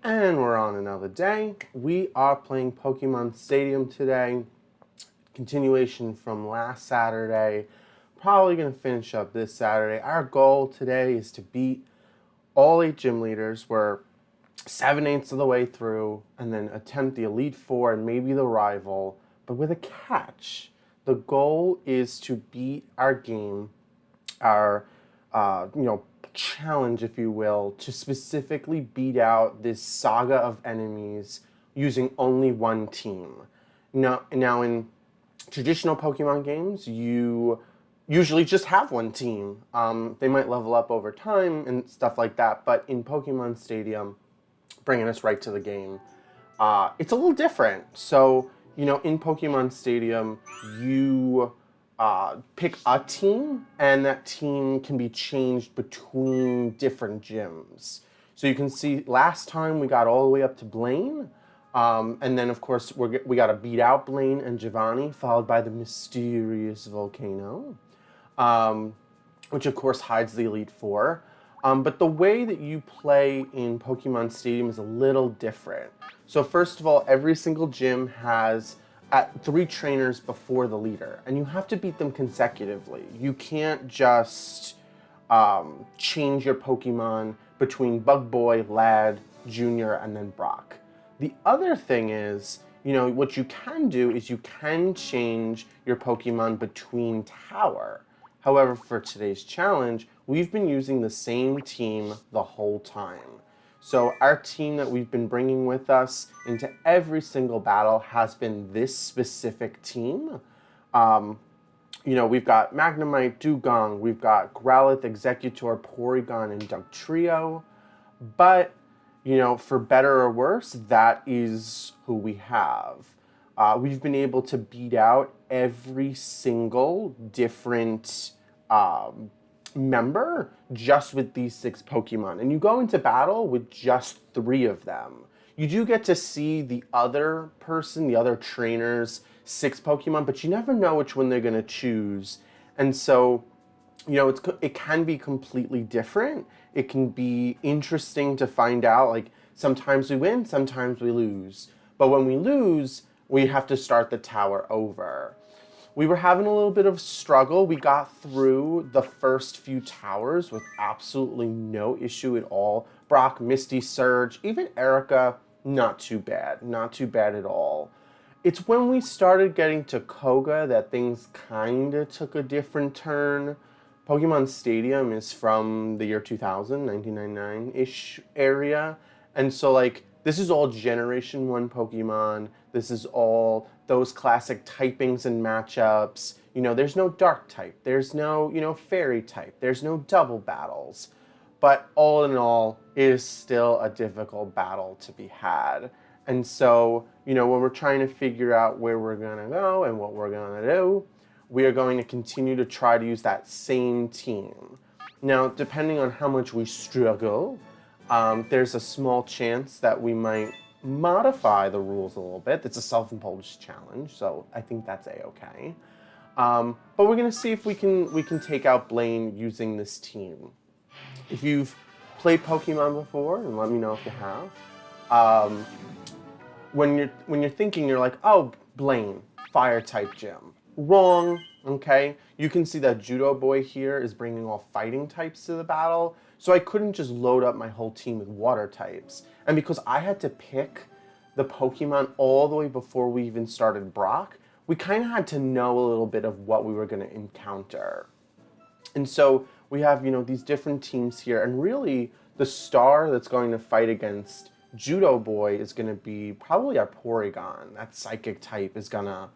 And we're on another day. We are playing Pokemon Stadium today. Continuation from last Saturday. Probably going to finish up this Saturday. Our goal today is to beat all 8 gym leaders. We're 7/8 of the way through, and then attempt the Elite Four and maybe the rival, but with a catch. The goal is to beat our game, our challenge, if you will, to specifically beat out this saga of enemies using only one team. Now in traditional Pokemon games, you usually just have one team. They might level up over time and stuff like that, but in Pokemon Stadium, bringing us right to the game, it's a little different. So, in Pokemon Stadium, you pick a team, and that team can be changed between different gyms. So you can see last time we got all the way up to Blaine, and then of course we got to beat out Blaine and Giovanni, followed by the mysterious volcano, which of course hides the Elite Four. But the way that you play in Pokemon Stadium is a little different. So first of all, every single gym has at 3 trainers before the leader, and you have to beat them consecutively. You can't just change your Pokemon between Bug Boy, Lad, Junior, and then Brock. The other thing is, what you can do is you can change your Pokemon between tower. However, for today's challenge, we've been using the same team the whole time. So our team that we've been bringing with us into every single battle has been this specific team. We've got Magnemite, Dugong, we've got Growlithe, Exeggutor, Porygon, and Dugtrio. But, for better or worse, that is who we have. We've been able to beat out every single different member just with these 6 Pokemon. And you go into battle with just 3 of them. You do get to see the other person, the other trainer's 6 Pokemon, but you never know which one they're going to choose. And so, it can be completely different. It can be interesting to find out, like, sometimes we win, sometimes we lose. But when we lose, we have to start the tower over. We were having a little bit of struggle. We got through the first few towers with absolutely no issue at all. Brock, Misty, Surge, even Erica, not too bad. Not too bad at all. It's when we started getting to Koga that things kind of took a different turn. Pokemon Stadium is from the year 2000, 1999-ish area. And so, this is all Generation 1 Pokemon. This is all those classic typings and matchups. There's no Dark type. There's no, Fairy type. There's no double battles. But all in all, it is still a difficult battle to be had. And so, when we're trying to figure out where we're going to go and what we're going to do, we are going to continue to try to use that same team. Now, depending on how much we struggle, there's a small chance that we might modify the rules a little bit. It's a self-imposed challenge, so I think that's a-okay. But we're gonna see if we can take out Blaine using this team. If you've played Pokemon before, and let me know if you have, when you're thinking, you're like, oh, Blaine, fire type gym. Wrong. Okay, you can see that Judo Boy here is bringing all fighting types to the battle, so I couldn't just load up my whole team with water types. And because I had to pick the Pokemon all the way before we even started Brock, we kind of had to know a little bit of what we were going to encounter. And so we have, these different teams here, and really the star that's going to fight against Judo Boy is going to be probably our Porygon. That psychic type is going to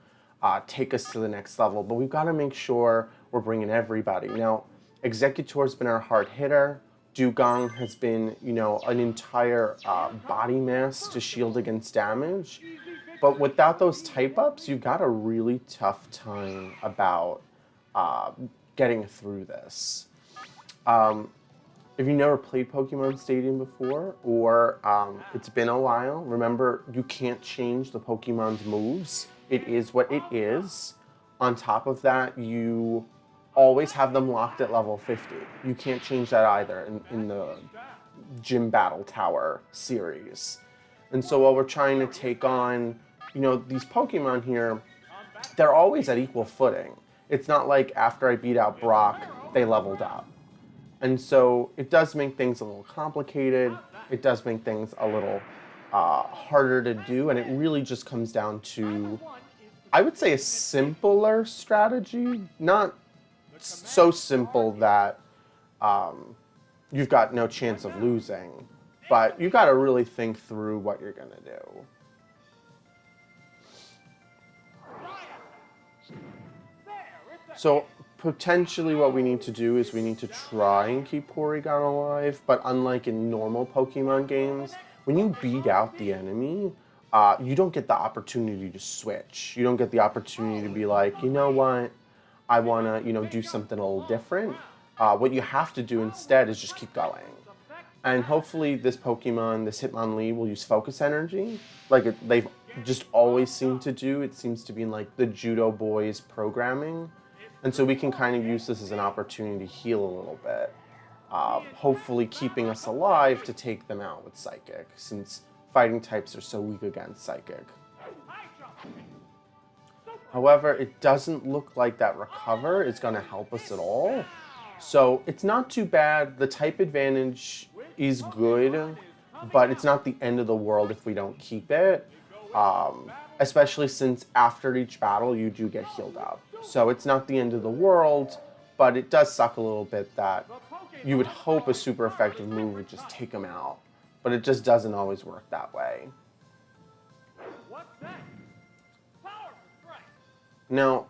take us to the next level, but we've got to make sure we're bringing everybody. Now, Exeggutor's been our hard hitter. Dugong has been, an entire body mass to shield against damage. But without those type ups, you've got a really tough time about getting through this. If you've never played Pokemon Stadium before, or it's been a while, remember, you can't change the Pokemon's moves. It is what it is. On top of that, you always have them locked at level 50. You can't change that either in the Gym Battle Tower series. And so while we're trying to take on, these Pokemon here, they're always at equal footing. It's not like after I beat out Brock, they leveled up. And so it does make things a little complicated. It does make things a little harder to do. And it really just comes down to, I would say, a simpler strategy. Not so simple that you've got no chance of losing. But you've got to really think through what you're going to do. So potentially what we need to do is we need to try and keep Porygon alive, but unlike in normal Pokemon games, when you beat out the enemy, you don't get the opportunity to switch. You don't get the opportunity to be like, you know what, I want to, do something a little different. What you have to do instead is just keep going. And hopefully this Pokemon, this Hitmonlee, will use Focus Energy, like they've just always seemed to do. It seems to be in like the Judo Boys programming. And so we can kind of use this as an opportunity to heal a little bit. Hopefully keeping us alive to take them out with Psychic, since fighting types are so weak against Psychic. However, it doesn't look like that Recover is going to help us at all. So it's not too bad. The type advantage is good, but it's not the end of the world if we don't keep it. Especially since after each battle you do get healed up. So it's not the end of the world, but it does suck a little bit that you would hope a super effective move would just take them out. But it just doesn't always work that way. Now,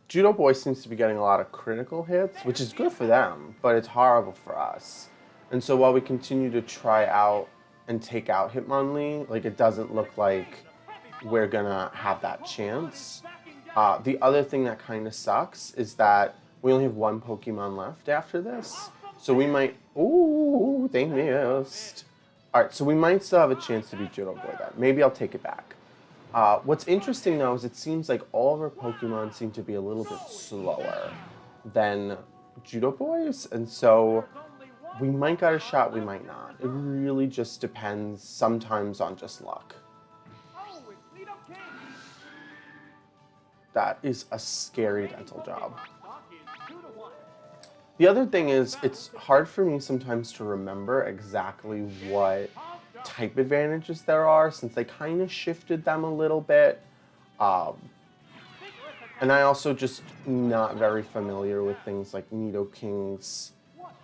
Judo Boy seems to be getting a lot of critical hits, which is good for them, but it's horrible for us. And so while we continue to try out and take out Hitmonlee, like it doesn't look like we're gonna have that chance. The other thing that kind of sucks is that we only have one Pokemon left after this. So we might, ooh, they missed. All right, so we might still have a chance to beat Judo Boy then. Maybe I'll take it back. What's interesting though is it seems like all of our Pokemon seem to be a little bit slower than Judo Boys. And so we might get a shot, we might not. It really just depends sometimes on just luck. That is a scary dental job. The other thing is, it's hard for me sometimes to remember exactly what type advantages there are, since they kind of shifted them a little bit. And I also just not very familiar with things like Nidoking's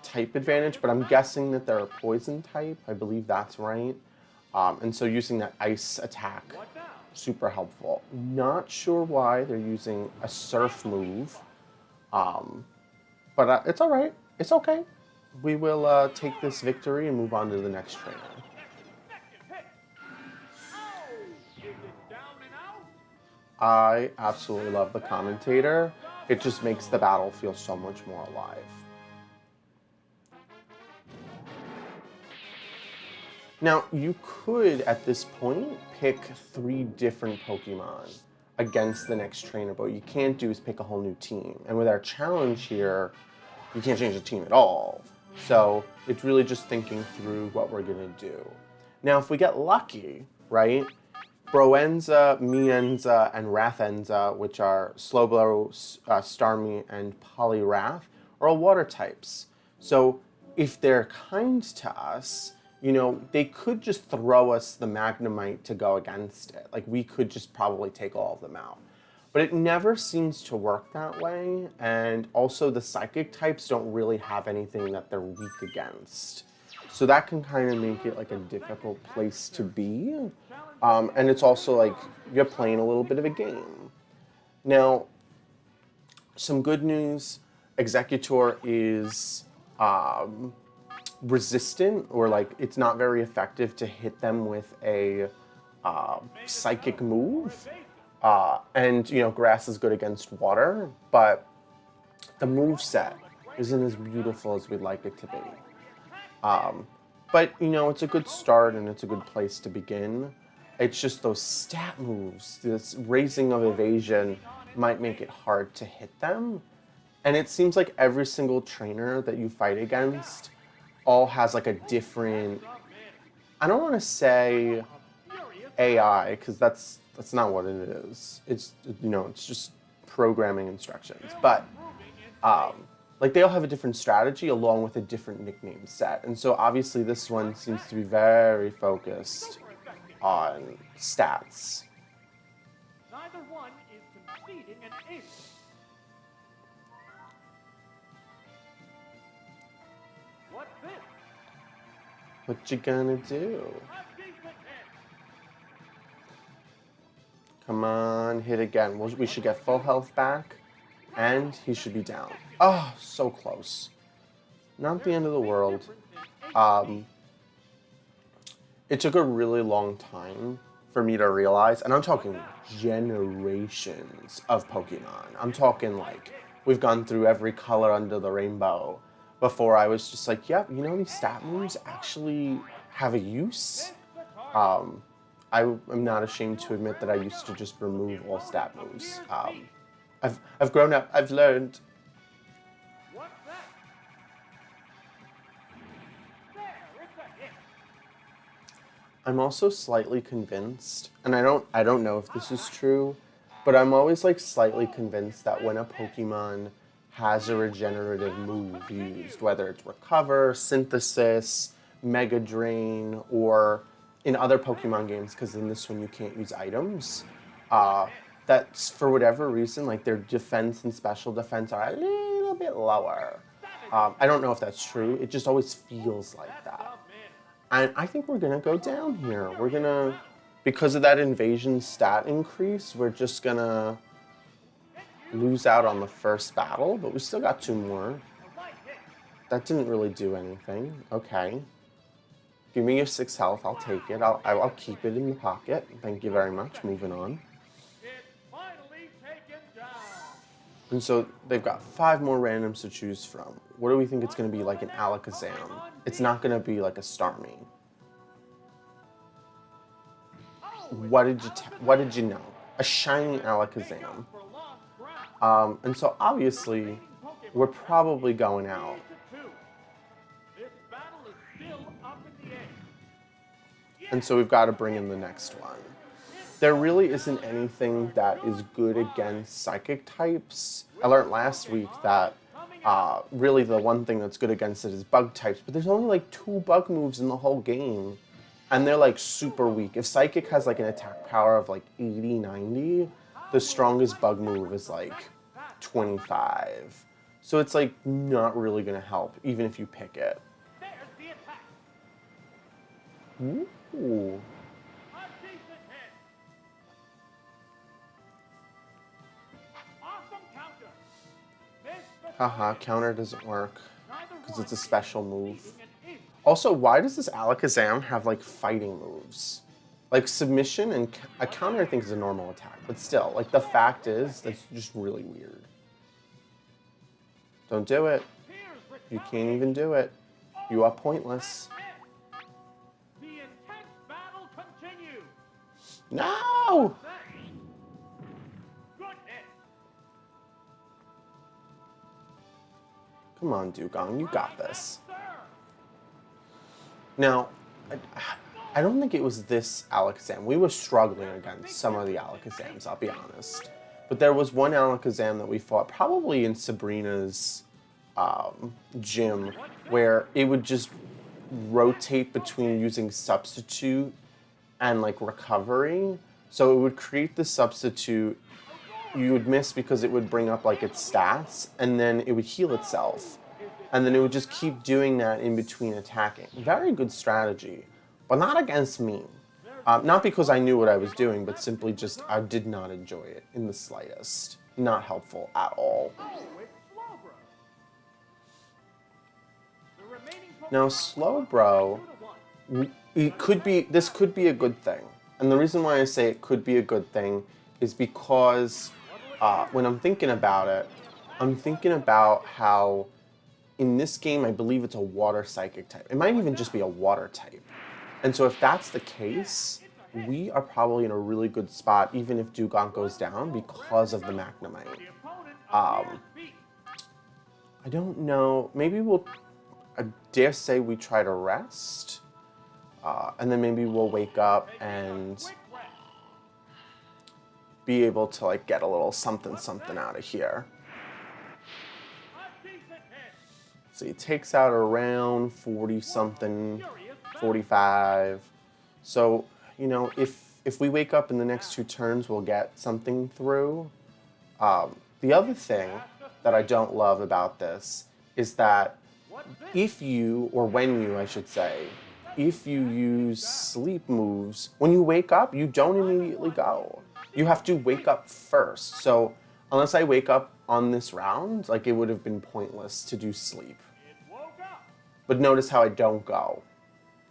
type advantage, but I'm guessing that they're a poison type. I believe that's right. And so using that ice attack, super helpful. Not sure why they're using a surf move, but it's all right. It's okay. We will take this victory and move on to the next trainer. I absolutely love the commentator. It just makes the battle feel so much more alive. Now, you could, at this point, pick 3 different Pokemon against the next trainer, but what you can't do is pick a whole new team. And with our challenge here, you can't change the team at all. So it's really just thinking through what we're gonna do. Now, if we get lucky, right, Broenza, Mienza, and Rathenza, which are Slowbro, Starmie, and Poliwrath, are all water types. So if they're kind to us, they could just throw us the Magnemite to go against it. Like, we could just probably take all of them out. But it never seems to work that way, and also the Psychic types don't really have anything that they're weak against. So that can kind of make it like a difficult place to be. And it's also like you're playing a little bit of a game. Now, some good news, Executor is resistant, or like it's not very effective to hit them with a psychic move. And grass is good against water, but the moveset isn't as beautiful as we'd like it to be. But it's a good start and it's a good place to begin. It's just those stat moves, this raising of evasion might make it hard to hit them. And it seems like every single trainer that you fight against all has like a different, I don't want to say AI, because that's not what it is. It's, it's just programming instructions. But like they all have a different strategy along with a different nickname set. And so obviously this one seems to be very focused on stats. Neither one is conceding an ace. What's this? What you gonna do? A decent hit. Come on, hit again. We should get full health back, and he should be down. Oh, so close. Not the end of the world. It took a really long time for me to realize, and I'm talking generations of Pokemon. I'm talking like we've gone through every color under the rainbow before I was just like, yep, these stat moves actually have a use. I'm not ashamed to admit that I used to just remove all stat moves. I've grown up. I've learned. What's that? There, it's a hit. I'm also slightly convinced, and I don't know if this is true, but I'm always like slightly convinced that when a Pokemon has a regenerative move used, whether it's Recover, Synthesis, Mega Drain, or in other Pokemon games, because in this one you can't use items, that's for whatever reason, like their defense and special defense are a little bit lower. I don't know if that's true. It just always feels like that. And I think we're gonna go down here. We're gonna, because of that invasion stat increase, we're just gonna lose out on the first battle, but we still got two more. That didn't really do anything. Okay. Give me your 6 health, I'll take it. I'll keep it in the pocket. Thank you very much. Moving on. It's finally taken down. And so they've got 5 more randoms to choose from. What do we think it's going to be like an Alakazam? It's not going to be like a Starmie. What did you know? A shiny Alakazam. For lost ground. And so obviously we're probably going out. This battle is still up in the air. And so we've got to bring in the next one. There really isn't anything that is good against psychic types. I learned last week that really the one thing that's good against it is bug types, but there's only like 2 bug moves in the whole game, and they're like super weak. If psychic has like an attack power of like 80, 90, the strongest bug move is like 25. So it's like not really gonna help, even if you pick it. There's the attack. Ooh. A decent hit. Awesome counter. Missed the Haha, target. counter doesn't work Neither because one it's a is special move. conceding an ace. Also, why does this Alakazam have like fighting moves? Like submission and a counter I think is a normal attack, but still, like the fact is that's just really weird. Don't do it. Here's You can't even do it. You are pointless. the intense battle continues. No! Good hit. Come on, Dugong, you got this. Sir. Now, I don't think it was this Alakazam. We were struggling against some of the Alakazams, I'll be honest. But there was one Alakazam that we fought, probably in Sabrina's gym, where it would just rotate between using Substitute and like Recovery. So it would create the Substitute, you would miss because it would bring up like its stats, and then it would heal itself. And then it would just keep doing that in between attacking. Very good strategy, but not against me. Not because I knew what I was doing, but simply just I did not enjoy it in the slightest. Not helpful at all. Oh, it's Slowbro. The remaining Now, Pokemon Slowbro, are 2-1. this could be a good thing. And the reason why I say it could be a good thing is because when I'm thinking about it, I'm thinking about how in this game, I believe it's a water psychic type. It might even just be a water type. And so if that's the case, we are probably in a really good spot, even if Dugong goes down, because of the Magnemite. The opponent Um, appears beat. I don't know. Maybe we'll... I dare say we try to rest. And then maybe we'll wake up and Quick rest. be able to like get a little something out of here. A decent hit. So he takes out around 40 something, Furious battle. 45. So, you know, if we wake up in the next 2 turns, we'll get something through. The other thing that I don't love about this is that What's this? if you, or when you, I should say, if you use sleep moves, when you wake up, you don't immediately go. You have to wake up first. So unless I wake up on this round, like it would have been pointless to do sleep. It woke up. But notice how I don't go.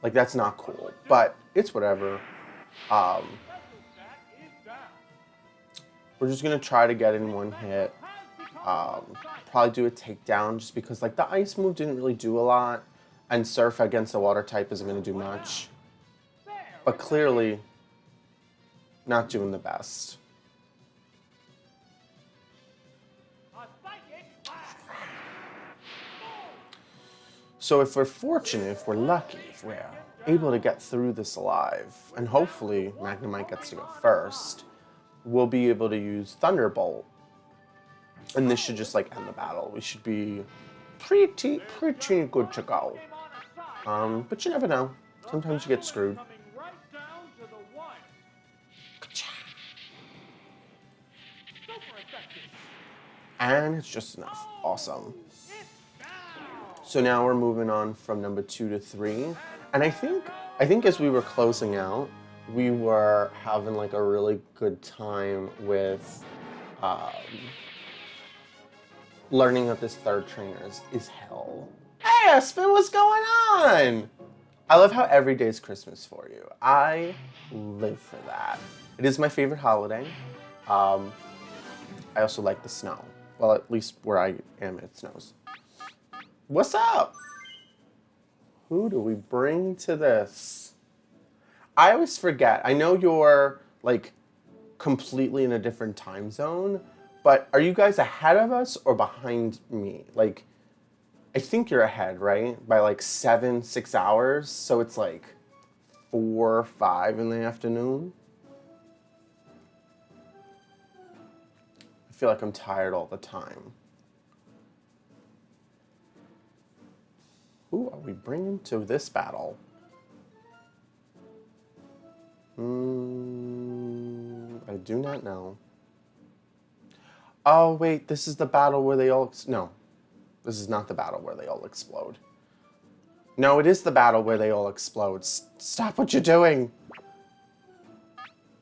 Like that's not cool, but it's whatever. Special stack is down. We're just gonna try to get in one hit. Has become Probably do a takedown just because like the ice move didn't really do a lot, and surf against a water type isn't gonna do much. there. But clearly, not doing the best. A psychic blast. So if we're fortunate, if we're lucky, if we're able to get through this alive, and hopefully Magnemite gets to go first, we'll be able to use Thunderbolt. And this should just like end the battle. We should be pretty good to go. Came on a side. But you never know. Sometimes you get screwed. Coming right down to the wire. Super effective. And it's just enough. Awesome. It's down. So now we're moving on from number 2 to 3. And I think as we were closing out, we were having like a really good time with learning that this third trainer is hell. Hey, Aspen, what's going on? I love how every day is Christmas for you. I live for that. It is my favorite holiday. I also like the snow. Well, at least where I am, it snows. What's up? Who do we bring to this? I always forget. I know you're like completely in a different time zone, but are you guys ahead of us or behind me? Like, I think you're ahead, right? By like 6 hours. So it's like 4 or 5 in the afternoon. I feel like I'm tired all the time. Who are we bringing to this battle? I do not know. Oh, wait, this is the battle where they all... No, this is not the battle where they all explode. No, it is the battle where they all explode. Stop what you're doing.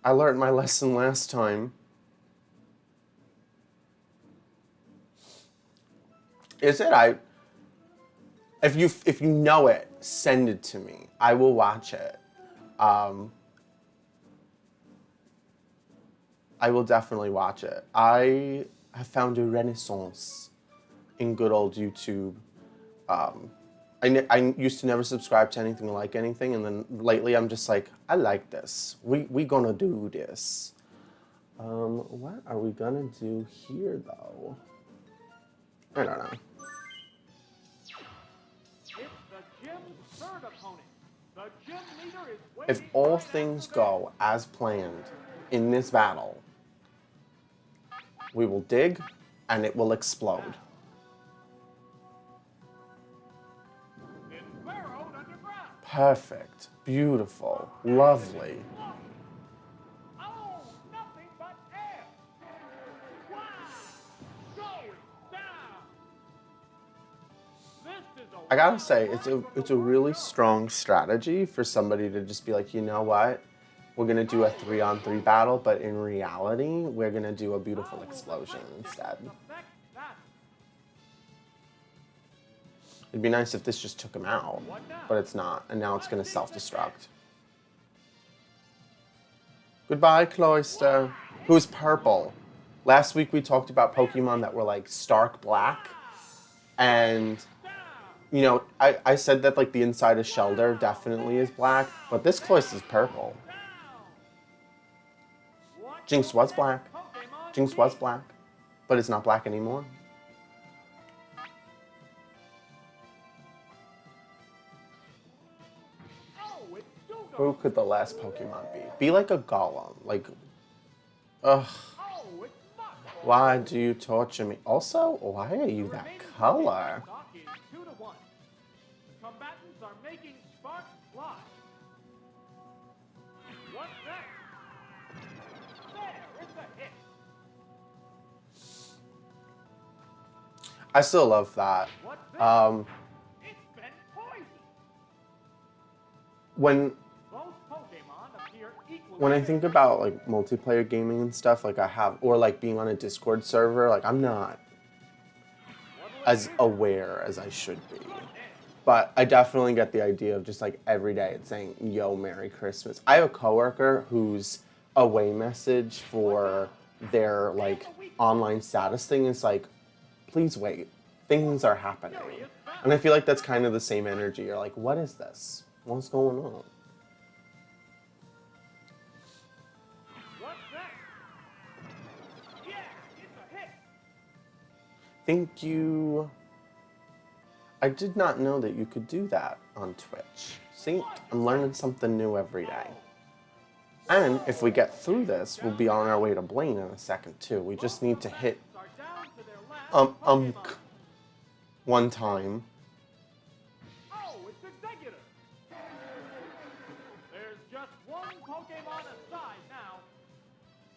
I learned my lesson last time. Is it? If you know it, send it to me. I will watch it. I will definitely watch it. I have found a renaissance in good old YouTube. I used to never subscribe to anything like anything, and then lately I'm just like, I like this. We gonna do this. What are we gonna do here though? I don't know. It's the gym's third opponent. The gym leader is If waiting all for an things activation. go as planned in this battle, we will dig and it will explode. It's burrowed underground. Perfect. Beautiful. Lovely. Look. Oh, nothing but air. Wow. Going down. This is a I gotta say, it's a really strong strategy for somebody to just be like, you know what? We're gonna do a 3-on-3 battle, but in reality, we're gonna do a beautiful explosion instead. It'd be nice if this just took him out, but it's not, and now it's gonna self-destruct. Goodbye, Cloyster. Who's purple? Last week we talked about Pokemon that were like stark black, and you know, I said that like the inside of Shelder definitely is black, but this Cloyster's purple. Jinx was black. Jinx was black, but it's not black anymore. Who could the last Pokemon be? Be like a golem. Like, ugh. Oh, it's Mako. Why do you torture me? Also, why are you that color? Stock is 2-1. The combatants are making sparks fly. What's that? There, it's a hit. I still love that. What's this? It's been poisoned. When Both Pokemon appear equally. when I think about like multiplayer gaming and stuff, like I have, or like being on a Discord server, like I'm not as aware as I should be. But I definitely get the idea of just like every day it's saying, yo, Merry Christmas. I have a coworker whose away message for their like online status thing is like, please wait, things are happening. And I feel like that's kind of the same energy. You're like, what is this? What's going on? What's that? Yeah, it's a hit. Thank you. I did not know that you could do that on Twitch. See, I'm learning something new every day. And if we get through this, we'll be on our way to Blaine in a second too. We just need to hit Are down to their last Pokemon. one time. Oh, it's Executor. There's just one Pokemon aside now.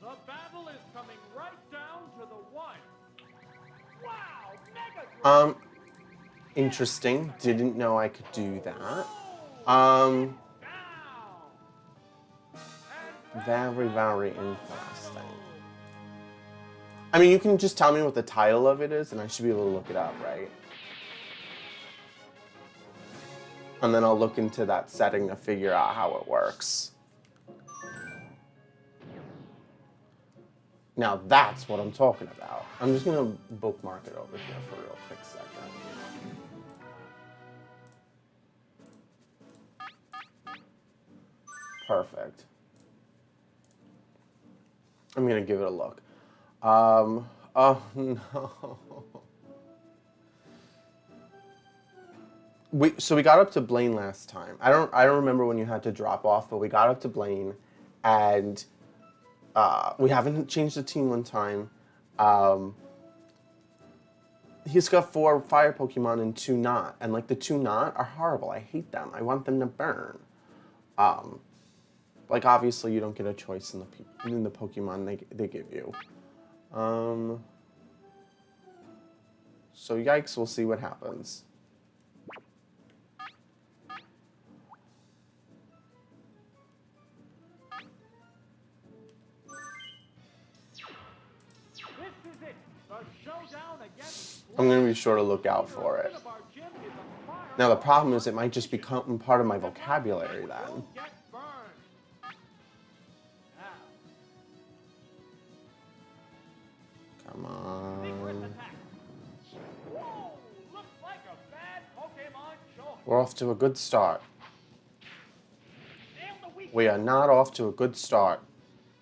The battle is coming right down to the wire. Wow, Mega Drain. Interesting. Didn't know I could do that. Down. Very, very interesting. I mean, you can just tell me what the title of it is, and I should be able to look it up, right? And then I'll look into that setting to figure out how it works. Now that's what I'm talking about. I'm just gonna bookmark it over here for a real quick second. Perfect. I'm gonna give it a look. Oh no. So we got up to Blaine last time. I don't remember when you had to drop off, but we got up to Blaine, and we haven't changed the team one time. He's got 4 fire Pokemon and 2 not, and like the 2 not are horrible. I hate them. I want them to burn. Like obviously you don't get a choice in the Pokemon they give you. So yikes, we'll see what happens. This is it. The showdown against I'm gonna be sure to look out for it. Now the problem is it might just become part of my vocabulary then. Come on. We're off to a good start. We are not off to a good start.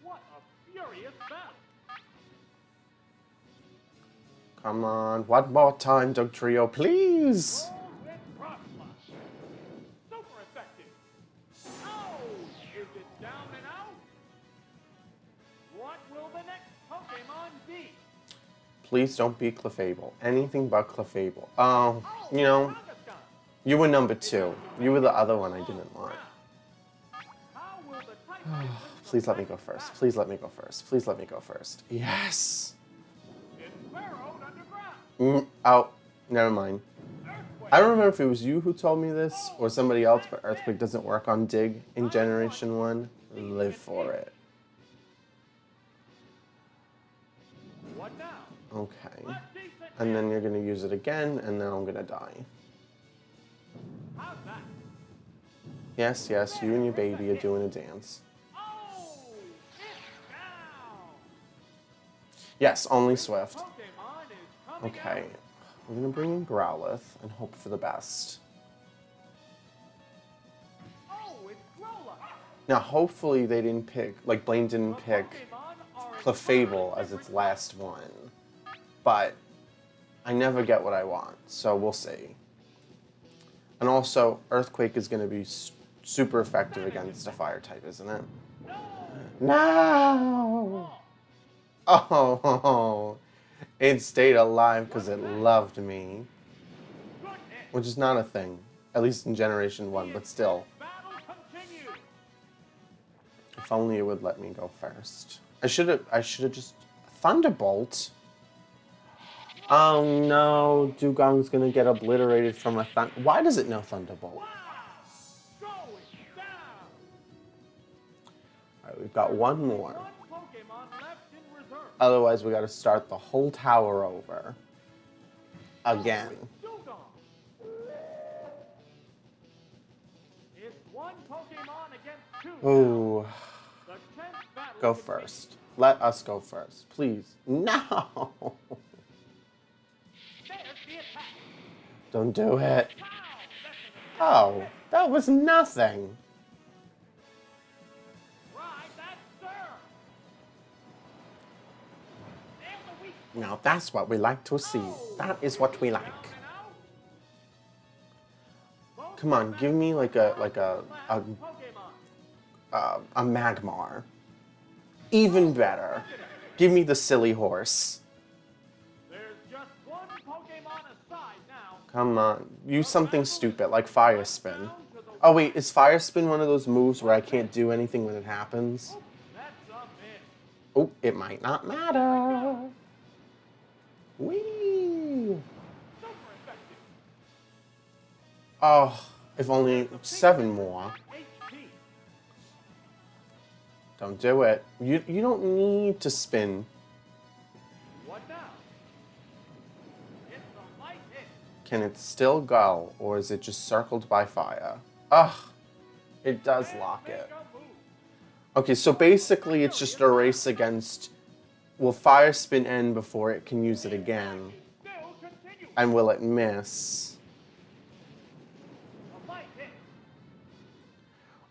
What a furious battle. Come on, one more time, Dugtrio, please. Super effective. Oh, is it down and out? What will the next Pokemon be? Please don't be Clefable. Anything but Clefable. Oh, you know, Kangaskhan. you were number 2. You were the other one I didn't want. How will the type Please let me go first. Please let me go first. Please let me go first. Yes. It's burrowed underground. Oh, never mind. Earthquake. I don't remember if it was you who told me this or somebody else, but Earthquake doesn't work on Dig in Generation 1. Live for it. What now? Okay. A decent And then you're gonna use it again, and then I'm gonna die. How's that? Yes, yes, you and your baby are doing a dance. Oh, it's down. Yes, only Swift. Pokemon is coming Okay. out. We're gonna bring in Growlithe and hope for the best. Oh, it's Growlithe. Now, hopefully they didn't pick, like Blaine didn't pick Clefable as its last one. But I never get what I want, so we'll see. And also, Earthquake is going to be super effective against a fire type, isn't it? No! No! Oh, it stayed alive because it loved me. Good hit. Which is not a thing. At least in Generation 1, but still. Battle continues. If only it would let me go first. I should have just... Thunderbolt? Oh no, Dugong's gonna get obliterated from a thunder... Why does it know Thunderbolt? Wow! Going down. Alright, we've got one more. One Pokemon left in reserve. Otherwise, we gotta start the whole tower over. Again. Dugong. It's one Pokemon against two. Ooh. The 10th battle Go continues. first. Let us go first, please. No! There's the attack. Don't do it. Pow! That's an attack. Oh, that was nothing. Right, that's sir. There's the weak. Now that's what we like to see. That is what we like. Down and out. Come on, give me like a Pokemon. Magmar. Even better. Give me the silly horse. There's just one Pokemon aside now. Come on, use something stupid like Fire Spin. Oh wait, is Fire Spin one of those moves where I can't do anything when it happens? That's a miss. Oh, it might not matter. Whee! Super effective. Oh, if only 7 more. HP. Don't do it. You don't need to spin. What now? It's a light hit. Can it still go, or is it just circled by fire? Ugh, it does lock Make it. a move. Okay, so basically it's just a race against, will Fire Spin end before it can use it again? Still continue. And will it miss? A light hit.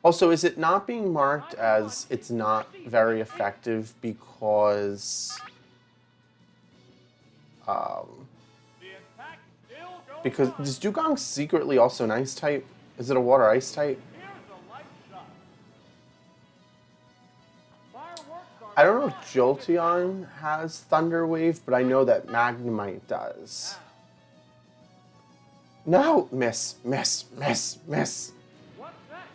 Also, is it not being marked as it's not very effective because The attack still goes because on. is Dugong secretly also an ice type? Is it a water ice type? Here's a light shot. Fireworks are I don't know if Jolteon has Thunder Wave, but I know that Magnemite does. No! Miss, miss, miss, miss. What's that?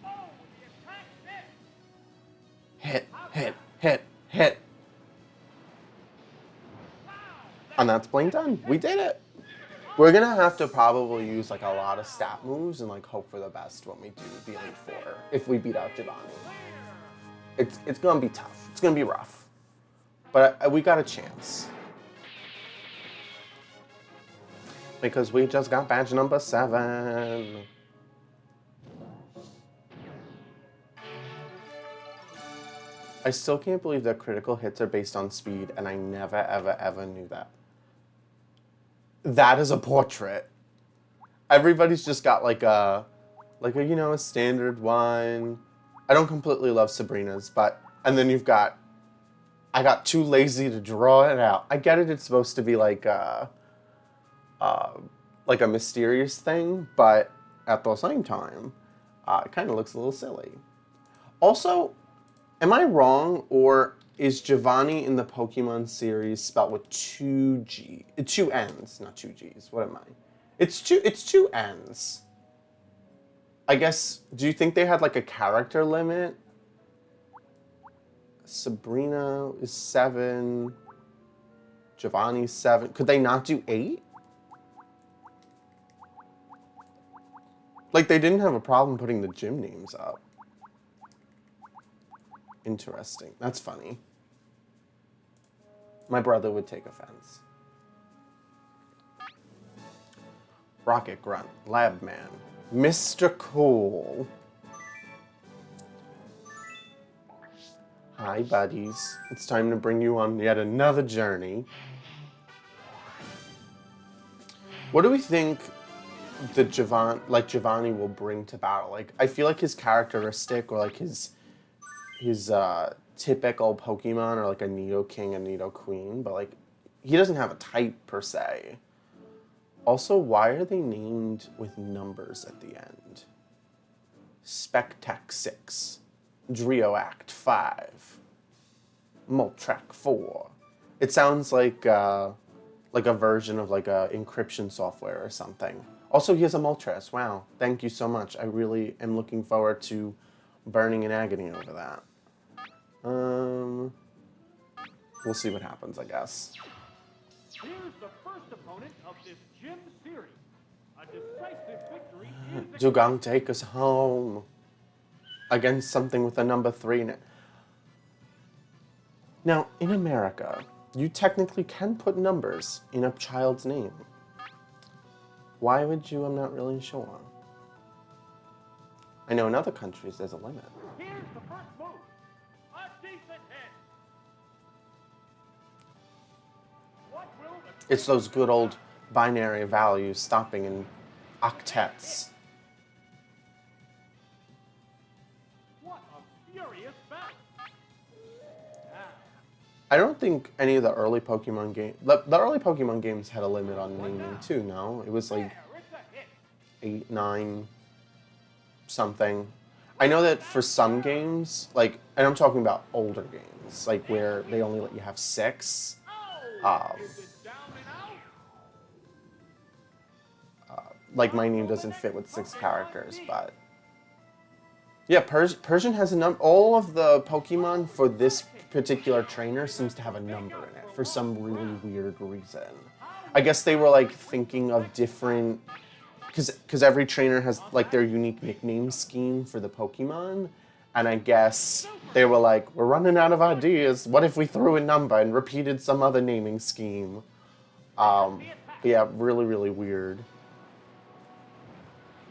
Oh, the attack missed. Hit, hit, hit. Wow. And that's Blink done. We did it. We're gonna have to probably use like a lot of stat moves and like hope for the best when we do the Elite Four. If we beat out Giovanni. It's gonna be tough. It's gonna be rough. But we got a chance. Because we just got badge number 7. I still can't believe that critical hits are based on speed, and I never, ever, ever knew that. That is a portrait. Everybody's just got like a you know, a standard one. I don't completely love Sabrina's, but, and then you've got, I got too lazy to draw it out. I get it, it's supposed to be like a mysterious thing, but at the same time, it kind of looks a little silly. Also, am I wrong, or is Giovanni in the Pokemon series spelled with 2 N's, not 2 G's? What am I? It's 2 N's. I guess, do you think they had like a character limit? Sabrina is 7. Giovanni's 7. Could they not do 8? Like, they didn't have a problem putting the gym names up. Interesting. That's funny. My brother would take offense. Rocket Grunt, Lab Man, Mr. Cool. Hi, buddies. It's time to bring you on yet another journey. What do we think the Giovanni will bring to battle? Like, I feel like his characteristic, or like his typical Pokemon are like a Nidoking and Nidoqueen, but like he doesn't have a type per se. Also, why are they named with numbers at the end? Spectac 6, Drioact 5, Moltrac 4. It sounds like a version of like a encryption software or something. Also, he has a Moltres. Wow, thank you so much. I really am looking forward to burning in agony over that. We'll see what happens, I guess. Here's the first opponent of this gym series. A decisive victory is Dewgong, take us home. Against something with a number 3 in it. Now, in America, you technically can put numbers in a child's name. Why would you? I'm not really sure. I know in other countries there's a limit. Here's the first move. A decent hit. What will the It's those good old binary values stopping in octets. What a furious battle. Now, I don't think any of the early Pokemon games... The early Pokemon games had a limit on naming too, no? It was like there, it's a hit. 8, 9, something. I know that for some games, like, and I'm talking about older games, like where they only let you have 6. Oh, is it down and out? Like my name doesn't fit with 6 characters, but yeah, Persian has a number. All of the Pokemon for this particular trainer seems to have a number in it for some really weird reason. I guess they were like thinking of different, because every trainer has like their unique nickname scheme for the Pokemon, and I guess they were like, we're running out of ideas. What if we threw a number and repeated some other naming scheme? Yeah, really, really weird.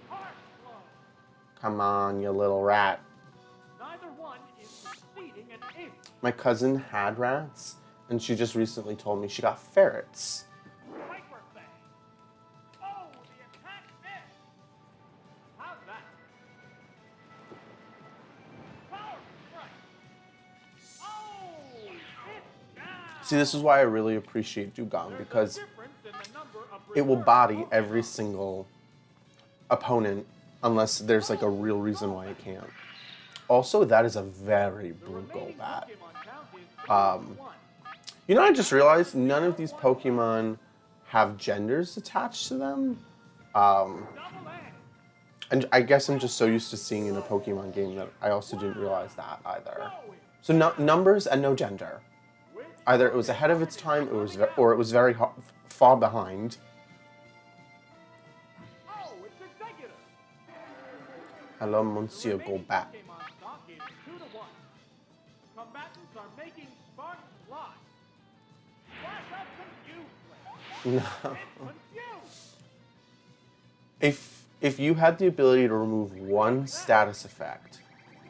Harsh blow. Come on, you little rat. Neither one is succeeding an inch. My cousin had rats, and she just recently told me she got ferrets. Hyper Fang. Oh, the attack missed. How's that? Power strike. Oh, it's down. See, this is why I really appreciate Dewgong, There's a because difference in the number of it will reserve body Pokemon. every single opponent unless there's like a real reason why it can't. Also, that is a very The blue remaining Golbat. Pokemon count is 1. You know, I just realized none of these Pokemon have genders attached to them. Double edge. And I guess I'm just so used to seeing in a Pokemon game that I also didn't realize that either. Going. So no, numbers and no gender. Which Either it was ahead of its time, or it was very far behind. Oh, it's executive. Hello, Monsieur Remaining Golbat. Pokemon stock is 2-1. Combatants are making sparks fly. Flash up confused. No. It's confused. If you had the ability to remove one status effect,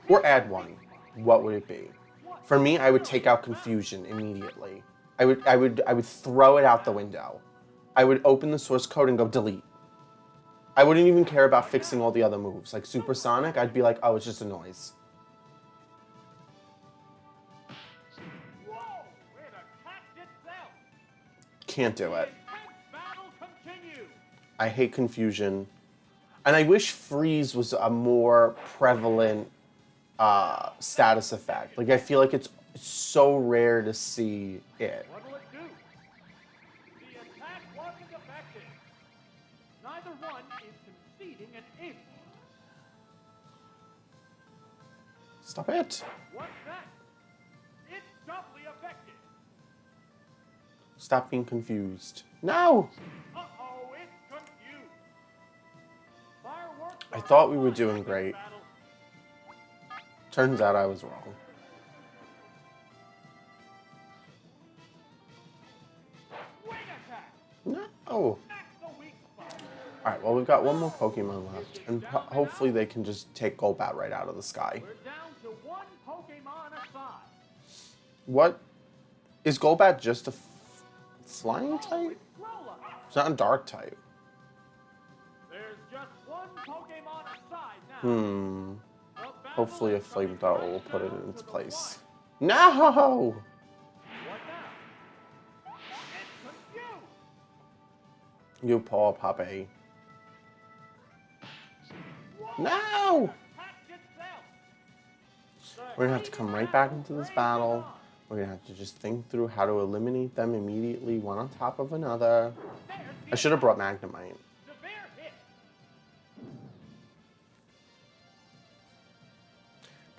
or add one, what would it be? For me, I would take out confusion immediately. I would throw it out the window. I would open the source code and go delete. I wouldn't even care about fixing all the other moves. Like Supersonic, I'd be like, oh, it's just a noise. Whoa, it attacked itself. Can't do The it. intense battle continues. I hate confusion. And I wish freeze was a more prevalent status effect. Like, I feel like it's so rare to see it. What will it do? The attack wasn't effective. Neither one is conceding an inch. Stop it. What's that? It's doubly effective. Stop being confused. No! Uh-oh, it's confused. Fireworks I are thought we were flying doing in this great. battle. Turns out I was wrong. Wing attack. No! That's the weak spot. Alright, well, we've got one more Pokemon left, and hopefully they can just take Golbat right out of the sky. We're down to one Pokemon aside. What? Is Golbat just a flying Oh, type? it's Growlithe. It's not a dark type. There's just one Pokemon aside now. Hmm. The battle Hopefully a is coming flamethrower right will put it down in its to the place. wire. No! What now? It's confused. You poor puppy. Whoa, No! it attacked We're gonna have to come right back into this battle. We're gonna have to just think through how to eliminate them immediately, one on top of another. I should have brought Magnemite. Severe hit.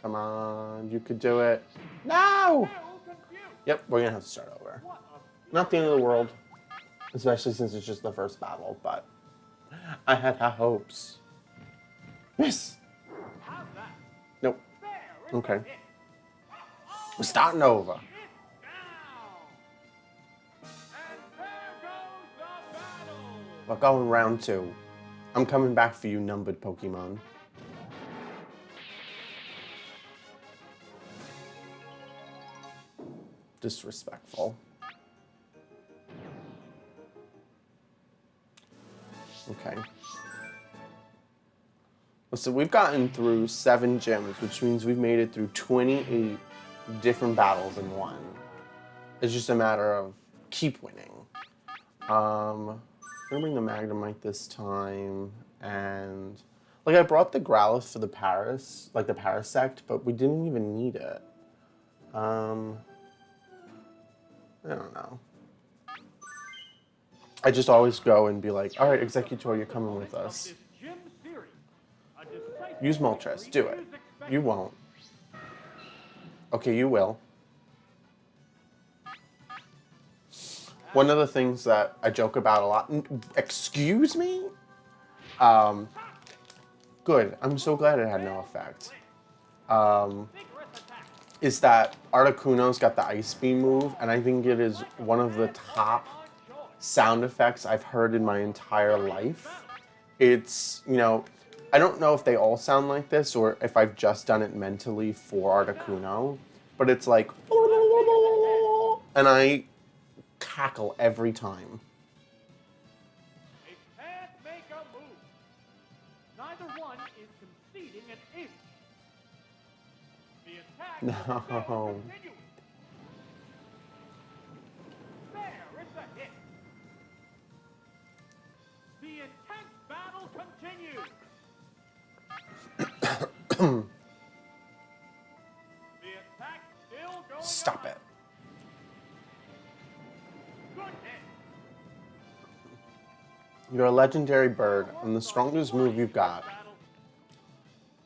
Come on, you could do it. No! Still confused. Yep, we're gonna have to start over. What a Not the end of the world, especially since it's just the first battle, but I had high hopes. Yes! how's that? Nope. There, it's Okay. a hit. We're starting over. It's down. And there goes the battle. We're going round 2. I'm coming back for you, numbered Pokemon. Disrespectful. Okay. So we've gotten through 7 gyms, which means we've made it through 28 different battles in one. It's just a matter of keep winning. I'm gonna bring the Magnemite this time, and like I brought the Growlithe for the Paris, like the Parasect, but we didn't even need it. I don't know. I just always go and be like, all right, Executor, you're coming with us. This gym series, a decisive Use Moltres, do it. victory is expected. You won't. Okay, you will. One of the things that I joke about a lot, excuse me? Good, I'm so glad it had no effect. Vigorous attack. Is that Articuno's got the Ice Beam move, and I think it is one of the top On choice. sound effects I've heard in my entire life. It's, you know, I don't know if they all sound like this or if I've just done it mentally for Articuno, but it's like, and I cackle every time. They can't make a move. Neither one is conceding an inch. The attack is still No. continuing. There, it's a hit. The intense battle continues. The attack still going Stop on. it. Good hit. You're a legendary bird, and the strongest move you've got Battle.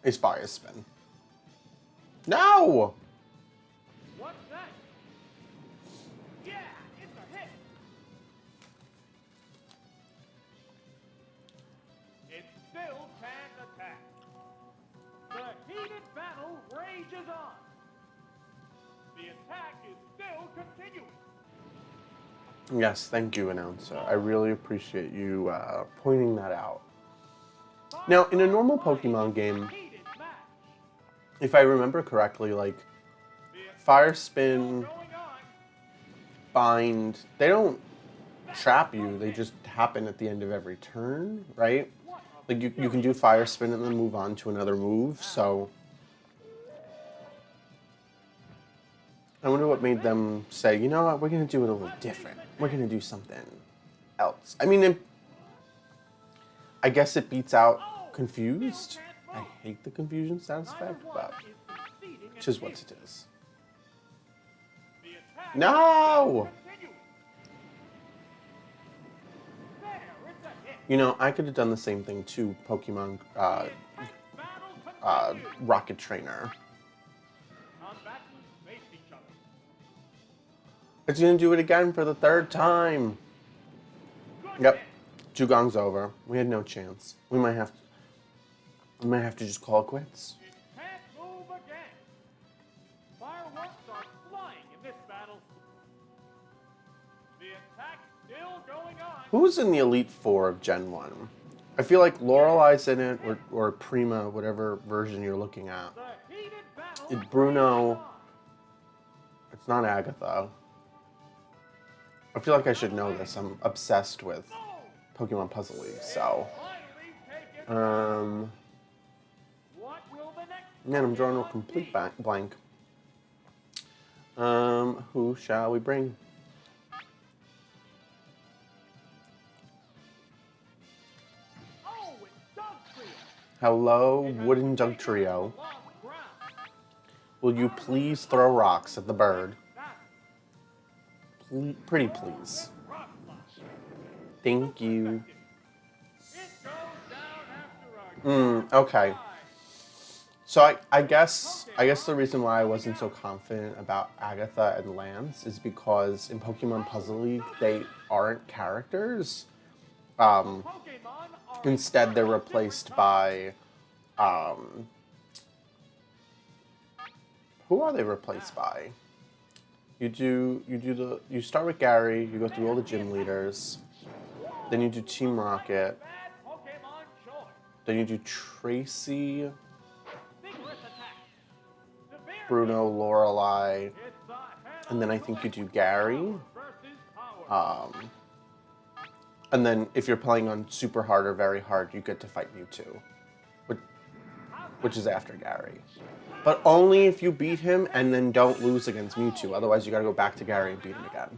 is Fire Spin. No! What's that? Yeah, it's a hit. It still can attack. The heated battle rages on. The attack is still continuing. Yes, thank you, announcer. I really appreciate you pointing that out. Now, in a normal Pokemon game, Heated match. if I remember correctly, like, The attack Fire still Spin, going on. Bind, they don't trap you, they just happen at the end of every turn, right? What a Like, you can do Fire Spin and then move on to another move, so... I wonder what made them say, you know what, we're gonna do it a little different. We're gonna do something else. I mean, I guess it beats out Confused. I hate the Confusion status Neither effect, one but is conceding an it is what inch. it is. The attack No! is still continuing. There, it's a hit. You know, I could have done the same thing to Pokemon The intense battle continues. Rocket Trainer. Combatants face each other. It's gonna do it again for the 3rd time. Good Yep. hit. Dugong's over. We had no chance. We might have to just call it quits. It can't move again. Fireworks are flying in this battle. The attack still going on. Who's in the Elite Four of Gen 1? I feel like Lorelei's in it, or Prima, whatever version you're looking at. The heated battle It's Bruno. rages on. It's not Agatha. I feel like I should know this. I'm obsessed with No! Pokemon Puzzle League, so... Finally taken. What will the next Man, I'm drawing a Pokemon complete be? blank. Who shall we bring? Oh, it's Dugtrio. Hello, It has Wooden taken Dugtrio. the lost ground. Will you please throw rocks at the bird? Pretty please. Thank you. Okay. So I guess the reason why I wasn't so confident about Agatha and Lance is because in Pokemon Puzzle League they aren't characters. Instead they're replaced by who are they replaced by? You start with Gary, you go through all the gym leaders, then you do Team Rocket, then you do Tracy, Bruno, Lorelei, and then I think you do Gary. And then if you're playing on super hard or very hard, you get to fight Mewtwo, which is after Gary. But only if you beat him and then don't lose against Mewtwo. Otherwise, you gotta go back to Gary and beat him again.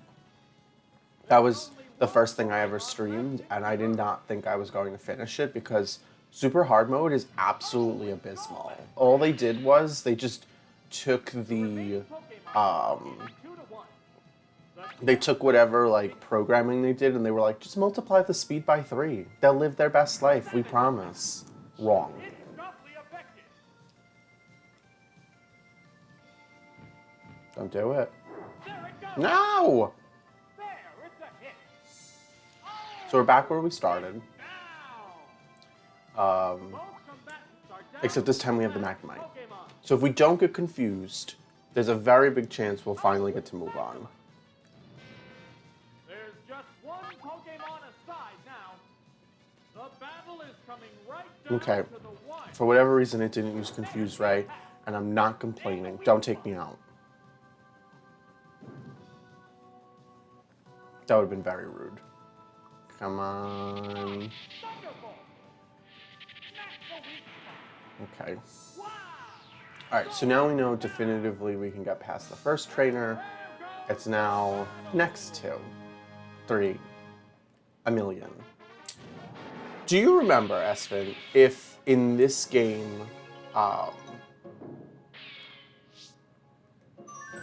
That was the first thing I ever streamed, and I did not think I was going to finish it because super hard mode is absolutely abysmal. All they did was they just took they took whatever like programming they did and they were like, just multiply the speed by 3. They'll live their best life, we promise. Wrong. Don't do it. No! So we're back where we started. Except this time we have the Magnemite. So if we don't get confused, there's a very big chance we'll finally get to move on. There's just one Pokemon aside now. The battle is coming right down Okay. to the one. For whatever reason, it didn't use Confuse Ray, and I'm not complaining. Don't take me out. That would have been very rude. Come on. Thunderbolt. Okay. Alright, so now we know definitively we can get past the first trainer. It's now next to 3 a million. Do you remember, Espen, if in this game,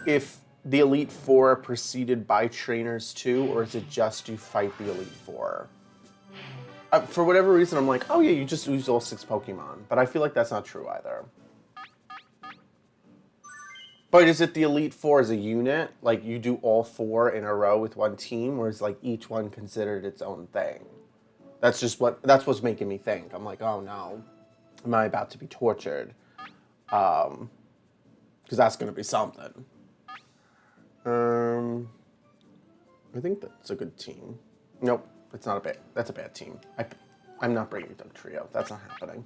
if the Elite Four are preceded by trainers too, or is it just you fight the Elite Four? For whatever reason, I'm like, oh yeah, you just use all 6 Pokemon. But I feel like that's not true either. But is it the Elite Four as a unit? Like, you do all 4 in a row with one team, or is like each one considered its own thing? That's what's making me think. I'm like, oh no, am I about to be tortured? Because that's gonna be something. I think that's a good team. Nope, it's not a bad. That's a bad team. I'm not bringing Dugtrio. That's not happening.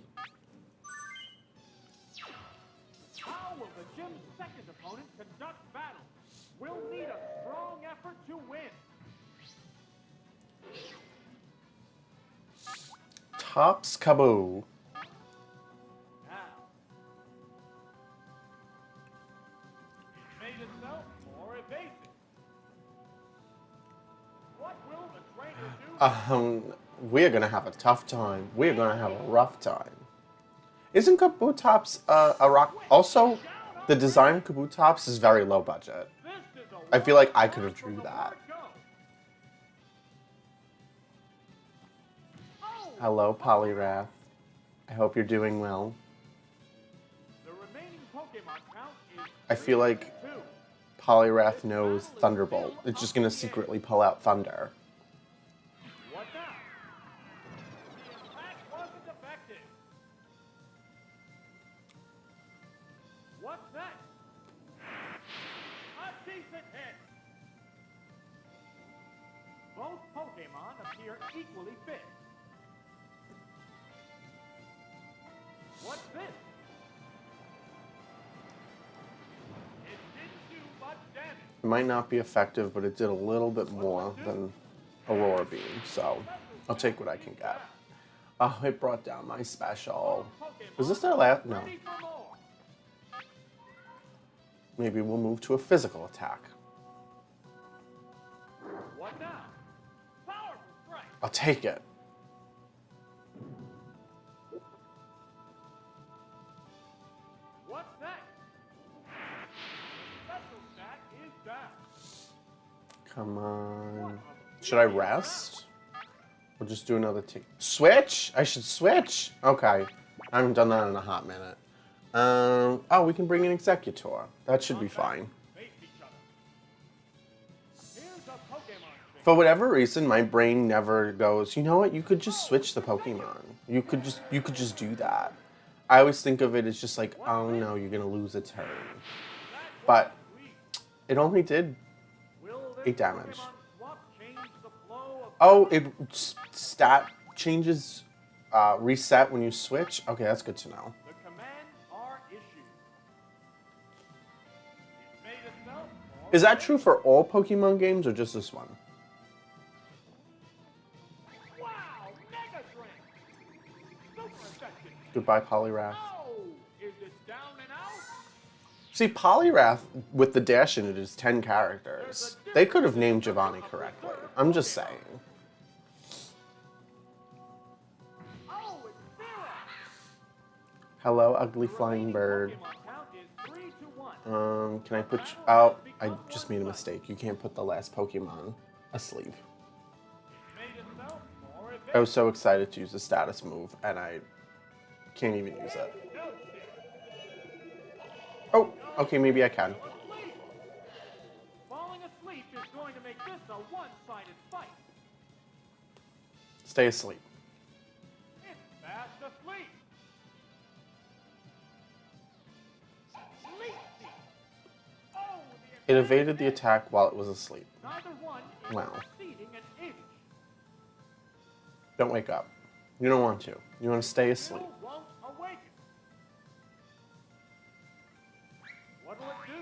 How will the gym's second opponent conduct battle? We'll need a strong effort to win. Tops Kaboo. Now, it made itself more evasive. What will the trainer do? We're gonna have a tough time. We're gonna have a rough time. Isn't Kabutops a rock? Also, the design of Kabutops is very low budget. This is a I feel like I could have drew that. Hello, Poliwrath. I hope you're doing well. The remaining Pokemon count is I feel like 2. Poliwrath knows Thunderbolt. It's just gonna secretly pull out Thunder. What now? The attack wasn't effective. What's next? A decent hit. Both Pokemon appear equally fit. What's this? It didn't do much damage. It might not be effective, but it did a little bit more than Aurora Beam, so I'll take what I can get. Oh, it brought down my special. Was this their last? No. Ready for more. Maybe we'll move to a physical attack. What now? Powerful strike. I'll take it. What's next? Come on. Should I rest? Or just do another take? Switch? I should switch? Okay. I haven't done that in a hot minute. Oh, we can bring an Executor. That should be fine. Face each other. Here's a Pokemon thing. For whatever reason, my brain never goes, you know what, you could just switch the Pokemon. You could just do that. I always think of it as just like, oh no, you're gonna lose a turn. But it only did Will this 8 damage. Pokemon swap change the flow of Oh, it stat changes reset when you switch? Okay, that's good to know. the commands are issued. It made itself Is that true for all Pokemon games or just this one? Wow, Mega Drain! Super effective. Goodbye, Poliwrath. Oh, is it down and out? See, Poliwrath with the dash in it is 10 characters. They could have named Giovanni correctly. I'm just saying. Oh, it's zero. Hello, ugly flying bird. Pokemon count is 3 to 1. Can I put you out? I just made a mistake. You can't put the last Pokemon asleep. It made itself more I evasive. was so excited to use the status move, and I can't even use it. Oh, okay, maybe I can. Asleep. Falling asleep is going to make this a one-sided fight. Stay asleep. It's fast asleep. Sleep Seed. Oh, It evaded the attack while it was asleep. Neither one is Wow. exceeding an inch. Don't wake up. You don't want to. You want to stay asleep. Still won't awaken. What'll it do?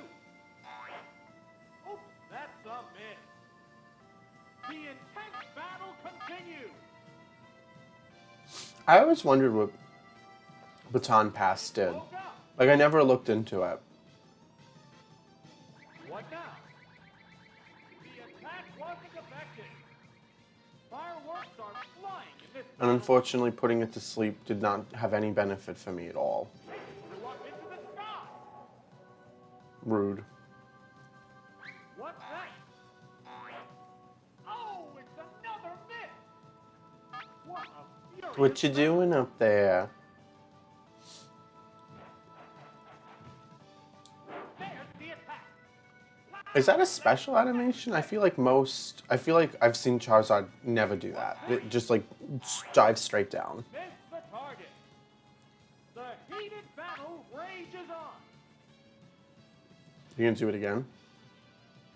Oops, that's a miss. The intense battle continues. I always wondered what Baton Pass did. Woke up. Like, I never looked into it. What now? The attack wasn't effective. Fireworks are flying in this And unfortunately, putting it to sleep did not have any benefit for me at all. flew up into the sky. Rude. What's that? Oh, it's another miss. What a furious What you doing up there? There's the attack. Is that a special animation? I feel like I've seen Charizard never do that. It just like dive straight down. Miss the target. The heated battle rages on. You gonna do it again?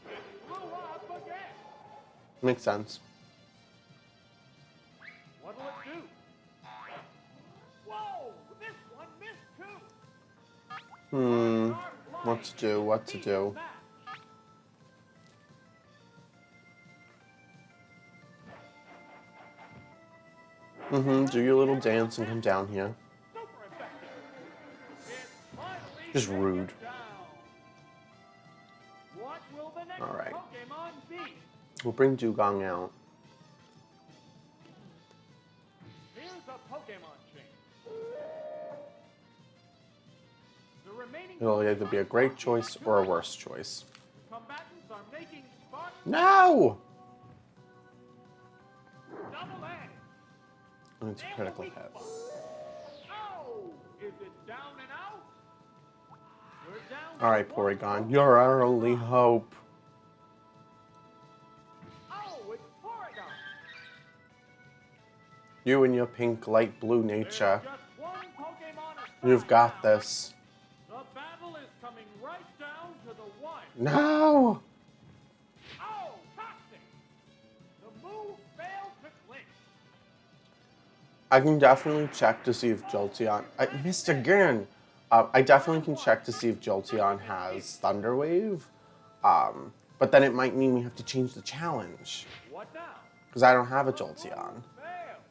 It blew up again. Makes sense. What'll it do? Whoa! This one missed too. What to do, what to do. Match. Do your little dance and come down here. Super effective. It's finally Just taken rude. down. What will the next All right. Pokemon be? We'll bring Dugong out. Here's a Pokemon chain. The remaining It'll either be a great Pokemon choice are or a yours. worse choice. Combatants are making Spark No! double edge. And it's a And critical weak hit. spot. Oh, is it down and out? We're down. to Alright, one Porygon, you're our only Pokemon. hope. Oh, it's Porygon. You and your pink, light blue There's nature. just one Pokemon aside You've got now. this. The battle is coming right down to the wire. No! Oh, toxic! The move failed to click. I can definitely check to see if Jolteon... I missed again! I definitely can check to see if Jolteon has Thunder Wave. But then it might mean we have to change the challenge. What now? Because I don't have a The Jolteon. move failed.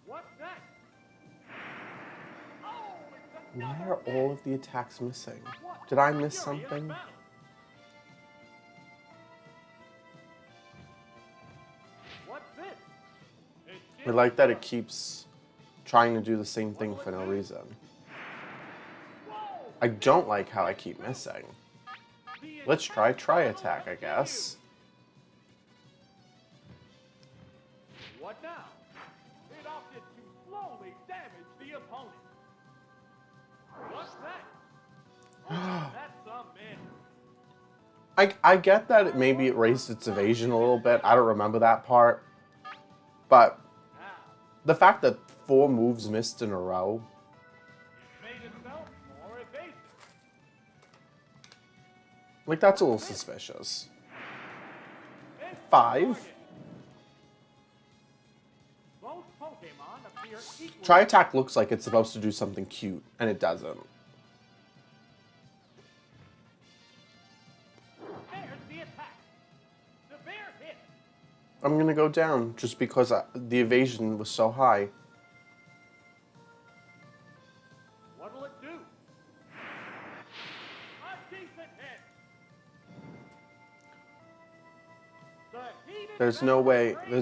What's next? Oh, it's Why another are all miss. of the attacks missing? What Did I a miss furious something? battle. What's this? I like that it keeps trying to do the same thing for no reason. I don't like how I keep missing. Let's try Tri-Attack, I guess. now? It opted to slowly damage the opponent. What's that? Oh, that's some man. I get that maybe it raised its evasion a little bit. I don't remember that part. But Now, the fact that 4 moves missed in a row, it made itself more evasive. like, that's a little suspicious. It's 5. target. Both Pokemon appear equally. Tri-Attack looks like it's supposed to do something cute, and it doesn't. There's the attack. Severe hit. I'm gonna go down just because the evasion was so high. What'll it do? A decent hit. The heated There's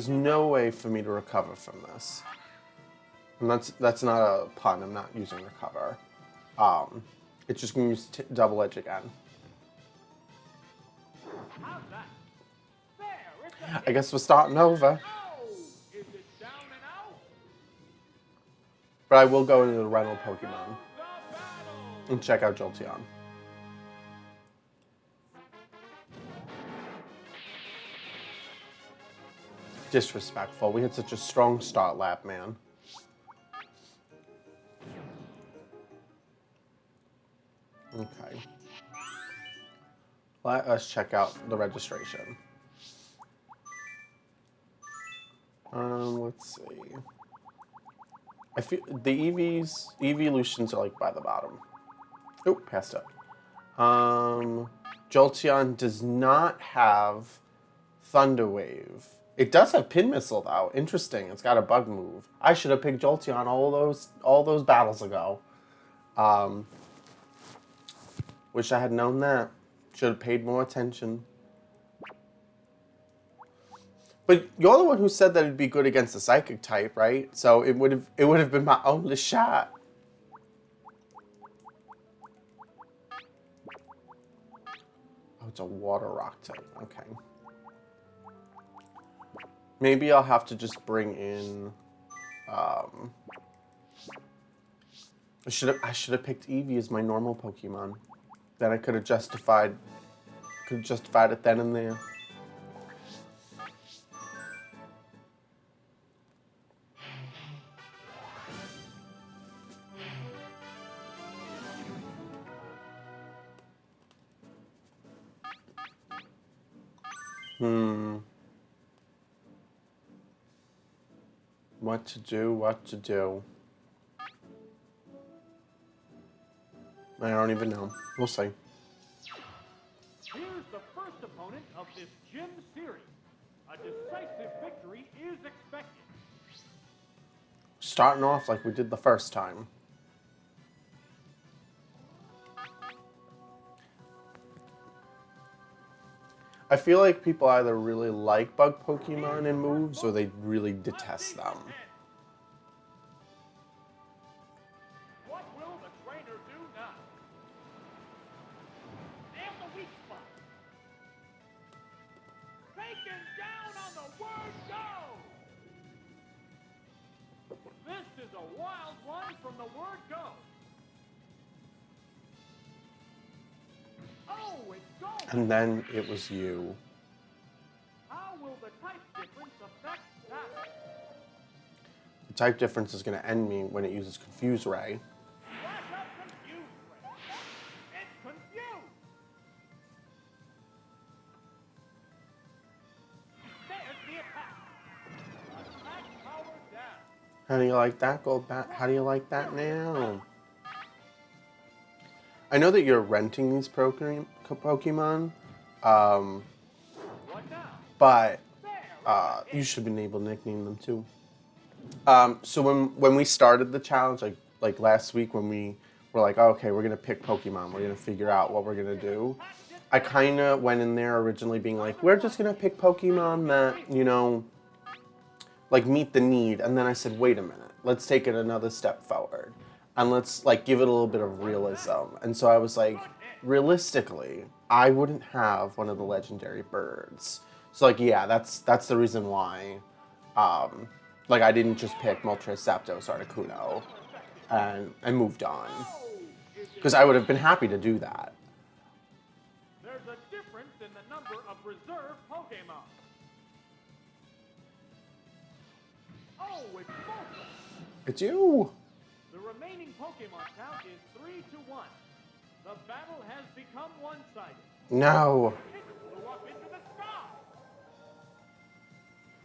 no way for me to recover from this. And that's not a pun. I'm not using recover. It's just gonna use double edge again. How's that? There, it's a hit. I guess we're starting over. Oh, is it down and out? But I will go into the rental Pokemon The battle. and check out Jolteon. Disrespectful. We had such a strong start, Lab Man. Okay. Let us check out the registration. Let's see. I feel the evolutions are like by the bottom. Oh, passed up. Jolteon does not have Thunder Wave. It does have Pin Missile though. Interesting. It's got a bug move. I should have picked Jolteon all those battles ago. Wish I had known that. Should have paid more attention. But you're the one who said that it'd be good against the Psychic type, right? So it would have been my only shot. Oh, it's a Water Rock type. Okay. Maybe I'll have to just bring in. I should have picked Eevee as my normal Pokemon. Then I could have justified it then and there. What to do. I don't even know. We'll see. Here's the first opponent of this gym series. A decisive victory is expected. Starting off like we did the first time. I feel like people either really like bug Pokemon and moves, or they really detest them. What will the trainer do now? And the weak spot. Taken down on the word go. This is a wild one from the word go. Oh, it's going. And then it was you. How will the type difference affect that? The type difference is going to end me when it uses Confuse Ray. Flash up confused, Ray. It's confused. There's the attack. Attack power down. How do you like that, Goldbat? How do you like that now? I know that you're renting these Pokemon, What now? but There. you should have been able to nickname them too. So when we started the challenge, like last week, when we were like, oh, okay, we're gonna pick Pokemon, we're gonna figure out what we're gonna do. I kind of went in there originally being like, we're just gonna pick Pokemon that, you know, like meet the need, and then I said, wait a minute, let's take it another step forward, and let's like give it a little bit of realism. And so I was like, realistically, I wouldn't have one of the legendary birds. So like, yeah, that's the reason why Like, I didn't just pick Moltres, Zapdos, Articuno and moved on. Because I would have been happy to do that. There's a difference in the number of reserve Pokemon. Oh, it's Moltres. It's you. The remaining Pokemon count is 3-1. The battle has become one-sided. No. It flew up into the sky.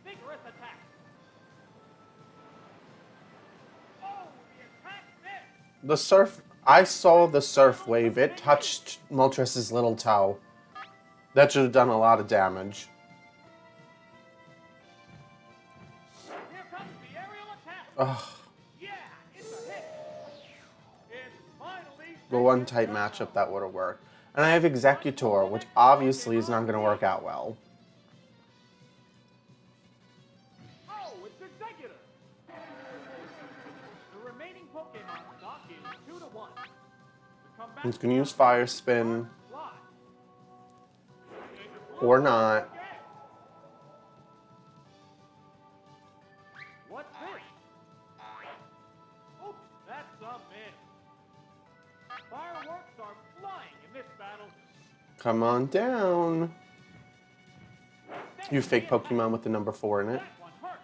Vigorous attack. Oh, the attack missed. The surf... I saw the surf wave. It touched Moltres' little toe. That should have done a lot of damage. Here comes the aerial attack. Ugh. Yeah, it's a hit. It's finally The one type matchup that would have worked. And I have Executor, which obviously is not going to work out well. Oh, it's Executor. The remaining Pokemon stock is 2-1. The comeback He's going to use Fire Spin. fly. Or not. Again. What's this? Oops, that's a miss. Fireworks are flying in this battle. Come on down. You fake Pokemon with the number 4 in it. That one hurt.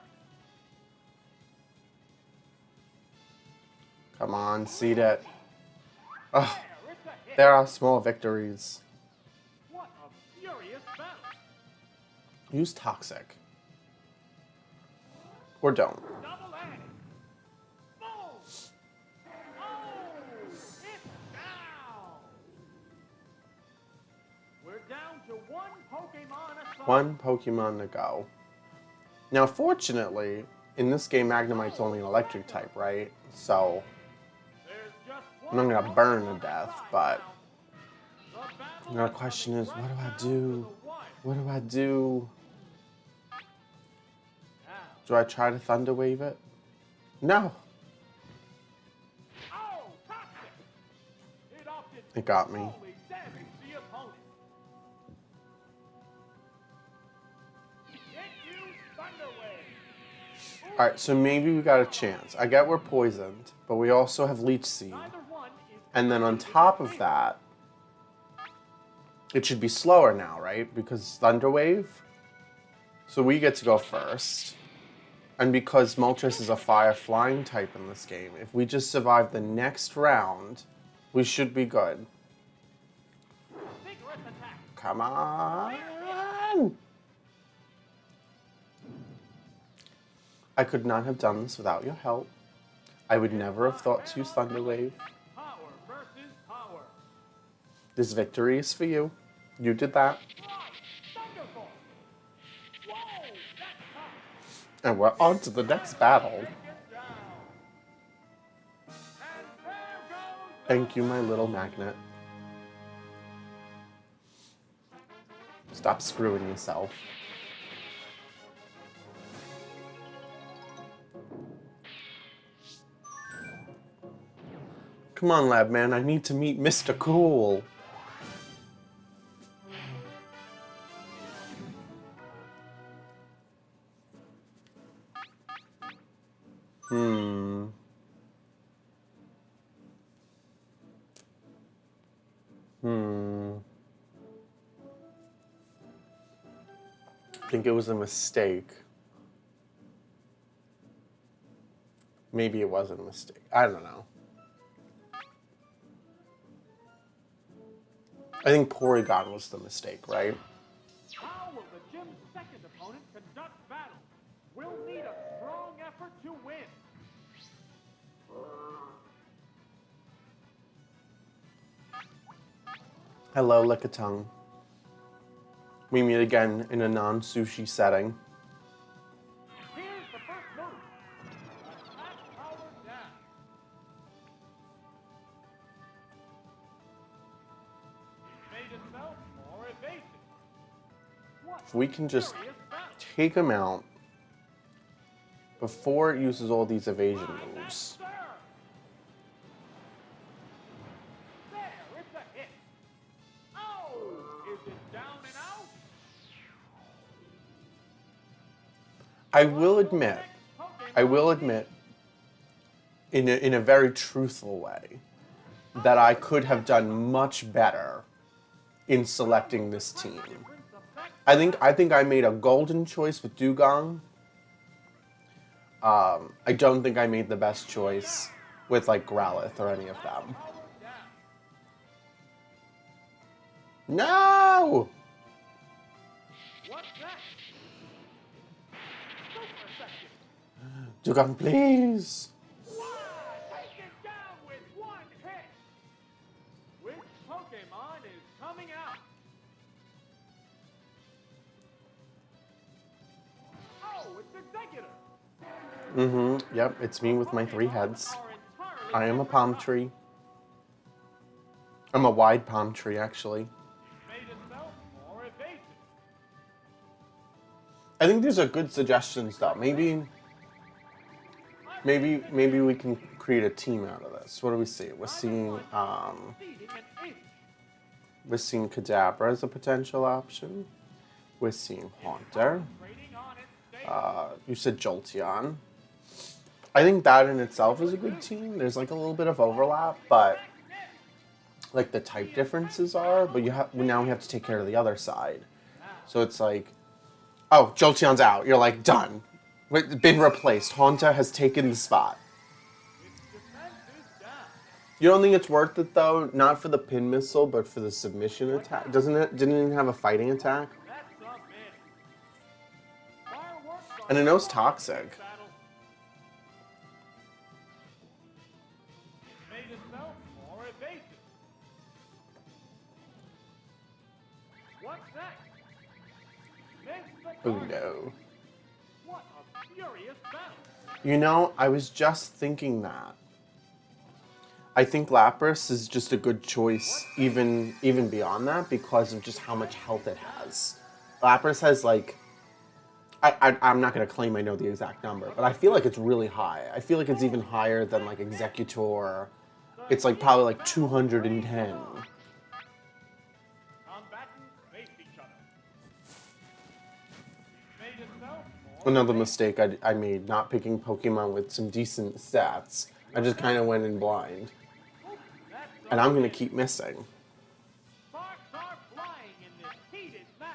Come on, seed it. Ugh, There, it's a hit. there are small victories. What a furious battle. Use Toxic. Or don't. Double A. Boom. Oh, it's down. We're down to one Pokemon aside. One Pokemon to go. Now, fortunately, in this game, Magnemite's only an electric type, right? So, There's just I'm not one gonna burn to Pokemon death, aside but now. The battle now the is question coming is, what right do I down to do? the wire. What do I do? Now. Do I try to Thunder Wave it? No. Oh, toxic! It opted It got me. to slowly damage the opponent. It used Thunder Wave. Alright, so maybe we got a chance. I get we're poisoned, but we also have Leech Seed. Neither one is And then on top of that, it should be slower now, right? Because Thunder Wave. So we get to go first. And because Moltres is a fire flying type in this game, if we just survive the next round, we should be good. vigorous attack. Come on! I could not have done this without your help. I would never have thought to use Thunder Wave. Power versus power. This victory is for you. You did that. Right, Thunderbolt. Whoa, that's tough. And we're on to the next battle. Take it down. And there goes Thank you, my little magnet. Stop screwing yourself. Come on, lab man, I need to meet Mr. Cool. I think it was a mistake. Maybe it wasn't a mistake. I don't know. I think Porygon was the mistake, right? How will the gym's second opponent conduct battle? We'll need a strong effort to win. Hello, Lickitung. We meet again in a non-sushi setting. Here's the first move. Attack power down. It made itself more evasive. What If we can just furious battle. take him out before it uses all these evasion moves. There, it's a hit. Oh, is it down and out? I will admit, Pokemon I will admit, in a very truthful way, that I could have done much better in selecting this team. I think I made a golden choice with Dugong. I don't think I made the best choice with like Growlithe or any of them. No! What's that? Super effective. Dugong, please. Take it down with one hit. Which Pokemon is coming out? Oh, it's Executor. Mm-hmm. Yep, it's me with my 3 heads. I am a palm tree. I'm a wide palm tree, actually. Made itself more evasive. I think these are good suggestions, though. Maybe we can create a team out of this. What do we see? Exceeding an inch. We're seeing Kadabra as a potential option. We're seeing Haunter. Trading on its state. You said Jolteon. I think that in itself is a good team. There's like a little bit of overlap, but like the type differences are. But now we have to take care of the other side. So it's like, oh, Jolteon's out. You're like done. Been replaced. Haunter has taken the spot. Its defense is down. You don't think it's worth it though? Not for the pin missile, but for the submission attack. Didn't it have a fighting attack? That's a miss. Fireworks are And it knows flying in toxic. this battle. Made itself more evasive. What's next? Missed the Oh target. no. What a furious battle. You know, I was just thinking that. I think Lapras is just a good choice, even beyond that, because of just how much health it has. Lapras has like, I'm not gonna claim I know the exact number, but I feel like it's really high. I feel like it's even higher than like Executor. It's like probably like 210. Combatants face each other. Made itself more Another evasive. mistake I made, not picking Pokemon with some decent stats. I just kind of went in blind, That's and a I'm gonna miss. keep missing. Sparks are flying in this heated match.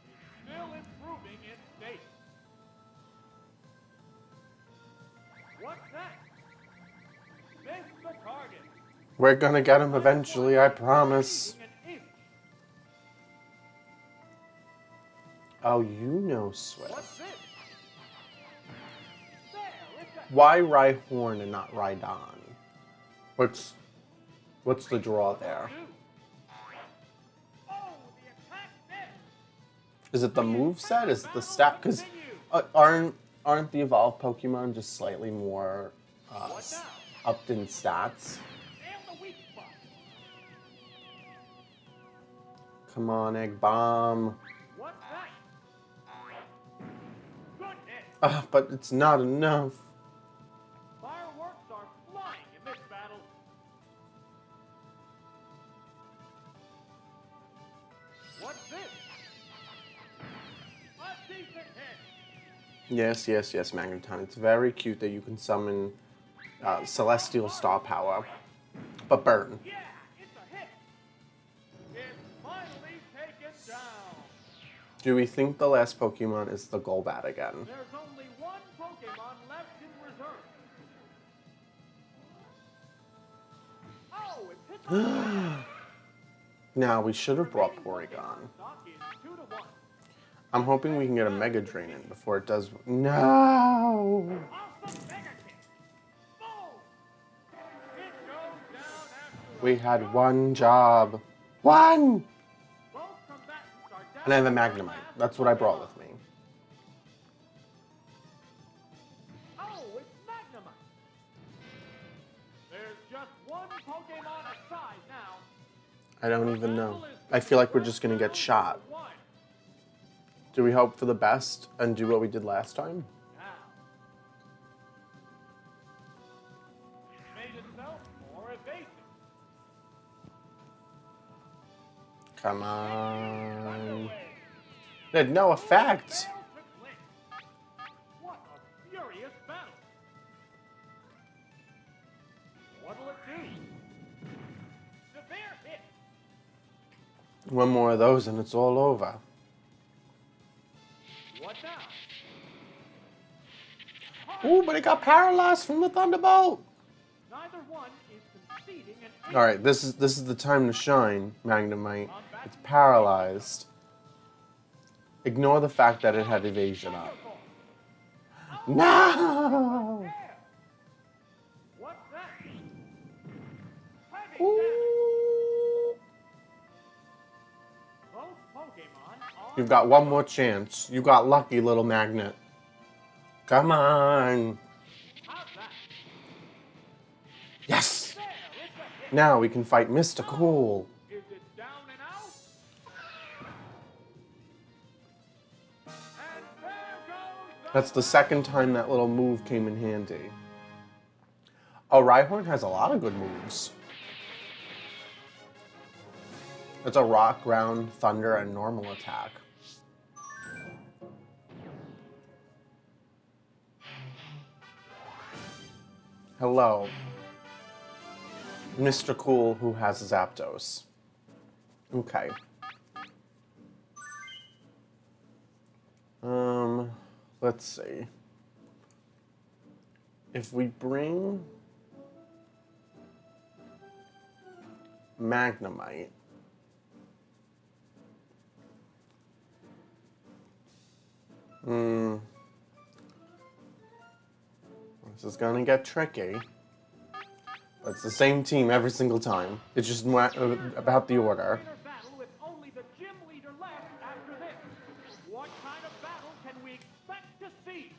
It's still improving its state. What's next? Missed the target. We're gonna get him eventually, I promise. Exceeding an inch. Oh, you know Swift. What's this? There, it's a Why Rhyhorn and not Rhydon? What's the draw there? two. Oh, the attack missed. Is it the move set? Is it the stat? Because aren't the evolved Pokemon just slightly more What now? upped in stats? And the weak spot. Come on, Egg Bomb. What's that? Good hit. But it's not enough. Fireworks are flying in this battle. What's this? A decent hit. Yes, Magneton. It's very cute that you can summon Celestial Star Power, but burn. Yeah, it's a hit. It's finally taken down. Do we think the last Pokemon is the Golbat again? There's only one Pokemon left in reserve. Oh, it hit the back. Now, we should have brought Remaining Porygon. Pokemon stock is 2-1. I'm hoping we can get a Mega Drain in before it does. No! Awesome Mega Kick. Boom. It goes down after We a had sharp one job. One! Both combatants are down And I have a to their Magnemite. last That's what I brought Pokemon. with me. Oh, it's Magnemite. There's just one Pokemon aside now. I don't even know. I feel like we're just gonna get shot. One. Do we hope for the best and do what we did last time? Now. Made itself more evasive. Come Underway. on. It had no effect. Failed to click. What a furious battle. What'll it do? Severe hit. One more of those and it's all over. What now? Ooh, but it got paralyzed from the thunderbolt. Neither one is conceding an All right, this is the time to shine, Magnemite. It's paralyzed. Ignore the fact that it had evasion up. No! What's that? Heavy damage. Ooh. Both Pokemon are You've got one more chance. You got lucky, little magnet. Come on. how's that? Yes! There, it's a hit. Now we can fight Mr. Cool. Is it down and out? And there goes That's the second time that little move came in handy. Oh, Rhyhorn has a lot of good moves. It's a rock, ground, thunder, and normal attack. Hello. Mr. Cool who has Zapdos. Okay. Let's see. If we bring Magnemite, this is gonna get tricky. But it's the same team every single time. It's just about the order. trainer battle with only the gym leader left after this. What kind of battle can we expect to see?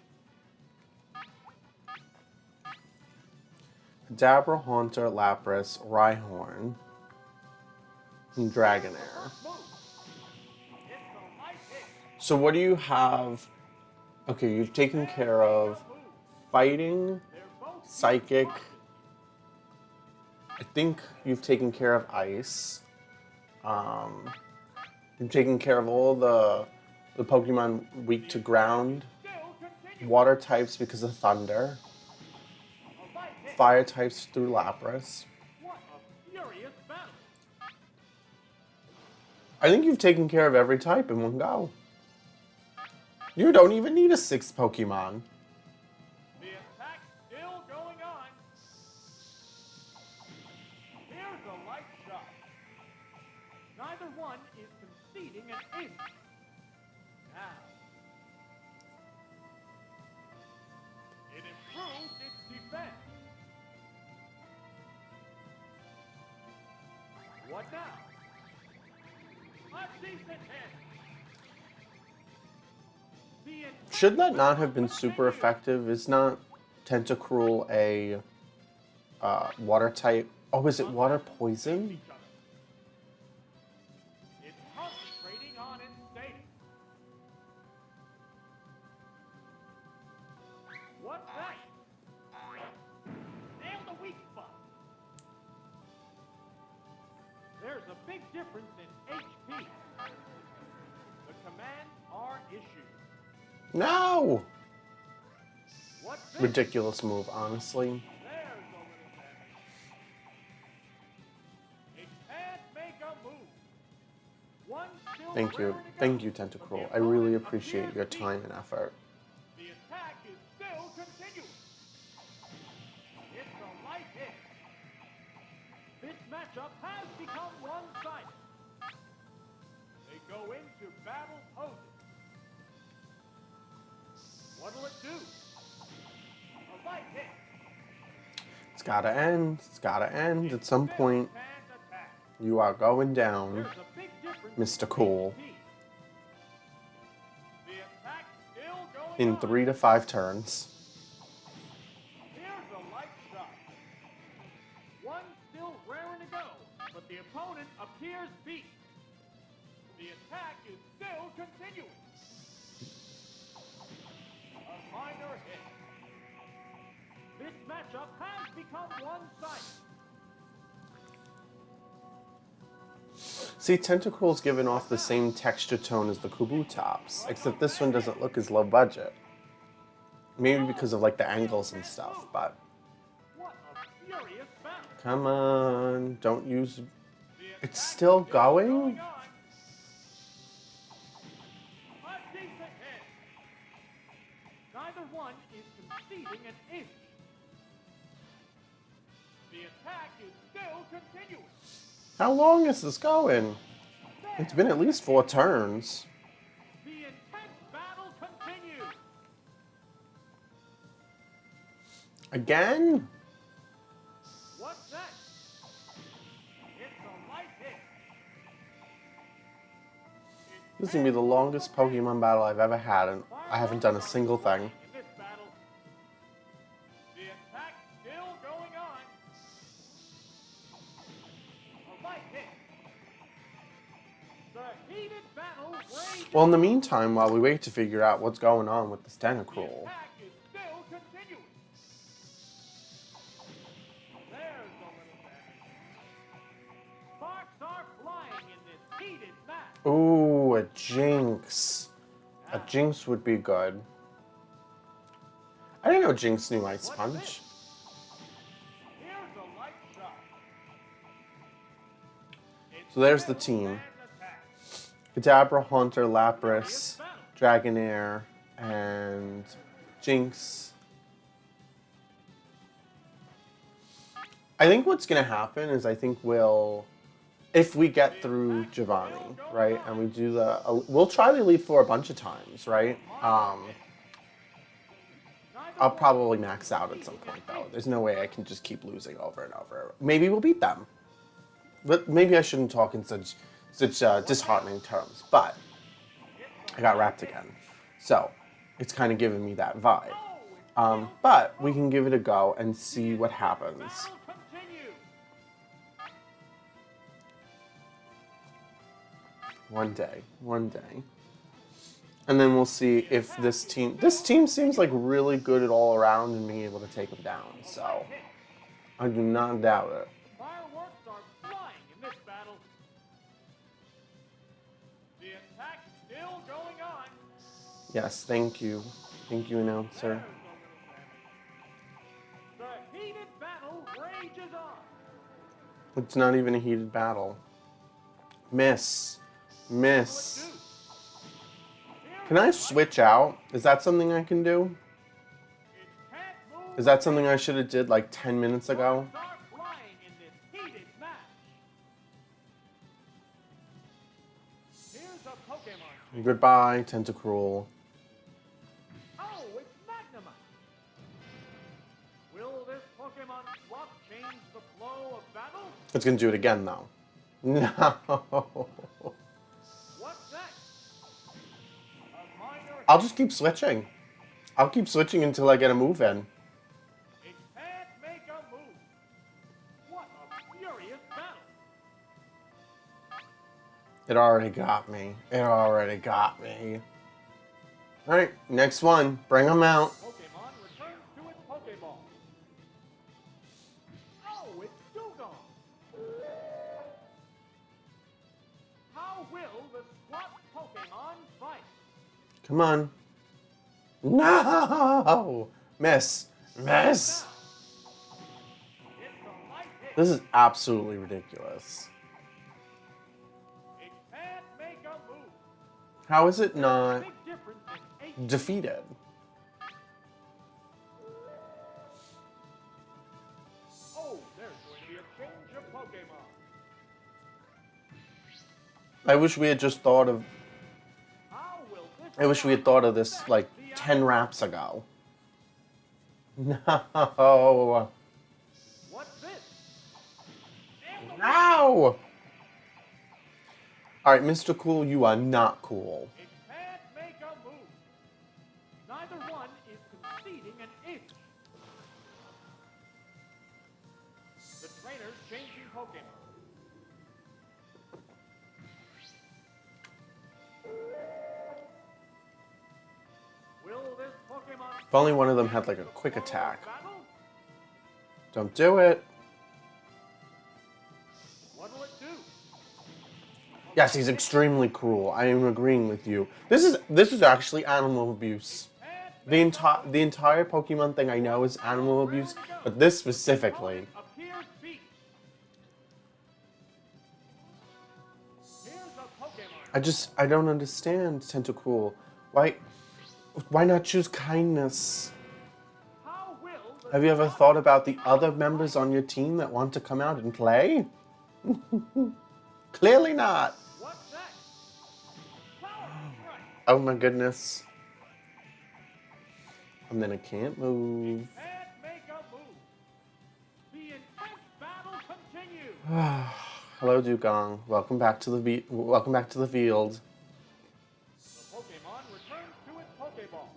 Dabra, Haunter, Lapras, Rhyhorn, and Dragonair. First move. It's a light hit. So what do you have? Okay, you've taken care of Move. fighting, They're both psychic. I think you've taken care of ice. You've taken care of all the Pokemon weak to ground, still continue. water types because of thunder, A light hit. fire types through Lapras. What a furious battle. I think you've taken care of every type in one go. You don't even need a sixth Pokemon. The attack still going on. Here's a light shot. Neither one is conceding an inch. Now. It improved its defense. What now? A decent hit. The Should that not have been super effective? Is not Tentacruel a water type? Oh, is it water poison? It's concentrating on its status. What's that? Nail the weak spot. There's a big difference in HP. The commands are issued. No! What's this? Ridiculous move, honestly. There's a little damage. It can't make a move. One still Thank you. raring to go, Thank you, but the Tentacruel. I really opponent appreciate appears your weak. time and effort. The attack is still continuing. It's a light hit. This matchup has become one-sided. They go into battle poses. What'll it do? A light hit. It's gotta end. It's gotta end. At some Still point, can't attack. you are going down. There's a big difference Mr. in Cool. HP. The attack still going In on. 3 to 5 turns. Here's a light shot. One still raring to go, but the opponent appears beat. The attack is still continuing. A minor hit. This matchup has become one-sided. See, Tentacruel's giving off the same texture tone as the Kabutops, except this one doesn't look as low budget. Maybe because of like the angles and stuff, but What a furious battle. come on, don't use. The It's attack still is going? on. A decent hit. Neither one is conceding an inch. The attack is still continuing. How long is this going? It's been at least 4 turns. The intense battle continues. Again? What's that? It's a light hit. This is gonna be the longest Pokemon battle I've ever had, and I haven't done a single thing. In this battle, the attack still going on. A light hit. The heated battle rages. Well, in the meantime, while we wait to figure out what's going on with this The Tentacruel, attack is still continuing. There's a little damage. Sparks are flying in this heated match. ooh, a Jinx. A Jinx would be good. I didn't know Jinx knew Ice Punch. Here's a light shot. It's So there's the still team. an attack. Kadabra, Haunter, Lapras, Dragonair, and Jinx. I think what's going to happen is I think if we get through Giovanni, right, and we do we'll try the Elite Four a bunch of times, right? I'll probably max out at some point, though. There's no way I can just keep losing over and over. Maybe we'll beat them. But maybe I shouldn't talk in such disheartening terms. But I got wrapped again. So it's kind of giving me that vibe. But we can give it a go and see what happens. Battle continues. One day. And then we'll see if this team seems like really good at all around and being able to take them down. So I do not doubt it. Fireworks are flying in this battle. The attack still going on. Yes, thank you. Thank you, announcer. There's a little damage. The heated battle rages on. It's not even a heated battle. Miss. Miss. Can I switch out? Is that something I can do? It can't move. Is that something I should have did like 10 minutes ago? Sparks are flying in this heated match. Here's a Pokemon. Goodbye, Tentacruel. Oh, it's Magnemite. Will this Pokemon swap change the flow of battle? It's gonna do it again though. No. What's that? A minor I'll just keep switching. I'll keep switching until I get a move in. It can't make a move. What a furious battle. It already got me. It already got me. Alright, next one. Bring them out. Pokemon returns to its Pokeball. Oh, it's Dugong. How will the squat Pokemon fight? Come on. No! Miss. Miss! It's a light hit. This is absolutely ridiculous. It can't make a move. How is it not Big difference in 8. defeated? Oh, there's going to be a change of Pokemon. I wish we had just thought of How will this I wish we had thought of this like 10 wraps ago. No. What's this? No! Alright, Mr. Cool, you are not cool. It can't make a move. Neither one is conceding an inch. The trainer's changing Pokemon. Will this Pokemon If only one of them had like a quick attack. battle? Don't do it. What'll it do? Yes, he's extremely cruel. I am agreeing with you. This is actually animal abuse. The entire Pokemon thing I know is animal abuse, but this specifically. Appears beat. Here's a Pokemon. I don't understand, Tentacool. Why not choose kindness? How will the Have you ever thought about the other members on your team that want to come out and play? Clearly not. What's that? Power strike. Oh my goodness. And then I can't move. Can't make a move. The intense battle continues. Hello, Dugong. Welcome back to the field. The Pokemon returns to its Pokeball.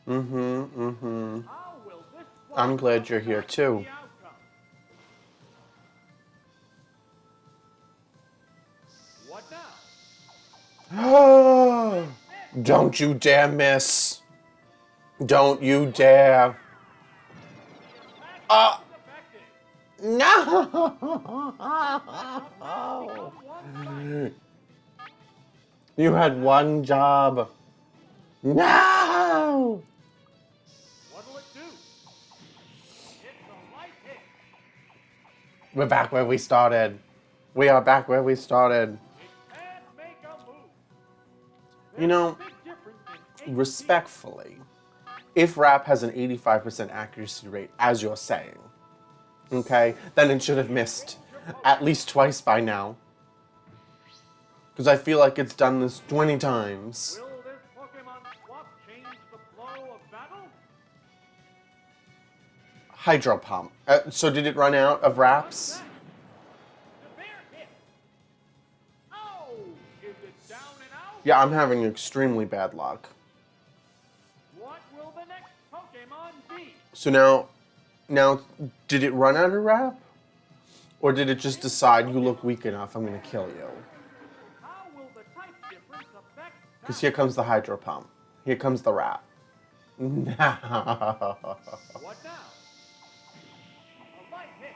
How will this I'm glad you're here too. the outcome? What now? Don't you dare miss. Don't you dare. Attack is effective. No. One strike. You had one job. No. What'll it do? It's a light hit. We're back where we started. We are back where we started. It can't make a move. You know, Big difference in HP. respectfully, if Rap has an 85% accuracy rate, as you're saying, okay, then it should have missed at least twice by now. Because I feel like it's done this 20 times. Will this Pokemon swap change the flow of battle? Hydro Pump. So did it run out of Raps? The bear hit. Oh! Is it down and out? Yeah, I'm having extremely bad luck. What will the next Pokemon be? So now, did it run out of Rap? Or did it just decide you look weak enough, I'm gonna kill you? How will the type difference affect Because here comes the Hydro Pump. Here comes the Rap. No. what now? A light hit.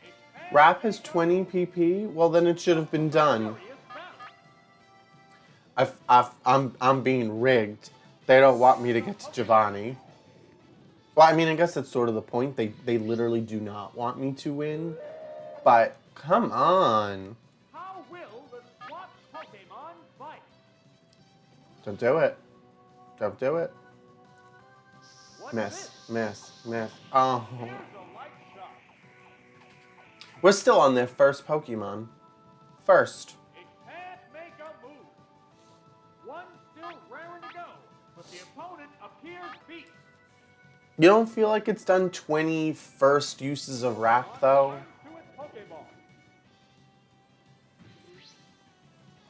It can't Rap has make a 20 move. PP? Well, then it should have been done. Furious bounce. I'm being rigged. They don't want me to get to Giovanni. Well, I mean, I guess that's sort of the point. They literally do not want me to win. But come on. How will the swap Pokemon fight? Don't do it. Don't do it. What's Miss, this? miss. Oh. Here's a light shot. We're still on their first Pokemon. First. It can't make a move. One still raring to go, but the opponent appears beat. You don't feel like it's done 20 first uses of Rap, though? Returns to its Pokeball.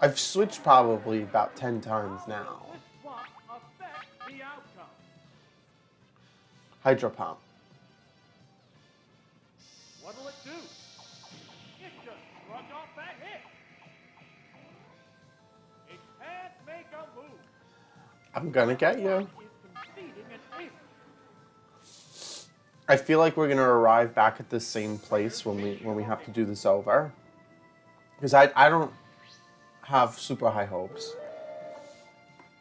I've switched probably about 10 times now. This swap affects the outcome. Hydro Pump. What'll it do? It just shrugged off that hit. It can't make a move. I'm gonna get you. Is conceding an ace. I feel like we're gonna arrive back at the same place when we have to do this over. Because I don't have super high hopes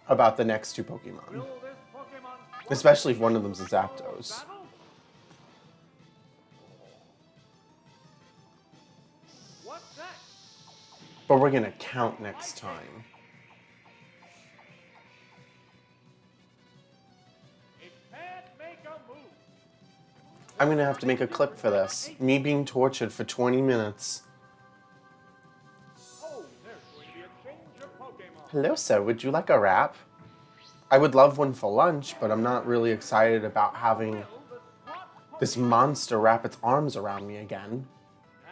about the next two Pokemon. Will this Pokemon swap Especially if one of them's a the flow of Zapdos. battle? What's that? But we're gonna count next time. It can't make a move. I'm gonna have to make a clip for this. Me being tortured for 20 minutes. Oh, there's going to be a change of Pokemon. Hello, sir. Would you like a wrap? I would love one for lunch, but I'm not really excited about having Will the swap this Pokemon monster wrap its arms around me again. now?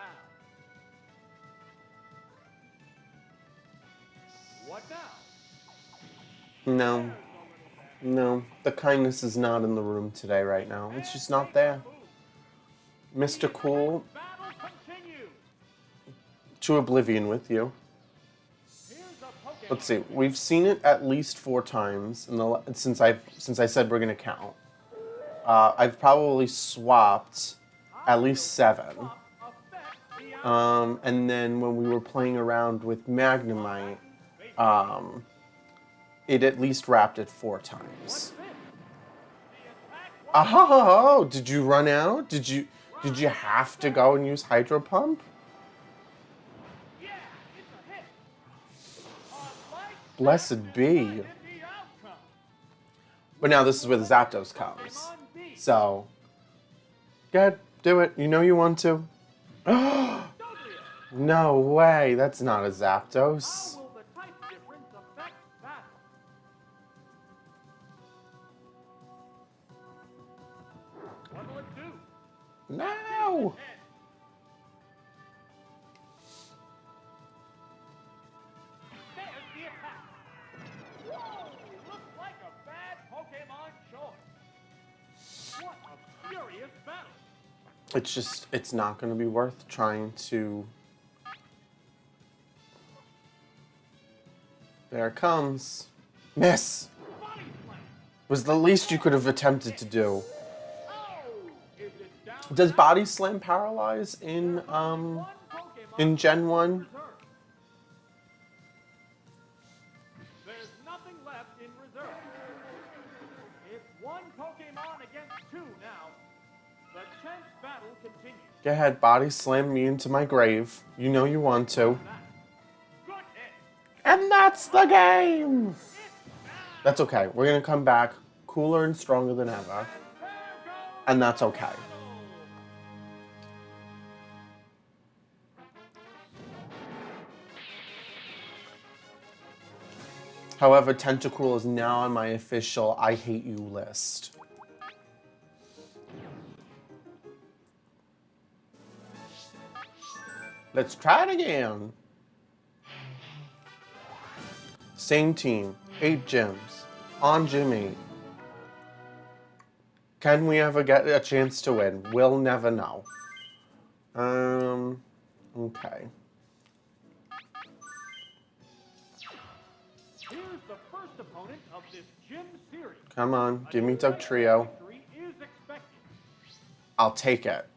What now? No, There's a little bad. no. The kindness is not in the room today right now. It's just not there. Mr. Cool, Battle continues. to oblivion with you. Here's a Pokemon. Let's see. We've seen it at least 4 times since I said we're gonna count. I've probably swapped at least 7. And then when we were playing around with Magnemite, it at least wrapped it 4 times. Oh, did you run out? Did you have to go and use Hydro Pump? Blessed be. But now this is where the Zapdos comes. So, go ahead, do it. You know you want to. No way, that's not a Zapdos. No! It's not going to be worth trying to... There it comes. Miss! Was the least you could have attempted to do. Does Body Slam paralyze in Gen 1? There's nothing left in reserve. It's 1 Pokemon against 2 now. The tense battle continues. Go ahead, Body Slam me into my grave. You know you want to. Good hit. And that's the game! That's okay. We're going to come back cooler and stronger than ever. And that's okay. However, Tentacruel is now on my official I hate you list. Let's try it again. Same team, 8 gyms, on Gym 8. Can we ever get a chance to win? We'll never know. Okay. Here's the first opponent of this gym series. Come on, give me Dugtrio. Victory is expected. I'll take it.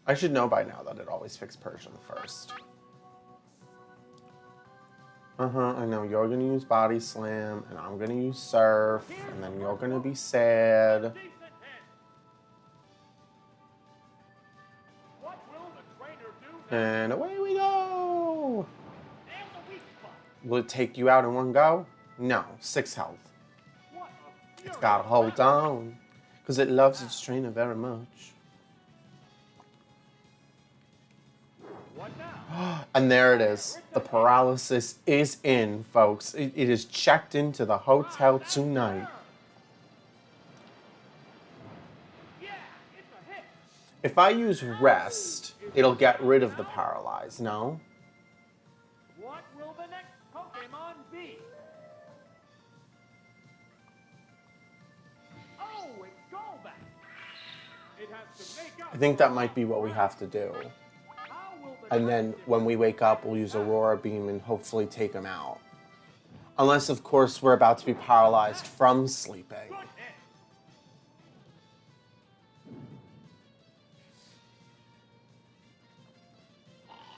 I should know by now that it always picks Persian first. I know you're gonna use Body Slam, and I'm gonna use Surf, and then you're gonna be sad. Decent hit. What will the trainer do now? And away we go! Nail the weak spot. Will it take you out in one go? No, 6 health. What a It's furious gotta hold battle. on, because it loves its trainer very much. What now? And there it is. The paralysis is in, folks. It is checked into the hotel tonight. Yeah, it's a hit. If I use rest, it'll get rid of the paralyze, no? What will the next Pokemon be? Oh, it's Golbat. It has to make up. I think that might be what we have to do. How will the And then when we wake up, we'll use Aurora Beam and hopefully take him out. Unless, of course, we're about to be paralyzed from sleeping. Good hit.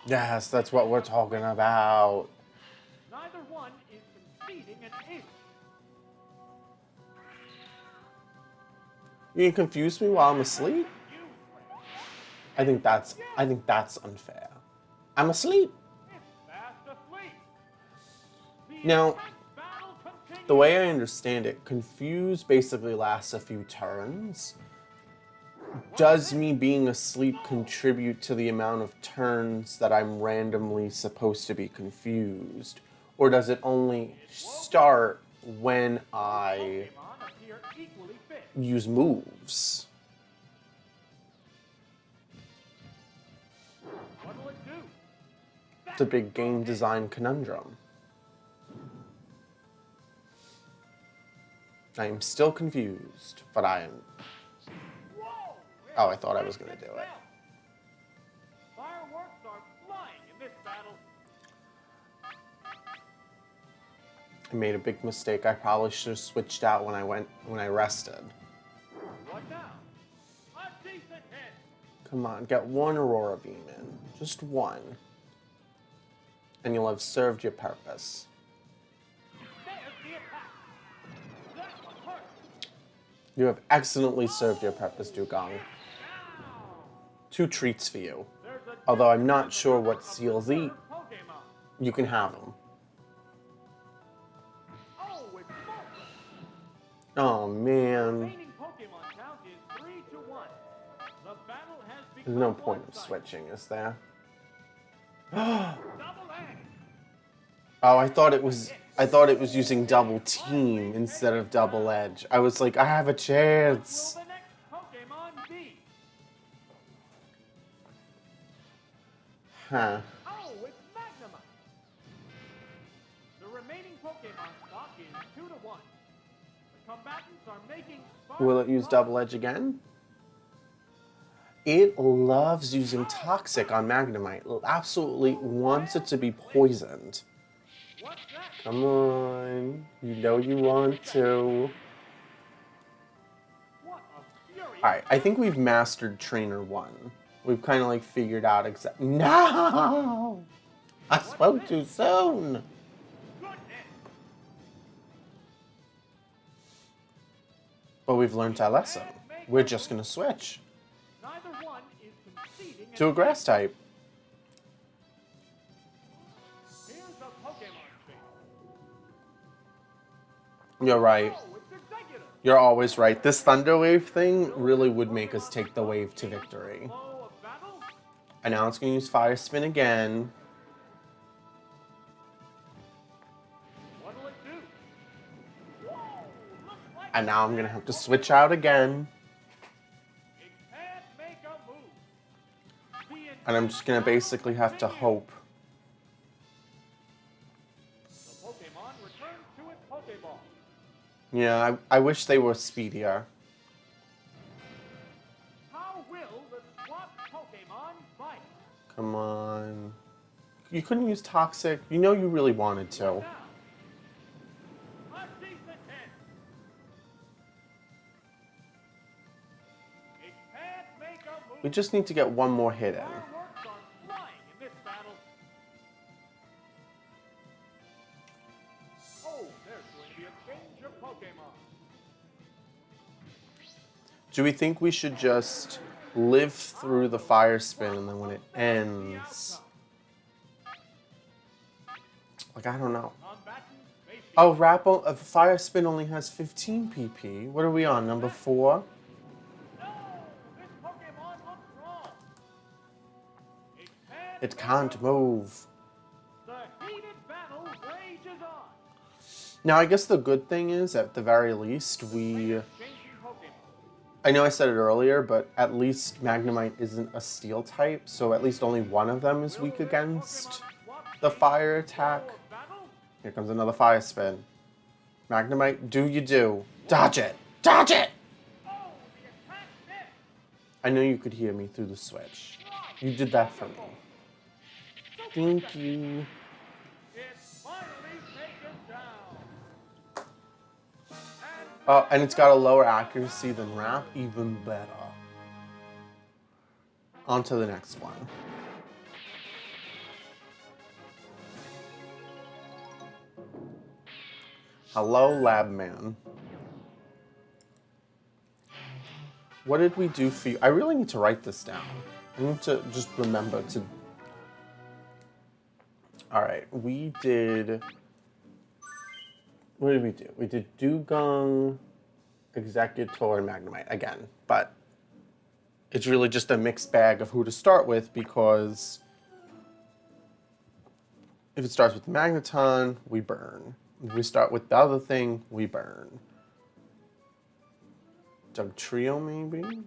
Yes, that's what we're talking about. Neither one is conceding an inch. You can confuse me while I'm asleep? You I think that's unfair. I'm asleep. It's fast asleep. The Now, intense battle continues. the way I understand it, confuse basically lasts a few turns. Does me being asleep contribute to the amount of turns that I'm randomly supposed to be confused? Or does it only start when I Pokemon appear equally fit. use moves? What will it do? It's a big game design conundrum. I am still confused, but I am... Whoa! Oh, I thought I was gonna do it. Fireworks are flying in this battle. I made a big mistake. I probably should have switched out when I rested. What now? A decent hit. Come on, get one Aurora Beam in. Just one. And you'll have served your purpose. There's the attack. That one hurt. You have excellently served your purpose, Dugong. Now. 2 treats for you. There's a Although I'm not sure what seals eat, Pokemon. you can have them. Oh, it's Moltres. Oh man. Remaining Pokemon count is 3-1. The battle has become There's no point of one-sided. switching, is there? Double edge. Oh, I thought it was using double team instead of double edge. I was like, I have a Will chance. the next Pokemon be? Huh. Oh, it's Magnemite. The remaining Pokemon stock is 2-1. The combatants are making spark Will it use progress. double edge again? It loves using toxic on Magnemite. It absolutely wants it to be poisoned. What's that? Come on. You know you want to. What a furious Alright, I think we've mastered Trainer 1. We've kind of like figured out exactly. No! I spoke too soon. goodness. But we've learned our lesson. We're just going to switch Neither one is conceding to a an grass type. Here's a Pokemon thing. You're right. Oh, it's Executor. You're always right. This Thunder Wave thing really would make us take the wave to victory. Flow of battle. And now it's going to use Fire Spin again. What'll it do? Whoa, looks like And now I'm going to have to switch out again. it can't make a move. And I'm just going to basically have to hope. The Pokemon returns to its Pokeball. Yeah, I wish they were speedier. How will the swapped Pokemon fight? Come on. You couldn't use Toxic. You know you really wanted to. Now, a decent hit. It can't make a move. We just need to get one more hit in. Fireworks are flying in this battle. Oh, there's going to be a change of Pokemon. Do we think we should just live through the Fire Spin and then when it ends... Like, I don't know. Combatants may be Oh, Fire Spin only has 15 PP. What are we on, number 4? No! This Pokemon looks wrong. It can't move. The heated battle rages on. Now, I guess the good thing is, at the very least, we... Changing Pokemon. I know I said it earlier, but at least Magnemite isn't a Steel type, so at least only one of them is weak against the Fire attack. Flow of battle. Here comes another Fire Spin. Magnemite, do you do? Dodge it! Dodge it! Oh, the attack missed. I know you could hear me through the switch. You did that for me. Thank you. It's finally taken down. Oh, and it's got a lower accuracy than Wrap, even better. On to the next one. Hello, Lab Man. What did we do for you? I really need to write this down. I need to just remember to... Alright, we did... What did we do? We did Dugong, Executor, and Magnemite again. But it's really just a mixed bag of who to start with because if it starts with Magneton, we burn. If we start with the other thing, we burn. Dugtrio, maybe?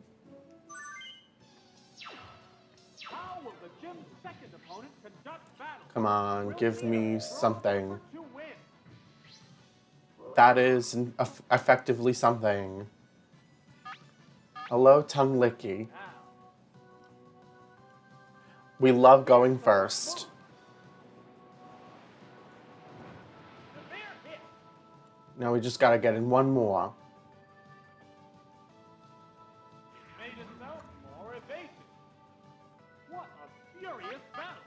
How will the gym's second opponent conduct battle? Come on, give me something. To win. That is effectively something. Hello, Tongue Licky. Now, We love going first. severe hit. Now we just gotta get in one more. Made itself more evasive. What a furious battle!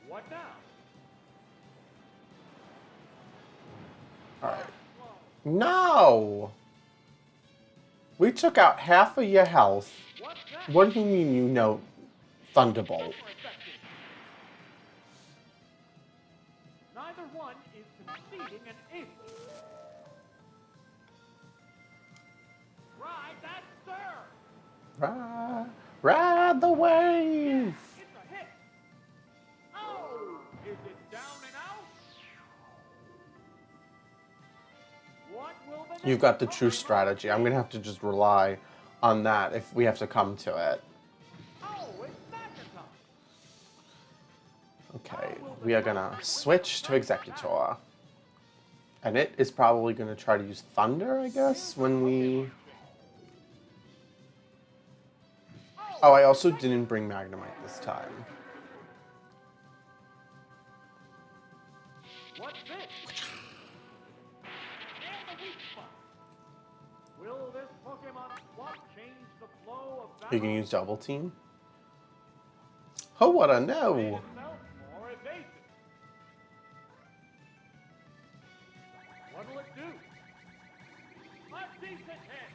What now? Alright. No! We took out half of your health. What's that? What do you mean you know Thunderbolt? Super effective. Neither one is conceding an inch. Ride that stir! Ride the wave! It's a hit. Oh, is it down and out? What will the You've next got the true Pokemon strategy. I'm be? gonna have to just rely on that if we have to come to it. Oh, it's Magneton. Okay, we are gonna switch to Executor. And it is probably gonna try to use Thunder, I guess, when we... Oh, I also didn't bring Magnemite this time. What's this? And the weak spot. Will this Pokemon swap change the flow of battle? You can use Double Team. Oh, what a Made no! itself more evasive. What'll it do? A decent hit.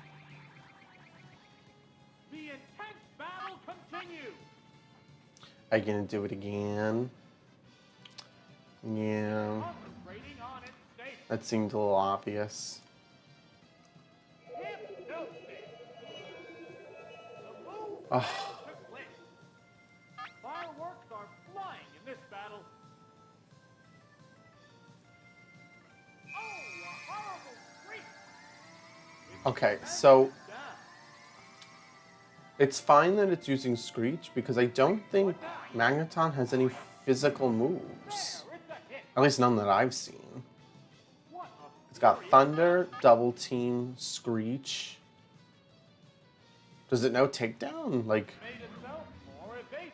The intense battle continues. Are you gonna do it again? Yeah, Concentrating on its state. that seemed a little obvious. Hypnosis. The move Ugh. failed to click. Fireworks are flying in this battle. Oh, a horrible freak. Its Okay, defense so is down. it's fine that it's using Screech because I don't think Magneton has any physical moves. There, it's a hit. At least none that I've seen. What a It's got furious Thunder, Double Team, Screech. Does it know Takedown? Like, made itself more evasive.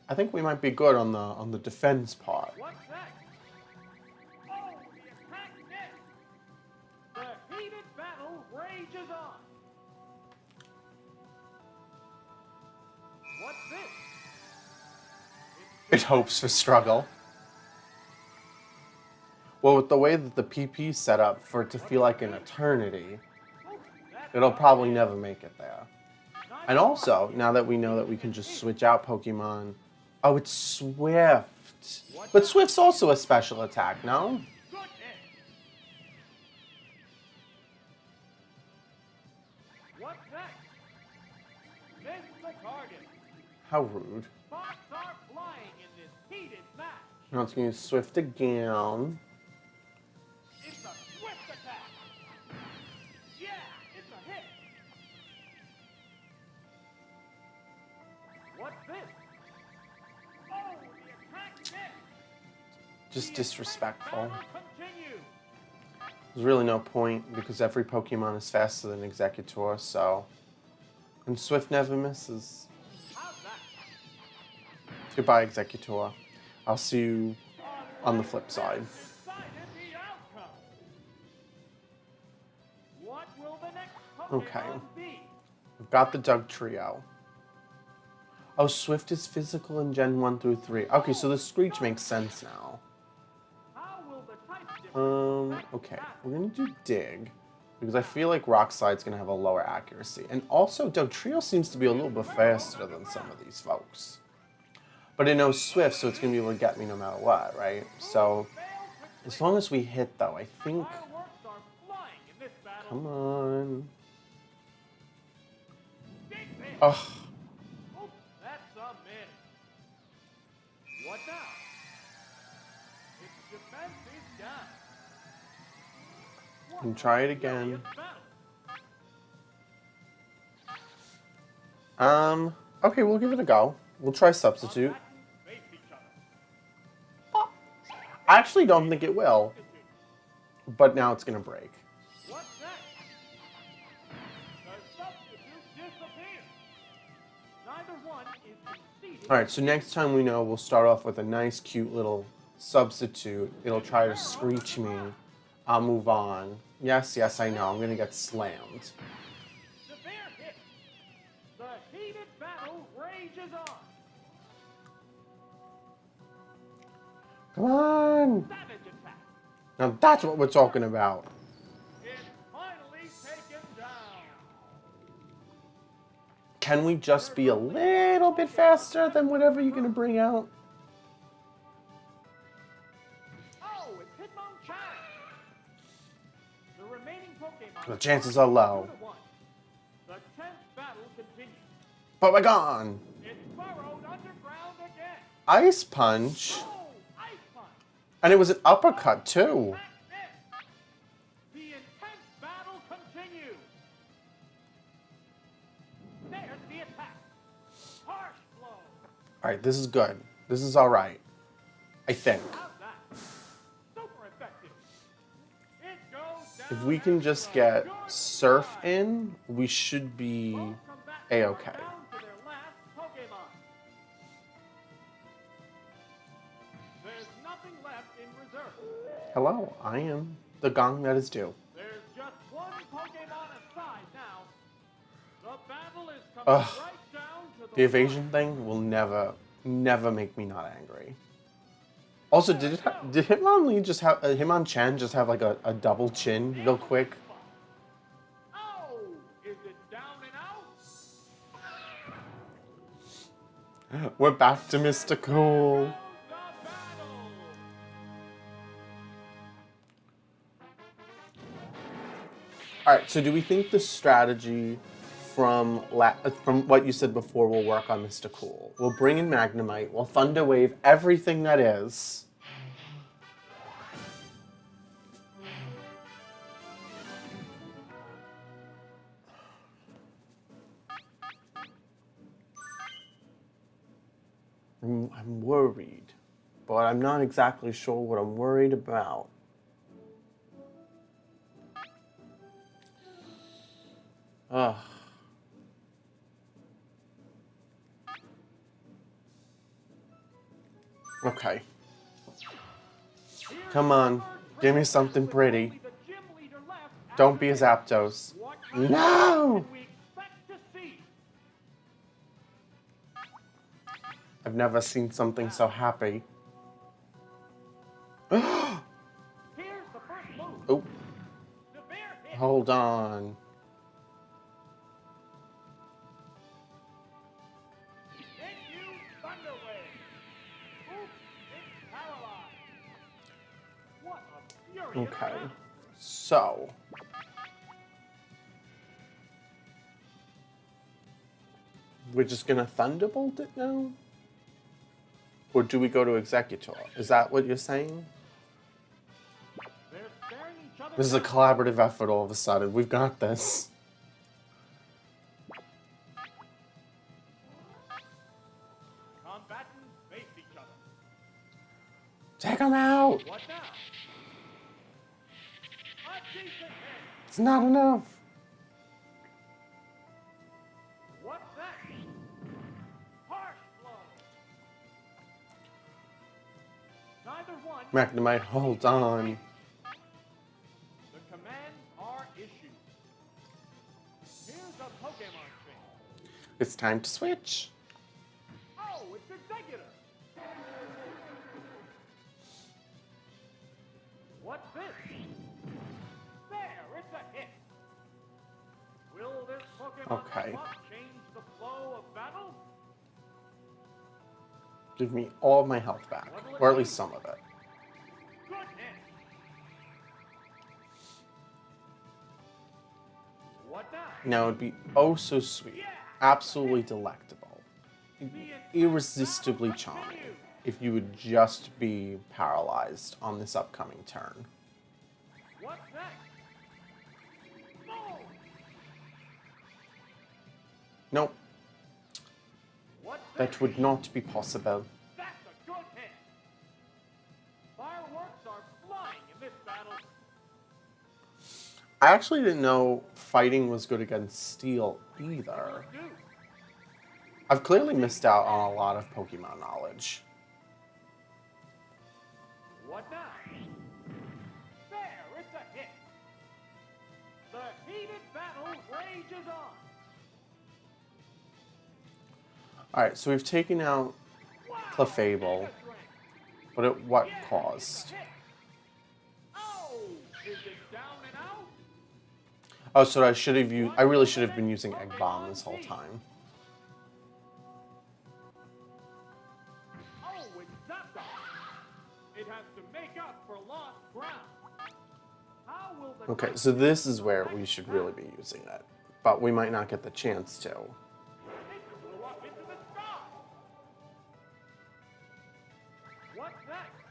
I think we might be good on the defense part. What's next? Oh, the attack missed. The heated battle rages on. What's this? It hopes for struggle. Well, with the way that the PP's set up for it to feel like an eternity, it'll probably never make it there. And also, now that we know that we can just switch out Pokemon... Oh, it's Swift. But Swift's also a special attack, no? Goodness. What's next? Miss the target. How rude. Sparks are flying in this heated match. Now it's going to use Swift again. It's a swift attack. Yeah, it's a hit. What's this? Oh, the attack missed. Just The disrespectful. intense battle continues. There's really no point because every Pokemon is faster than Executor, so... And Swift never misses. How's that? Goodbye, Executor. I'll see you on the flip side. Decided the outcome. What will the next Pokemon Okay. be? We've got the Doug Trio. Oh, Swift is physical in Gen 1 through 3. Okay, so the Screech makes sense now. How will the type difference affect Okay. battle? We're gonna do Dig. Because I feel like Rock Slide's gonna have a lower accuracy. And also, Doug Trio seems to be a little bit faster than some of these folks. But it knows Swift, so it's gonna be able to get me no matter what, right? So, as long as we hit, though, I think... Fireworks are flying in this battle. Come on. Big miss. Ugh. Oops, that's a miss. What now? Its defense is down. What And try it a again. furious battle. Okay, we'll give it a go. We'll try Substitute. Combat to face each other. I actually don't think it will, but now it's gonna break. What's next? The substitute disappears. Neither one is conceding. Alright, so next time we know we'll start off with a nice, cute little substitute. It'll try to screech me. I'll move on. Yes, yes, I know. I'm gonna get slammed. Severe hit. The heated battle rages on. Come on! Savage attack. Now that's what we're talking about. It's finally taken down. Can we just be a little bit faster than whatever you're gonna bring out? Oh, it's Hitmonchan. The remaining Pokemon. The chances are low. 2-1. The 10th battle continues. But we're gone. It's burrowed underground again. Ice Punch? Oh, Ice Punch. And it was an uppercut too. That's it. The intense battle continues. There's the attack. Harsh blow. Alright, this is good. This is alright. I think. How's that? Super effective. It goes down If we can and just the get good Surf guy. in, we should be Both combatants A-okay. are down to their last Pokemon. There's nothing left in reserve. Hello, I am the gong that is due. There's just one Pokemon aside now. The battle is coming Ugh. right down to The evasion thing will never make me not angry. Also, did Hitmonlee just have Hitmonchan just have like a double chin real quick? Oh, is it down and out? We're back to Mr. Cool. Goes the battle. All right, so do we think the strategy from what you said before will work on Mr. Cool? We'll bring in Magnemite, we'll Thunder Wave everything that is. I'm worried, but I'm not exactly sure what I'm worried about. Ugh. Okay. Come on, give me something pretty. Only the gym leader left Don't after be a this. Zapdos. What kind of No! can we expect to see? I've never seen something so happy. Here's the first move. Oh, Severe hit. hold on. It used Thunder Wave. Oops, it's paralyzed. What a furious Okay. battle. So. We're just gonna Thunderbolt it now? Or do we go to Executor? Is that what you're saying? They're staring each other This is a down. collaborative effort all of a sudden. We've got this. Combatants face each other. Take him out! What now? A decent hit. It's not enough. What's that? Harsh blow. Neither one. Magnemite, hold on. The commands are issued. Here's a Pokemon thing. It's time to switch. Oh, it's Executor. What's this? There, it's a hit. Will this Pokemon Okay. pop-up change the flow of battle? Give me all of my health back. Or at least some of it. Good hit. What now? Now it'd be oh so sweet. Absolutely delectable. Irresistibly charming. If you would just be paralyzed on this upcoming turn. What's next? Boom! Nope, What's that this? would not be possible. That's a good hit. Fireworks are flying in this battle. I actually didn't know fighting was good against Steel either. Do. I've clearly missed out on a lot of Pokemon knowledge. What now? There, it's a hit. The heated battle rages on. Alright, so we've taken out Wow, Clefable, Mega Strength. but at what Yes, cost? it's a hit. Oh, is it down and out? Oh, so I really should have been using Egg Bomb this whole time. Oh, it's Zapdos. It has to make up for lost ground. How will the Okay, Titan so this is Titan where affect we should that? really be using it. But we might not get the chance to. It flew up into the sky. What's next?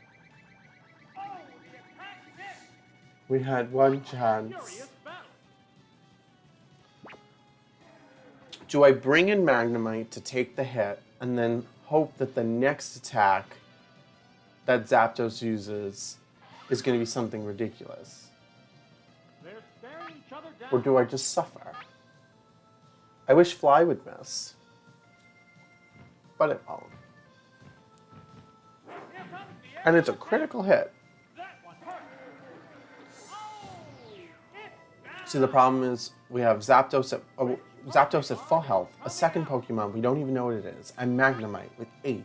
Oh, the attack hit. We had one chance. Furious battle. Do I bring in Magnemite to take the hit and then hope that the next attack that Zapdos uses is going to be something ridiculous? They're staring each other down. Or do I just suffer? I wish Fly would miss. But it won't. Here comes the And it's a aerial attack. critical hit. That one hurt. Oh, it's See, the down. problem is we have Zapdos at full health, a second Pokemon we don't even know what it is, and Magnemite with 8.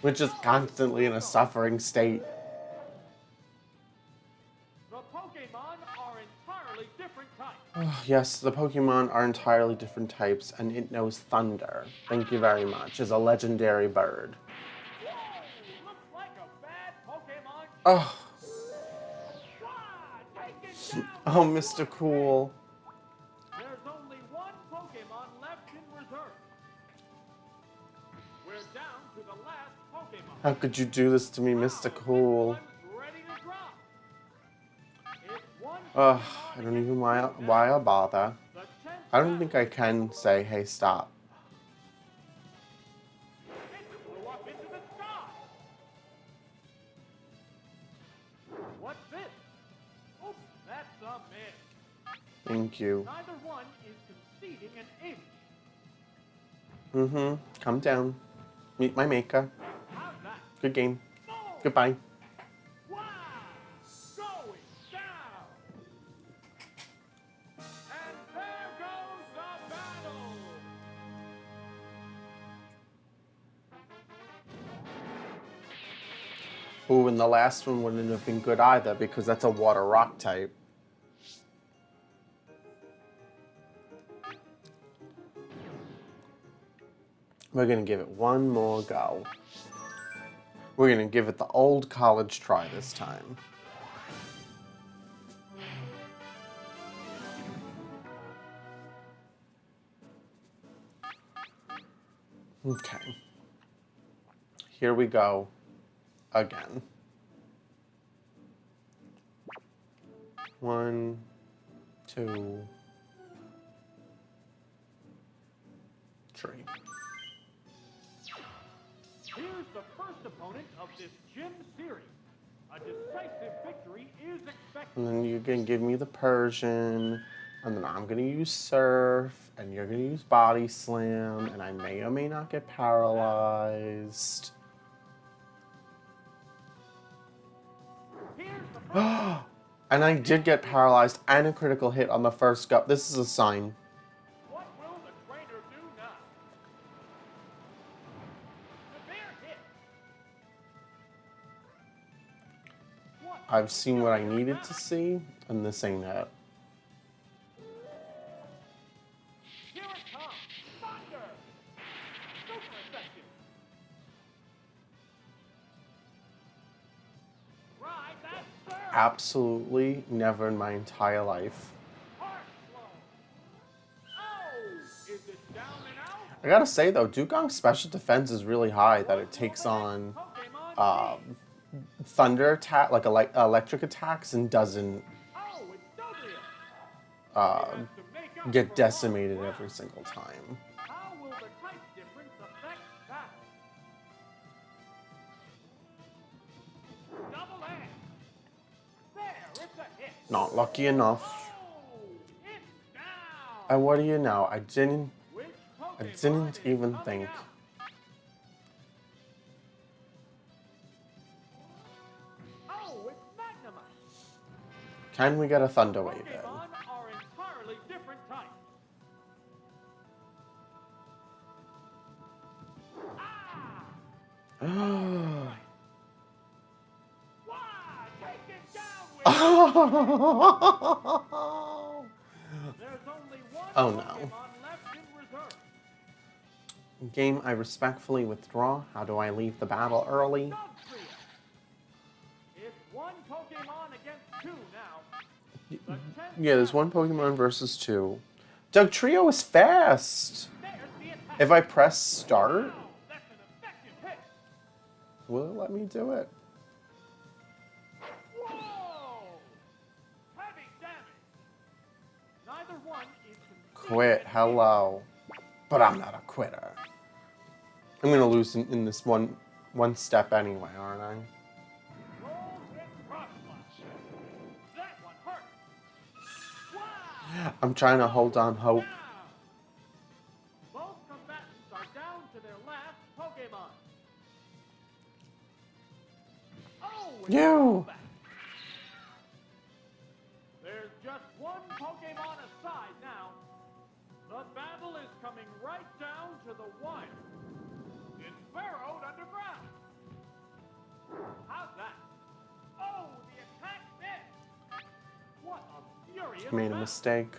Which is constantly in a suffering state. The Pokemon are entirely different types. Yes, the Pokemon are entirely different types, and it knows Thunder. Thank you very much, as a legendary bird. Whoa, looks like a bad Pokemon. Oh, Wow, take it down. oh, Mr. Cool. There's only one Pokemon left in reserve. We're down to the last Pokemon. How could you do this to me, Mr. Cool? This one's ready to drop. It's one Ugh, Pokemon I don't even against why two now. I bother. The 10th I don't think I battle. can say, hey, stop. It flew up into the sky. What's this? Oops, that's a miss. Thank you. Neither one is conceding an inch. Mm-hmm. Calm down. Meet my maker. How's that? Good game. Boom! Goodbye. Wow! Going down! And there goes the battle! Ooh, and the last one wouldn't have been good either because that's a water rock type. We're gonna give it one more go. We're gonna give it the old college try this time. Okay. Here we go again. 1, 2, 3. Here's the first opponent of this gym series. A decisive victory is expected. And then you're gonna give me the Persian, and then I'm gonna use Surf, and you're gonna use Body Slam, and I may or may not get paralyzed. Here's the first. And I did get paralyzed and a critical hit on the first go. This is a sign. What will the trainer do now? Severe hit. What? I've seen what I needed to see, and this ain't it. Here it comes. Thunder. Super effective. Ride that surge. Absolutely never in my entire life. Harsh blow. Oh, is it down and out? I gotta say though, Dugong's special defense is really high that it takes on Pokemon um, thunder attack, like electric attacks, and doesn't Oh, it's Dodrio. uh, It has to make up get for decimated lost every ground. single time. How will the type difference affect that? Double edge. There, it's a hit. Not lucky enough. Oh, it's down. And what do you know? I didn't Which I Pokemon didn't is even coming think. out? Can we get a Thunder Wave in? Pokemon are entirely different types. Ah! Oh. Why? Take it down with There's only one Oh, no. Pokemon left in reserve. Game, I respectfully withdraw. How do I leave the battle early? Dugtrio. It's one Pokemon against two now. The tenth Yeah, there's one Pokemon versus two. Dugtrio is fast. There's the attack. If I press start, Wow, that's an effective hit. will it let me do it? Whoa! Heavy damage. Neither one is Quit, hello. But I'm not a quitter. I'm gonna lose in this one step anyway, aren't I? Rolls and Rock Smash. That one hurt. Wow! I'm trying to hold on hope. Now, both combatants are down to their last Pokemon. Oh, it's You. back. There's just one Pokemon aside now. The battle is coming right down to the wire. It's burrowed underground. How's that? Oh, the attack missed. What a furious Made a battle. mistake.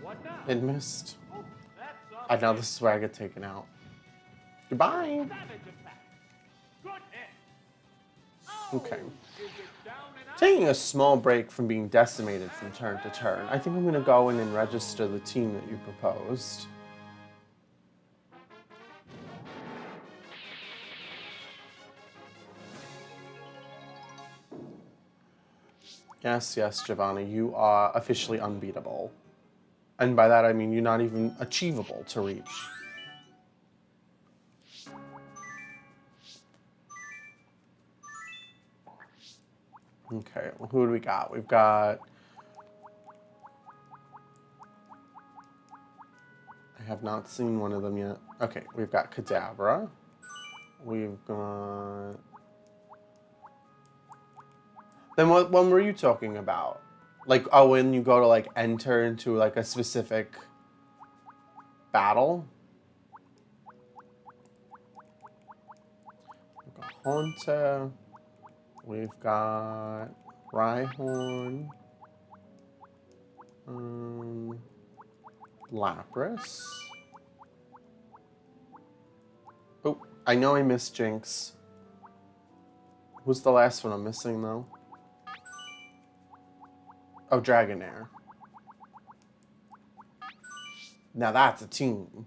What now? It missed. Oh, that's a I know miss. this is where I get taken out. Goodbye. Savage attack. Good hit. Oh, Okay. is it down and out? Taking a small break from being decimated from turn to turn, I think I'm gonna go in and register the team that you proposed. Yes, yes, Giovanni, you are officially unbeatable. And by that I mean you're not even achievable to reach. Okay, well, who do we got? We've got... I have not seen one of them yet. Okay, we've got Kadabra. We've got... Then what one were you talking about? Like, oh, when you go to, like, enter into, like, a specific battle? We've got Haunter. We've got Rhyhorn. Lapras. Oh, I know I missed Jinx. Who's the last one I'm missing, though? Oh, Dragonair. Now that's a team.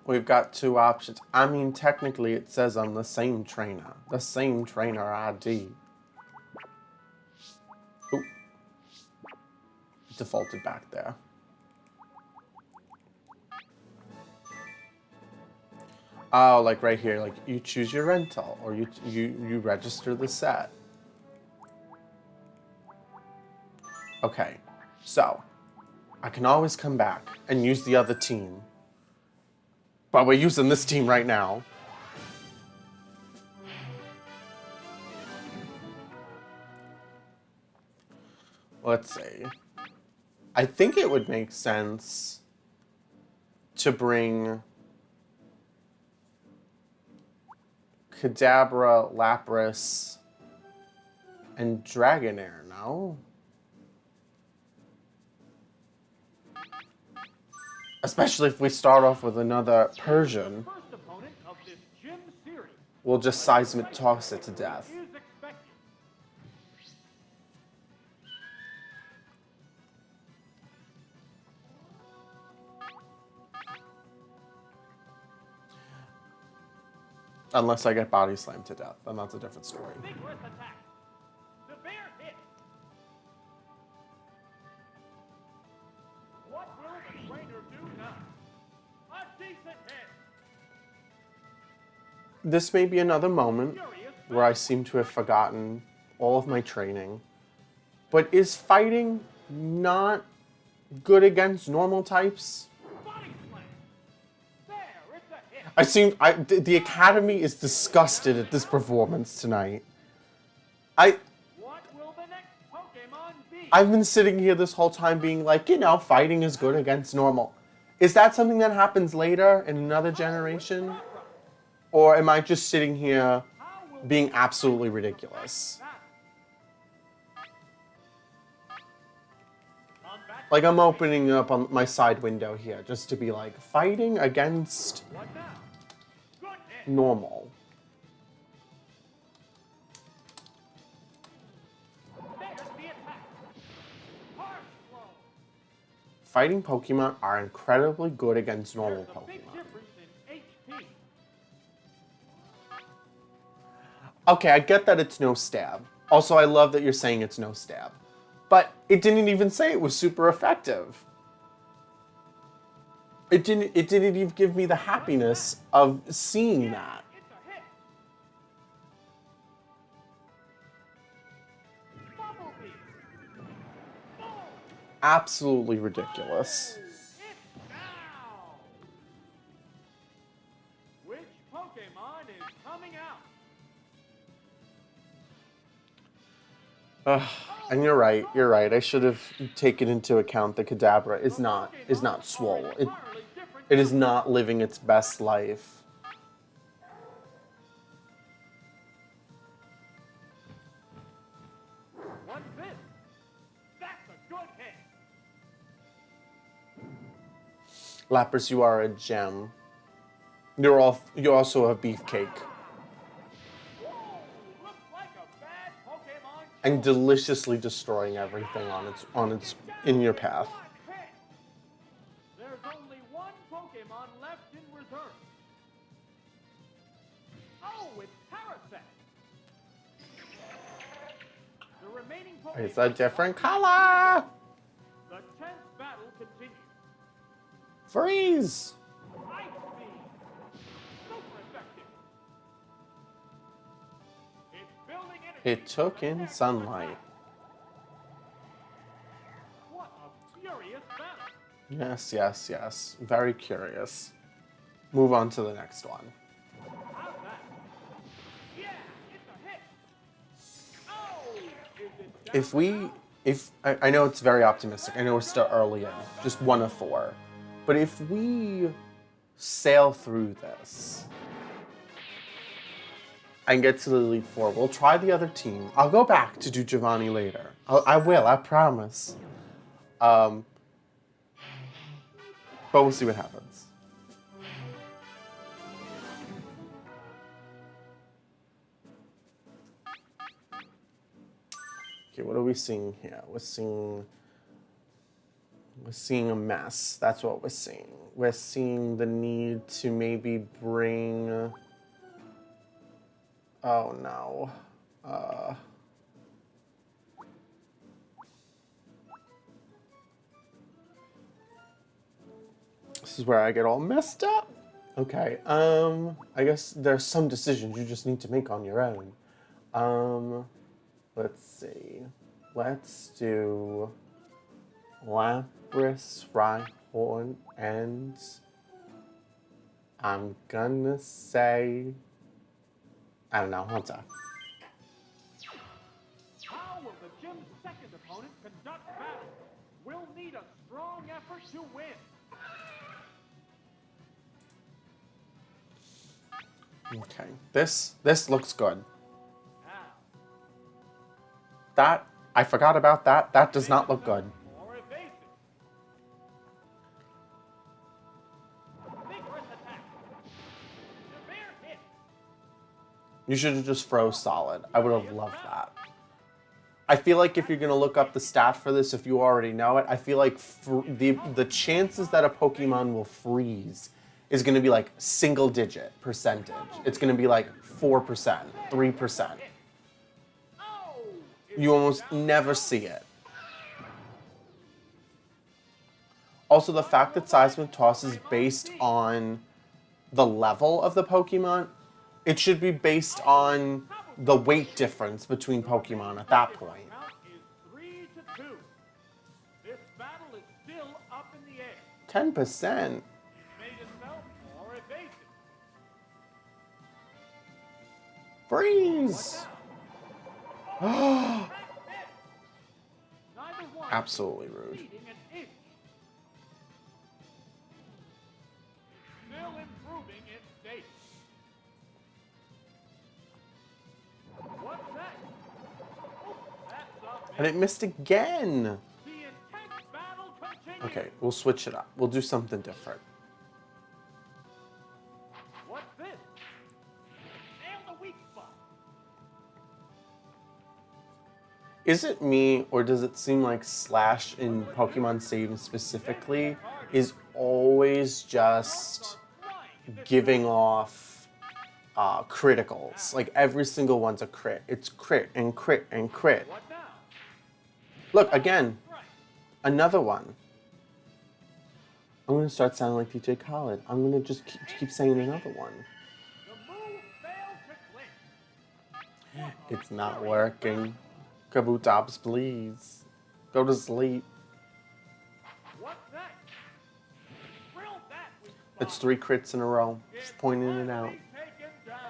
We've got two options. I mean, technically it says I'm the same trainer. The same trainer ID. Oop. Defaulted back there. Oh, like right here, like you choose your rental or you register the set. Okay, so I can always come back and use the other team. But we're using this team right now. Let's see. I think it would make sense to bring Kadabra, Lapras, and Dragonair, no? Especially if we start off with another Persian. First opponent of this gym series We'll just seismic toss it to death. is expected. Unless I get body slammed to death, then that's a different story. Vigorous attack. Severe hit. What will the trainer do now? A decent hit. This may be another moment Furious where I seem to have forgotten all of my training. But is fighting not good against normal types. Body slam. There, it's a hit. The Academy is disgusted at this performance tonight. What will the next Pokemon be? I've been sitting here this whole time being like, fighting is good against normal. Is that something that happens later in another generation? Or am I just sitting here How will being absolutely ridiculous? Combat. Like, I'm opening up on my side window here just to be like, fighting against What now? Good hit. normal. There's the attack. Harsh blow. Fighting Pokemon are incredibly good against normal There's a big Pokemon. difference in HP. Okay, I get that it's no stab. Also, I love that you're saying it's no stab. But it didn't even say it was super effective. It didn't even give me the happiness of seeing that. It's a hit. Bumblebee. Boom. Absolutely ridiculous. It's now. Which Pokemon is coming out? Ugh, and you're right. I should have taken into account that Kadabra is not swole. It is not living its best life. What's this? That's a good hit. Lapras, you are a gem. You also have Beefcake. Whoa, looks like a bad Pokemon. And deliciously destroying everything in your path. One hit. There's only one Pokemon left in reserve. Oh, it's Parasect. The remaining Pokemon. It's a different color. The 10th battle continues. Freeze. Ice Beam. Super effective. It's building energy. It took in sunlight. What a furious battle. Yes. Very curious. Move on to the next one. How's that? Yeah, it's a hit. Oh, is it down? I know it's very optimistic. I know we're still early in, just 1 of 4. But if we sail through this and get to the Elite Four, we'll try the other team. I'll go back to do Giovanni later. I will, I promise. But we'll see what happens. Okay, what are we seeing here? We're seeing a mess. That's what we're seeing. We're seeing the need to maybe bring... Oh no. This is where I get all messed up. Okay, I guess there's some decisions you just need to make on your own. Let's see. Let's do Lapras, Rhyhorn, and I'm gonna say, I don't know, Hunter. How will the gym's second opponent conduct battle? We'll need a strong effort to win. Okay, this looks good. Now, That, I forgot about that. That does not look good. more evasive. Vigorous attack. Severe hit. You should have just froze solid. I would have loved that. I feel like if you're gonna look up the stat for this, if you already know it, I feel like the chances that a Pokemon will freeze is gonna be like single-digit percentage. It's gonna be like 4%, 3%. Oh, You almost never see it. Also, the fact that Seismic Toss is based on the level of the Pokemon, it should be based on the weight difference between Pokemon at that point. count is 3-2. This battle is still 10%. Made himself more evasive. Freeze! Attack missed. Neither one Absolutely rude. conceding an inch. Still improving its state. What's that? Oh, that's a And it miss. missed again. The intense battle continues. Okay, we'll switch it up. We'll do something different. What's this? Nail the weak spot. Is it me, or does it seem like Slash in Pokemon Stadium specifically is always just giving off criticals? Like every single one's a crit. It's crit and crit and crit. What now? Look, again, Right. another one. I'm gonna start sounding like DJ Khaled. I'm gonna just keep saying another one. The move failed to click. It's not working. Kabutops, please. Go to sleep. What's that? Drill that weak spot. It's 3 crits in a row. Just pointing it out. Finally taken down.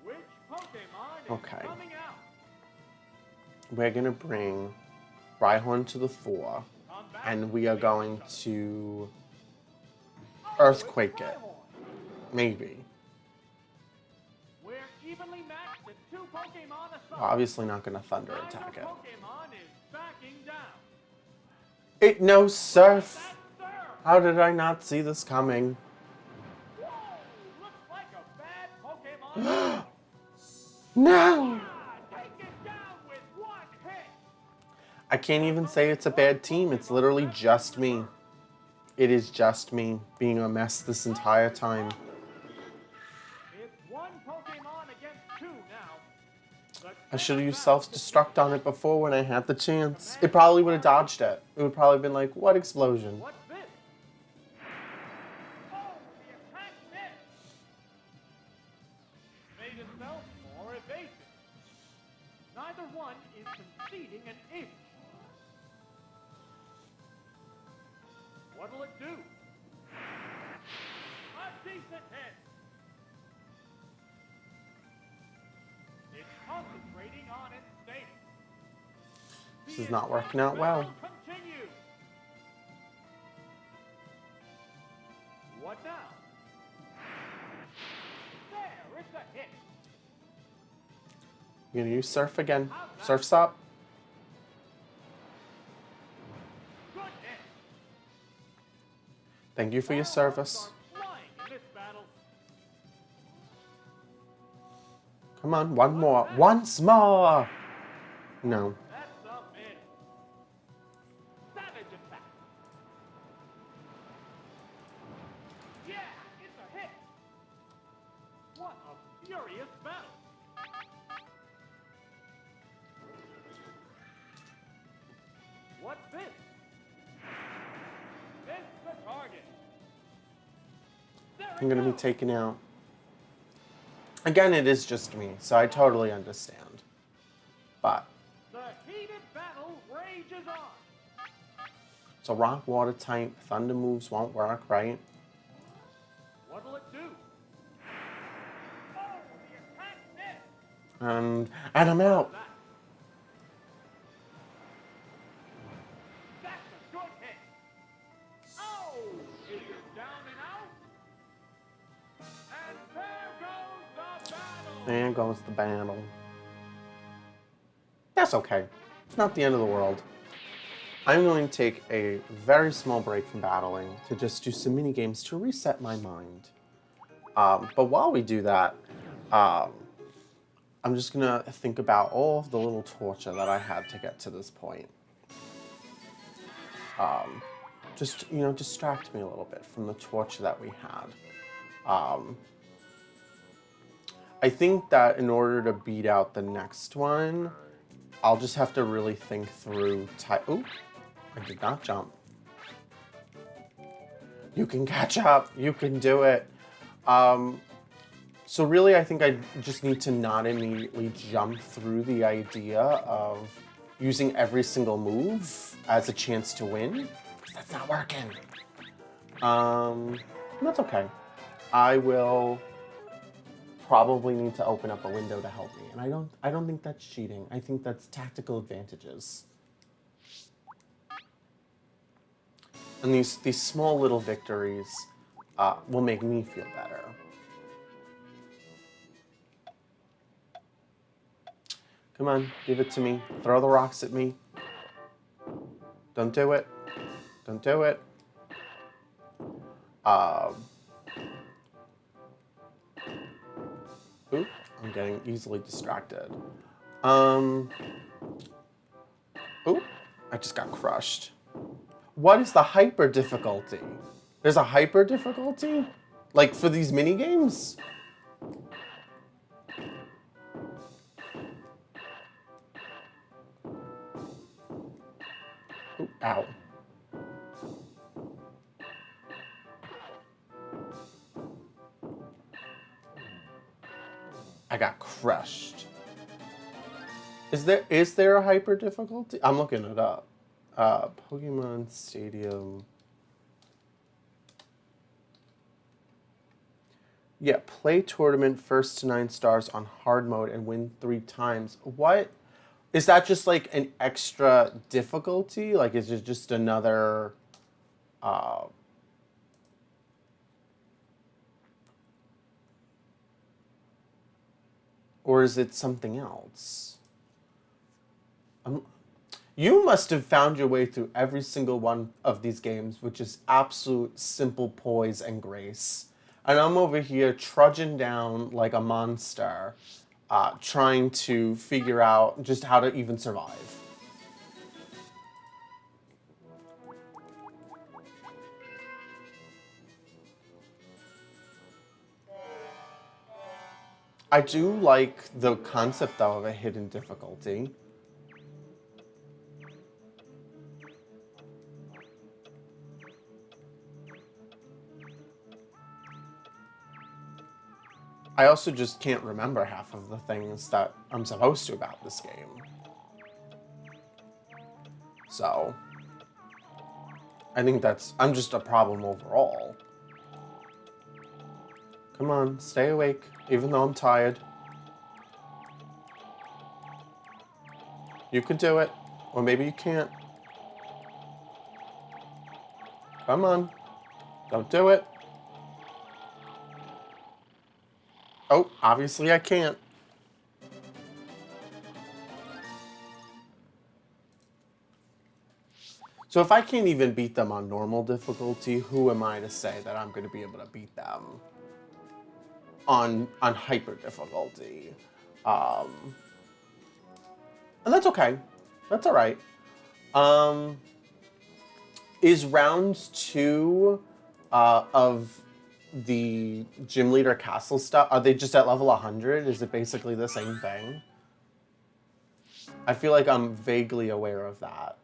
Which Pokemon is Okay. coming out? We're gonna bring Rhyhorn to the fore, Combat and we are going to Oh, Earthquake it's it. Rhyhorn. Maybe. We're evenly matched at 2 Pokemon aside. Obviously not gonna Thunder Neither attack it. Pokemon is backing down. It knows Surf. That's Surf. How did I not see this coming? Whoa! Looks like a bad Pokemon. No! Take it down with 1 hit. I can't even say it's a bad team. It's literally just me. It is just me being a mess this entire time. It's 1 Pokemon against 2 now. I should have used self-destruct on it before when I had the chance. It probably would have dodged it. It would probably have been like, what explosion? What's this? Oh, the attack missed. Made itself more evasive. Neither one is conceding an inch. What'll it do? A decent hit. It's concentrating on its state. This is not working out well. Continue. What now? There, it's a hit. You're gonna use Surf again. Surf's up. Good hit. Thank you for your service. Are flying in this battle. Come on, one more. Once more! No. That's a miss. Savage attack. Yeah, it's a hit. What a furious battle. What's this? Miss the target. There I'm it gonna be goes. taken out. Again, it is just me, so I totally understand. But The heated battle rages on. it's a rock water type. Thunder moves won't work, right? What'll it do? Oh, the attack missed. And I'm out. That. That's a good hit. Oh, is it down and out? And there goes the battle. There goes the battle. That's okay. It's not the end of the world. I'm going to take a very small break from battling to just do some mini games to reset my mind. But while we do that, I'm just gonna think about all of the little torture that I had to get to this point. Just, you know, distract me a little bit from the torture that we had. I think that in order to beat out the next one, I'll just have to really think through Ooh, I did not jump. You can catch up. You can do it. So really, I think I just need to not immediately jump through the idea of using every single move as a chance to win. That's not working. That's okay. I will probably need to open up a window to help me. And I don't think that's cheating. I think that's tactical advantages. And these small little victories will make me feel better. Come on, give it to me. Throw the rocks at me. Don't do it. Don't do it. Oop, I'm getting easily distracted. Oop, I just got crushed. What is the hyper difficulty? There's a hyper difficulty? Like for these mini games? Ooh, ow. I got crushed. Is there a hyper difficulty? I'm looking it up. Pokemon Stadium. Yeah, play tournament first to 9 stars on hard mode and win 3 times. What? Is that just like an extra difficulty? Like, is it just another... or is it something else? You must have found your way through every single one of these games, which is absolute simple poise and grace. And I'm over here trudging down like a monster, trying to figure out just how to even survive. I do like the concept, though, of a hidden difficulty. I also just can't remember half of the things that I'm supposed to about this game. So, I think I'm just a problem overall. Come on, stay awake, even though I'm tired. You could do it, or maybe you can't. Come on, don't do it. Oh, obviously I can't. So if I can't even beat them on normal difficulty, who am I to say that I'm going to be able to beat them on hyper difficulty? And that's okay. That's all right. Is round 2 of the gym leader castle stuff, are they just at level 100? Is it basically the same thing? I feel like I'm vaguely aware of that.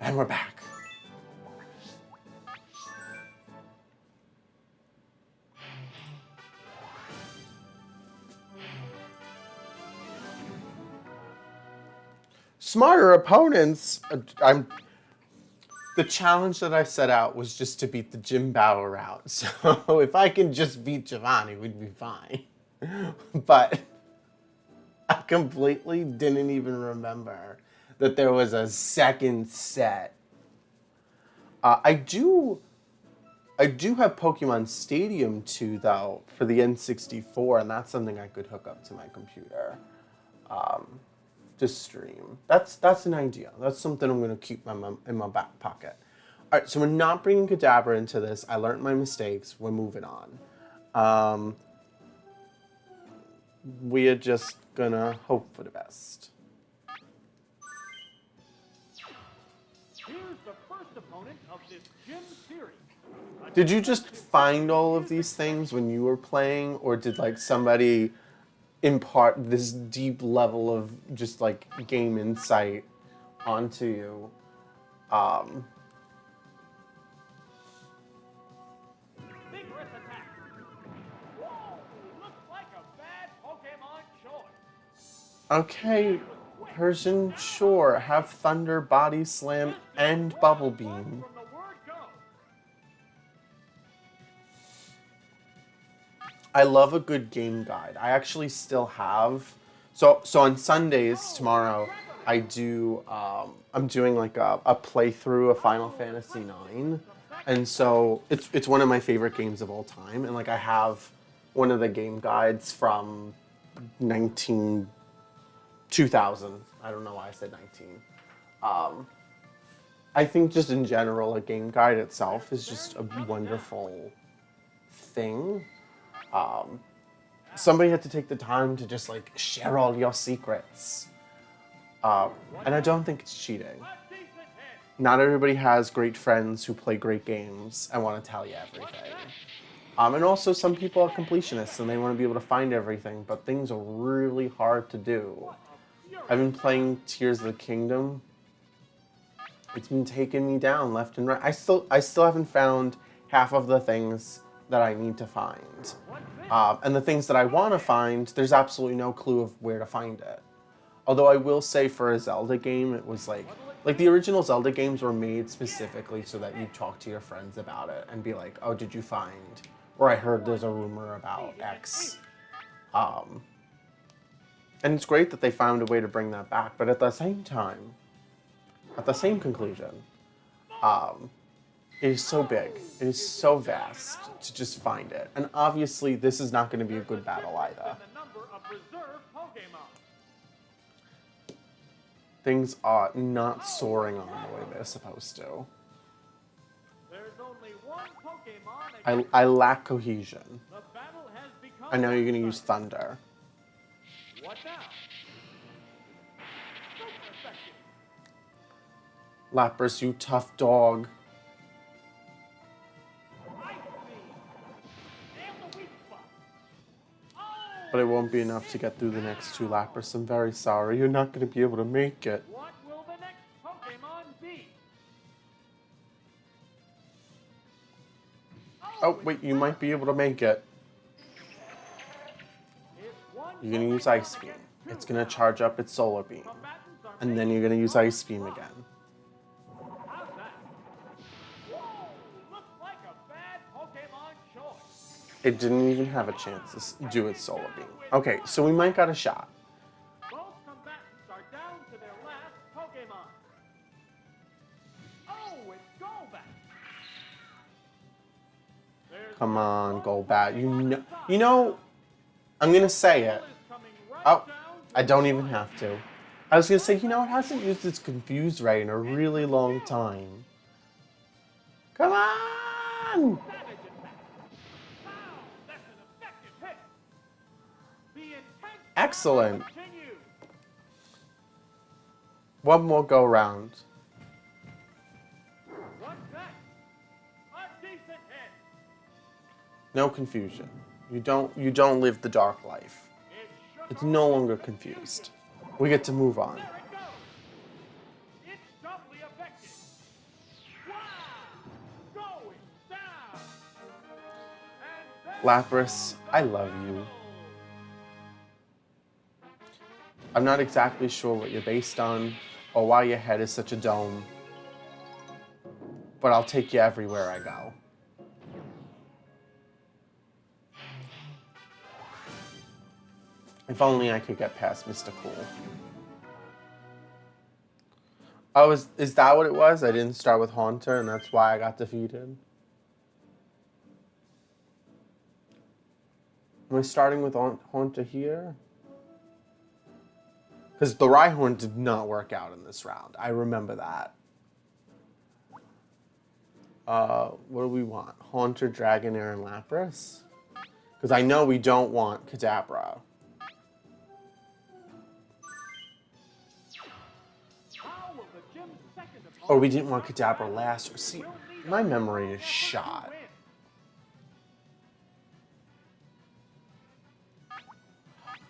And we're back. Smarter opponents. The challenge that I set out was just to beat the Jim Bauer route. So if I can just beat Giovanni, we'd be fine. But I completely didn't even remember that there was a second set. I do have Pokemon Stadium 2, though, for the N64, and that's something I could hook up to my computer to stream. That's an idea. That's something I'm going to keep in my back pocket. All right, so we're not bringing Kadabra into this. I learned my mistakes. We're moving on. We are just going to hope for the best. Here's the first opponent of this gym series. Did you just find all of these things when you were playing, or did like somebody impart this deep level of just like game insight onto you? Okay, Persian, sure. Have Thunder, Body Slam, and Bubble Beam. From the word go. I love a good game guide. I actually still have. So on Sundays tomorrow, I'm doing like a playthrough of Final Fantasy IX, and so it's one of my favorite games of all time. And like I have one of the game guides from 19 2000. I don't know why I said 19. I think just in general, a game guide itself is just a wonderful thing. Somebody had to take the time to just like share all your secrets. And I don't think it's cheating. A decent hit. Not everybody has great friends who play great games and want to tell you everything. And also, some people are completionists and they want to be able to find everything, but things are really hard to do. I've been playing Tears of the Kingdom. It's been taking me down left and right. I still haven't found half of the things that I need to find. And the things that I want to find, there's absolutely no clue of where to find it. Although I will say for a Zelda game, it was like the original Zelda games were made specifically so that you talk to your friends about it and be like, oh, did you find? Or I heard there's a rumor about X. And it's great that they found a way to bring that back, but at the same time, at the same conclusion, it is so big, it is so vast to just find it. And obviously, this is not going to be a good battle either. The number of reserve Pokemon. Things are not soaring on the way they're supposed to. There's only one Pokemon. I lack cohesion. The battle has become. I know you're going to use Thunder. What now? Super effective. Lapras, you tough dog. Ice Beam. And the weak spot. Oh! But it won't be enough to get through the next two Lapras. I'm very sorry. You're not going to be able to make it. What will the next Pokemon be? Oh, wait, you might be able to make it. If one You're going to use Pokemon Ice Beam. against two It's going to now, charge up its Solar Beam. combatants are And then you're going to use Ice Beam again. How's that? Whoa! Looks like a bad Pokemon choice. It didn't even have a chance to do its Solar Beam. Okay, so we might got a shot. Both combatants are down to their last Pokemon. Oh, it's Golbat. There's Come on, one Golbat. Pokemon You know, I'm going to say it. is coming right Oh, down to I don't even have to. I was going to say, you know, it hasn't used its Confuse Ray in a really long time. Come on! Savage attack. Wow, that's an effective hit. The intense Excellent. battle continues. One more go round. What's next? A decent hit. No confusion. You don't live the dark life. It's no longer confused. We get to move on. There it goes. It's doubly effective. Wow! Going down. And there Lapras, I love you. I'm not exactly sure what you're based on or why your head is such a dome, but I'll take you everywhere I go. If only I could get past Mr. Cool. Oh, is that what it was? I didn't start with Haunter, and that's why I got defeated? Am I starting with Haunter here? Because the Rhyhorn did not work out in this round. I remember that. What do we want? Haunter, Dragonair, and Lapras? Because I know we don't want Kadabra. How will the gym's second opponent Or we didn't want Kadabra last. See, my memory is shot. win?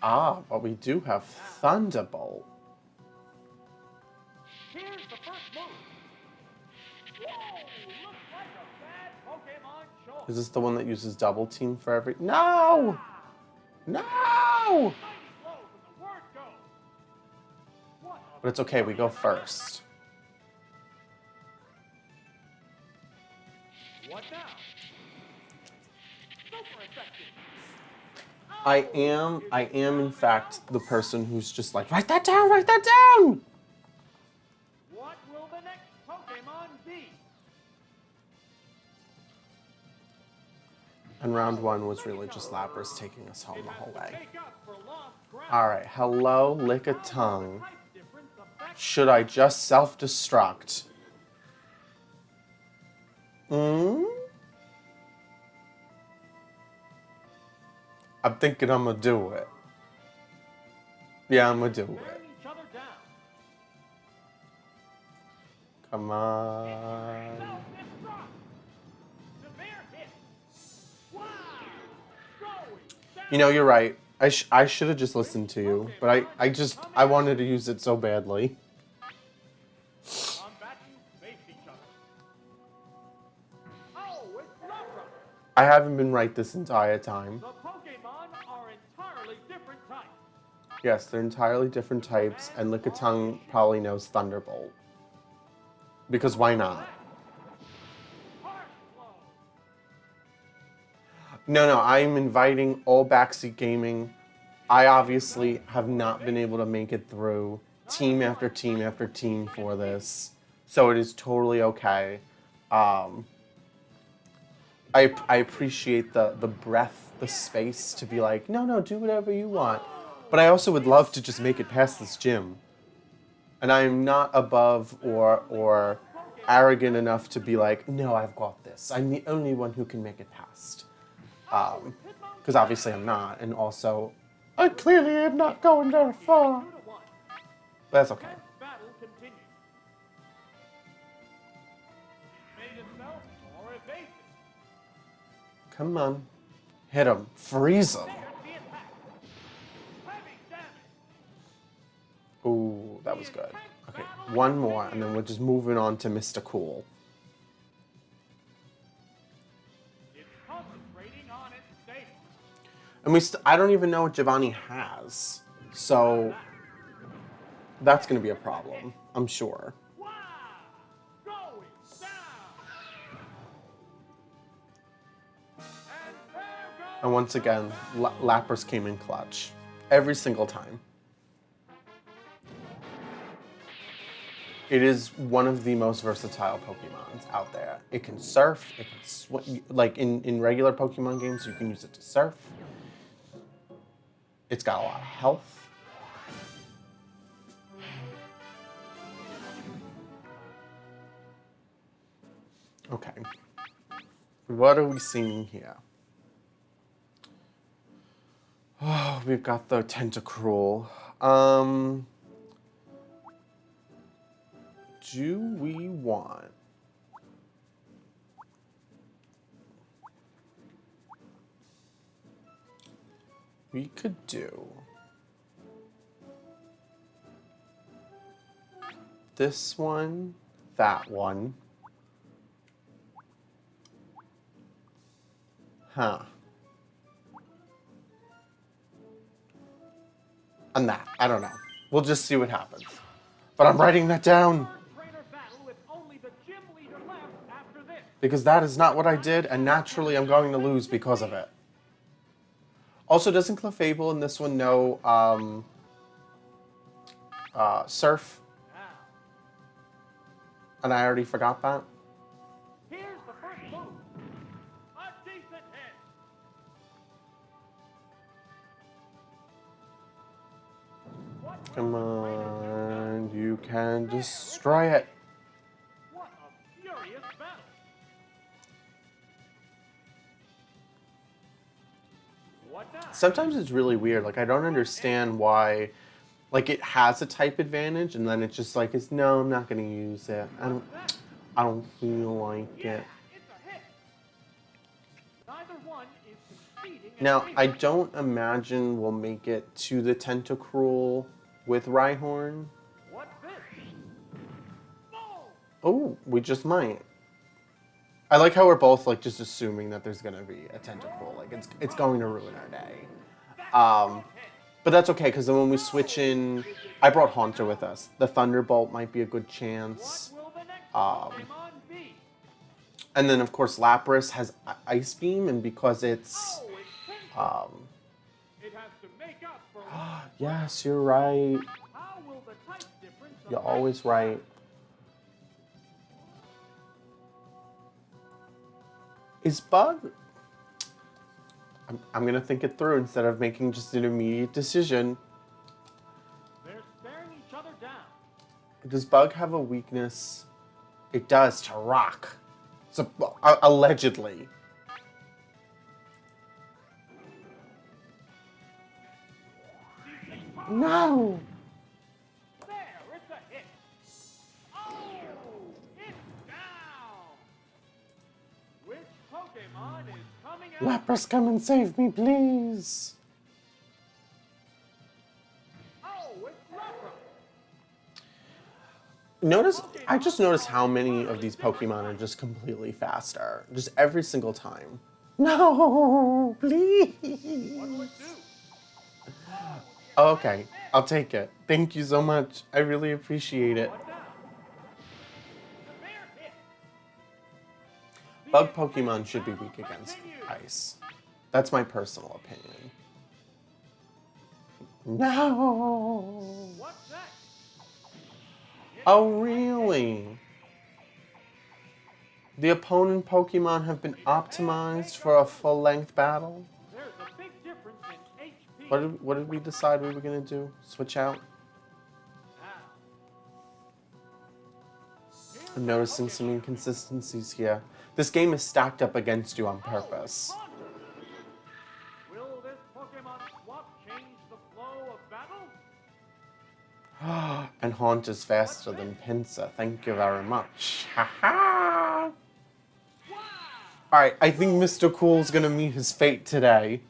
Ah, but we do have Thunderbolt. Here's the first move. Whoa! Looks like a bad Pokemon choice. Is this the one that uses Double Team for every... No! No! Mighty blow from the word go. But it's okay, we go first. What now? Super effective. I am in fact the person who's just like, write that down, write that down! What will the next Pokemon be? And round one was really just Lapras taking us home It the has whole to way. make up for lost ground. Alright, hello, Lickitung. Type difference affects Should I just self-destruct? I'm thinking I'm gonna do it. Yeah, I'm gonna do it. wearing each other down. Come on. Self-destruct. Severe hit. Wow. Going down. You know, you're right. I should have just listened to you, but I wanted to use it so badly. Combatants face each other. Oh, it's Lapras. I haven't been right this entire time. The Pokemon are entirely different types. Yes, they're entirely different types, and Lickitung probably knows Thunderbolt. Because why not? Harsh blow. No, I'm inviting all Backseat Gaming. I obviously have not been able to make it through team after team after team for this. So it is totally okay. I appreciate the breath, the space to be like, no, do whatever you want. But I also would love to just make it past this gym. And I am not above or arrogant enough to be like, no, I've got this. I'm the only one who can make it past. Because obviously I'm not. And also, I clearly am not going very far. 2-1. But that's okay. Next battle continues. Made himself more evasive. Come on. Hit him. Freeze him. There's the attack. Heavy damage. Ooh, that was good. Okay, one more, and then we're just moving on to Mr. Cool. It's concentrating on its state. And I don't even know what Giovanni has. So that's going to be a problem, I'm sure. Wow! Going down. And there goes And once again, Lapras came in clutch. Every single time. It is one of the most versatile Pokemons out there. It can surf, it can swim. Like in regular Pokemon games, you can use it to surf. It's got a lot of health. Okay. What are we seeing here? Oh, we've got the Tentacruel. Do we want... We could do... this one, that one. Huh. And that. I don't know. We'll just see what happens. But I'm writing that down. trainer battle with only the gym leader left after this. Because that is not what I did, and naturally I'm going to lose because of it. Also, doesn't Clefable in this one know Surf? Now, And I already forgot that. here's the first move. A decent hit. What will Come the trainer do? on, you can destroy it. What a furious battle. What now? Sometimes it's really weird. Like, I don't understand why, like, it has a type advantage, and then it's just like, no, I'm not going to use it. I don't feel like Yeah, it. it's a hit. Neither one is conceding. Now, an I ace. don't imagine we'll make it to the Tentacruel with Rhyhorn. What's this? Boom! Oh, we just might. I like how we're both like just assuming that there's gonna be a Tentacruel. Like it's going to ruin our day. That's a hit. But that's okay, because then when we switch in, I brought Haunter with us. The Thunderbolt might be a good What chance. will the next Um, Pokemon be? And then, of course, Lapras has Ice Beam, and because it's... Oh, it's Pinsir. Um, It has to make up for lost yes, you're right. How will the type difference You're affect always right. Is Bug... I'm going to think it through instead of making just an immediate decision. They're staring each other down. Does Bug have a weakness? It does, to rock. So, allegedly. No! There, it's a hit. Oh, it's down. Which Pokemon is coming out? Lapras, come and save me, please. Oh, it's Lapras. I just noticed how many of these Pokemon are just completely faster. Just every single time. No, please. What will it do? Oh, okay, I'll take it. Thank you so much. I really appreciate it. What now? Severe hit. The Bug intense Pokemon should be battle weak against continues. ice. That's my personal opinion. No. What's next? Oh, really? The opponent Pokemon have been optimized for a full-length battle? There's a big difference in HP. What did we decide we were going to do? Switch out? Now. I'm noticing some inconsistencies here. This game is stacked up against you on purpose. Will this Pokemon swap change the flow of battle? And Haunt is faster than Pinsir. Thank you very much. Haha! Wow! Alright, I think Mr. Cool's gonna meet his fate today.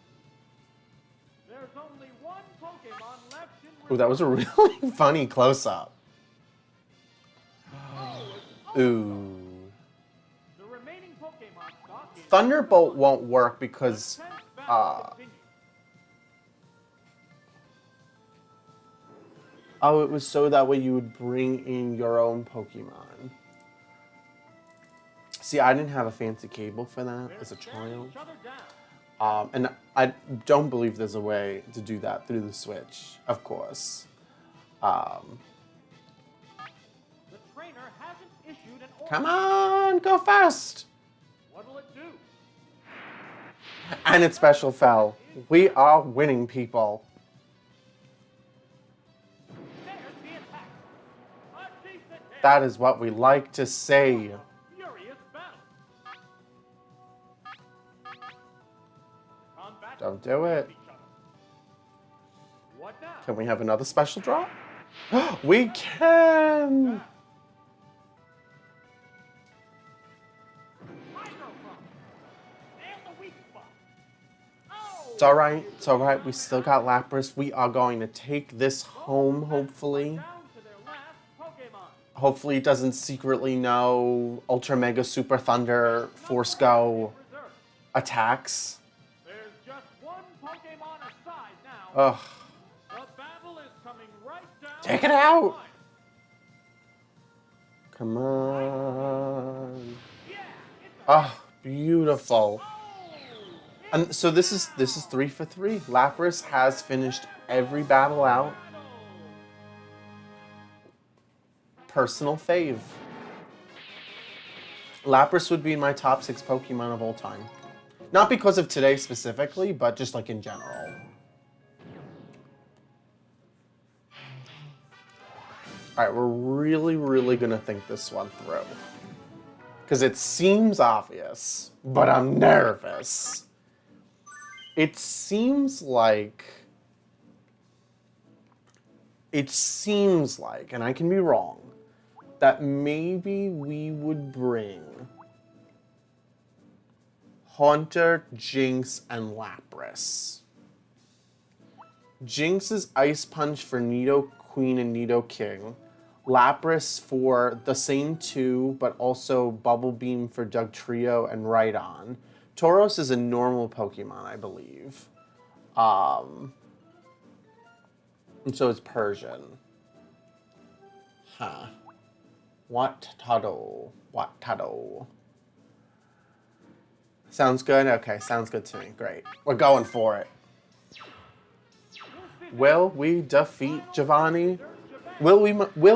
There's only one Pokemon left in Ooh, that was a really funny close-up. Ooh. The remaining Pokemon stock is Thunderbolt won't work because, Tense battle continues. oh, it was so that way you would bring in your own Pokemon. See, I didn't have a fancy cable for that They're as a staring child. each other down. And I don't believe there's a way to do that through the Switch, of course. The trainer hasn't issued an order. Come on, go fast! What will it do? And it's special fell. We are winning, people. There's the attack. A decent hit. That is what we like to see. Furious battle. Combat Don't do it. each other. What now? Can we have another special drop? We can! Hydro Pump. Nail the weak spot. Oh! It's alright, it's alright. We still got Lapras. We are going to take this home, hopefully. Down to their last Pokemon. Hopefully it doesn't secretly know Ultra Mega Super Thunder Force Go Reserve. attacks. There's just one Pokemon aside now. Ugh. The battle is coming right down. Take it to the out. line. Come on. Yeah, it's a Oh, beautiful. oh, And so this is 3 for 3. Lapras has finished every battle out. battle. Personal fave. Lapras would be in my top 6 Pokemon of all time. Not because of today specifically, but just like in general. Alright, we're really gonna think this one through. Because it seems obvious, but I'm nervous. It seems like, and I can be wrong, that maybe we would bring Haunter, Jinx, and Lapras. Jinx is Ice Punch for Nido Queen and Nido King. Lapras for the same two, but also Bubble Beam for Dugtrio and Rhydon. Tauros is a normal Pokemon, I believe. And so it's Persian. Huh. What Tado? What Tado? Sounds good? Okay, sounds good to me. Great. We're going for it. Will we defeat Giovanni? Will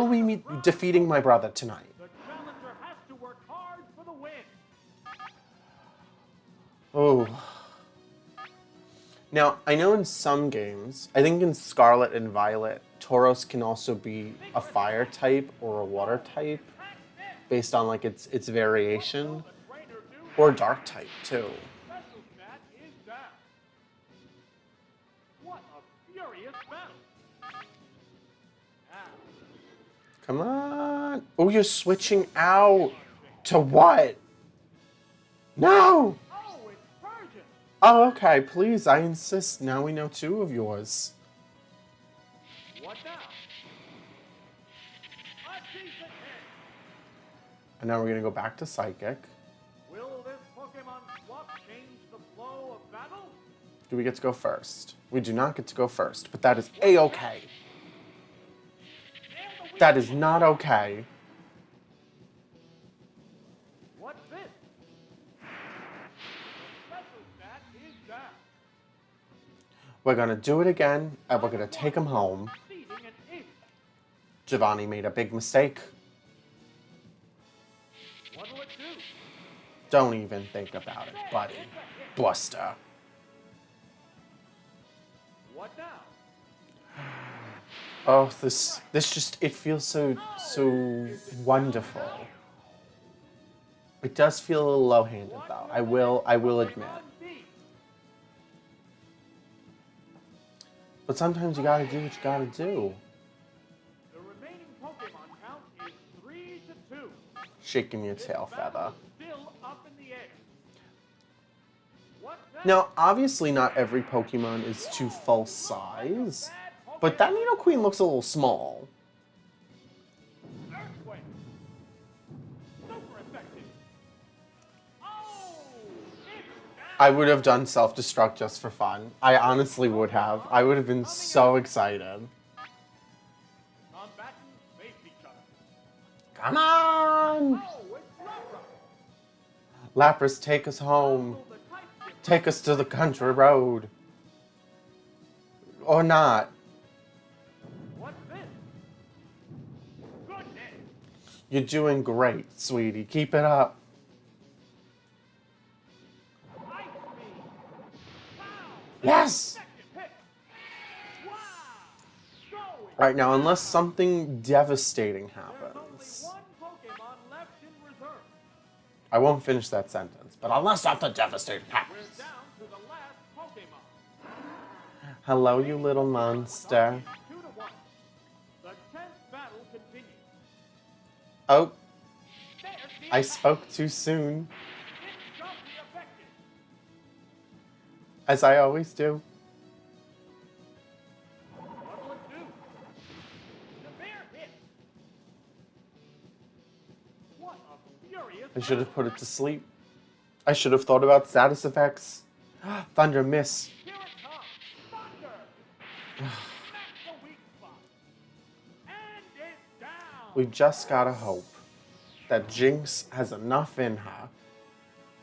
we meet defeating my brother tonight? The challenger has to work hard for the win. Oh. Now, I know in some games, I think in Scarlet and Violet, Tauros can also be a fire type or a water type based on like its variation, or dark type too. Special stat is down. What a furious battle. Now, Come on. Oh, you're switching out. To what? No! oh, it's Persian. Oh, okay, please, I insist. Now we know two of yours. What now? A decent hit. And now we're gonna go back to Psychic. Will this Pokemon swap change the flow of battle? Do we get to go first? We do not get to go first, but that is A-okay. And the That is not okay. What's this? Special stat is down. We're gonna do it again, and we're gonna take him home. Exceeding an inch. Giovanni made a big mistake. What'll it do? Don't even think about it, buddy. It's a hit. Buster. What now? Oh, this just, it feels so wonderful. It does feel a little low-handed though. I will admit. Pokemon B. But sometimes you gotta do what you gotta do. The remaining Pokemon count is 3-2. Shaking your This tail feather. battle is still up in the air. What's that? Now, obviously not every Pokemon is to full size, but that Nidoqueen looks a little small. Earthquake. Super effective. Oh, it's down. I would have done self-destruct just for fun. I honestly would have. I would have been so excited. Combatants face each other. Come on! Oh, it's Lapras. Lapras, take us home. Oh, the type difference. Take us to the country road. Or not. What's this? Goodness. You're doing great, sweetie. Keep it up. Ice Beam. Pow. Yes! Second hit. Wow. Going. Right now, unless something devastating There's only happens. one Pokemon left in reserve. I won't finish that sentence, but unless something devastating We're happens. down to the last Pokemon. Hello, you little monster. 2-1. The 10th battle continues. Oh, There's the I attack. spoke too soon, It's sharply effective. as I always do. What'll it do? The bear hit. What a furious I should have put it to sleep. I should have thought about status effects. Thunder miss. Here it comes. Thunder. Smack the weak spot. And it's down. We just gotta hope that Jinx has enough in her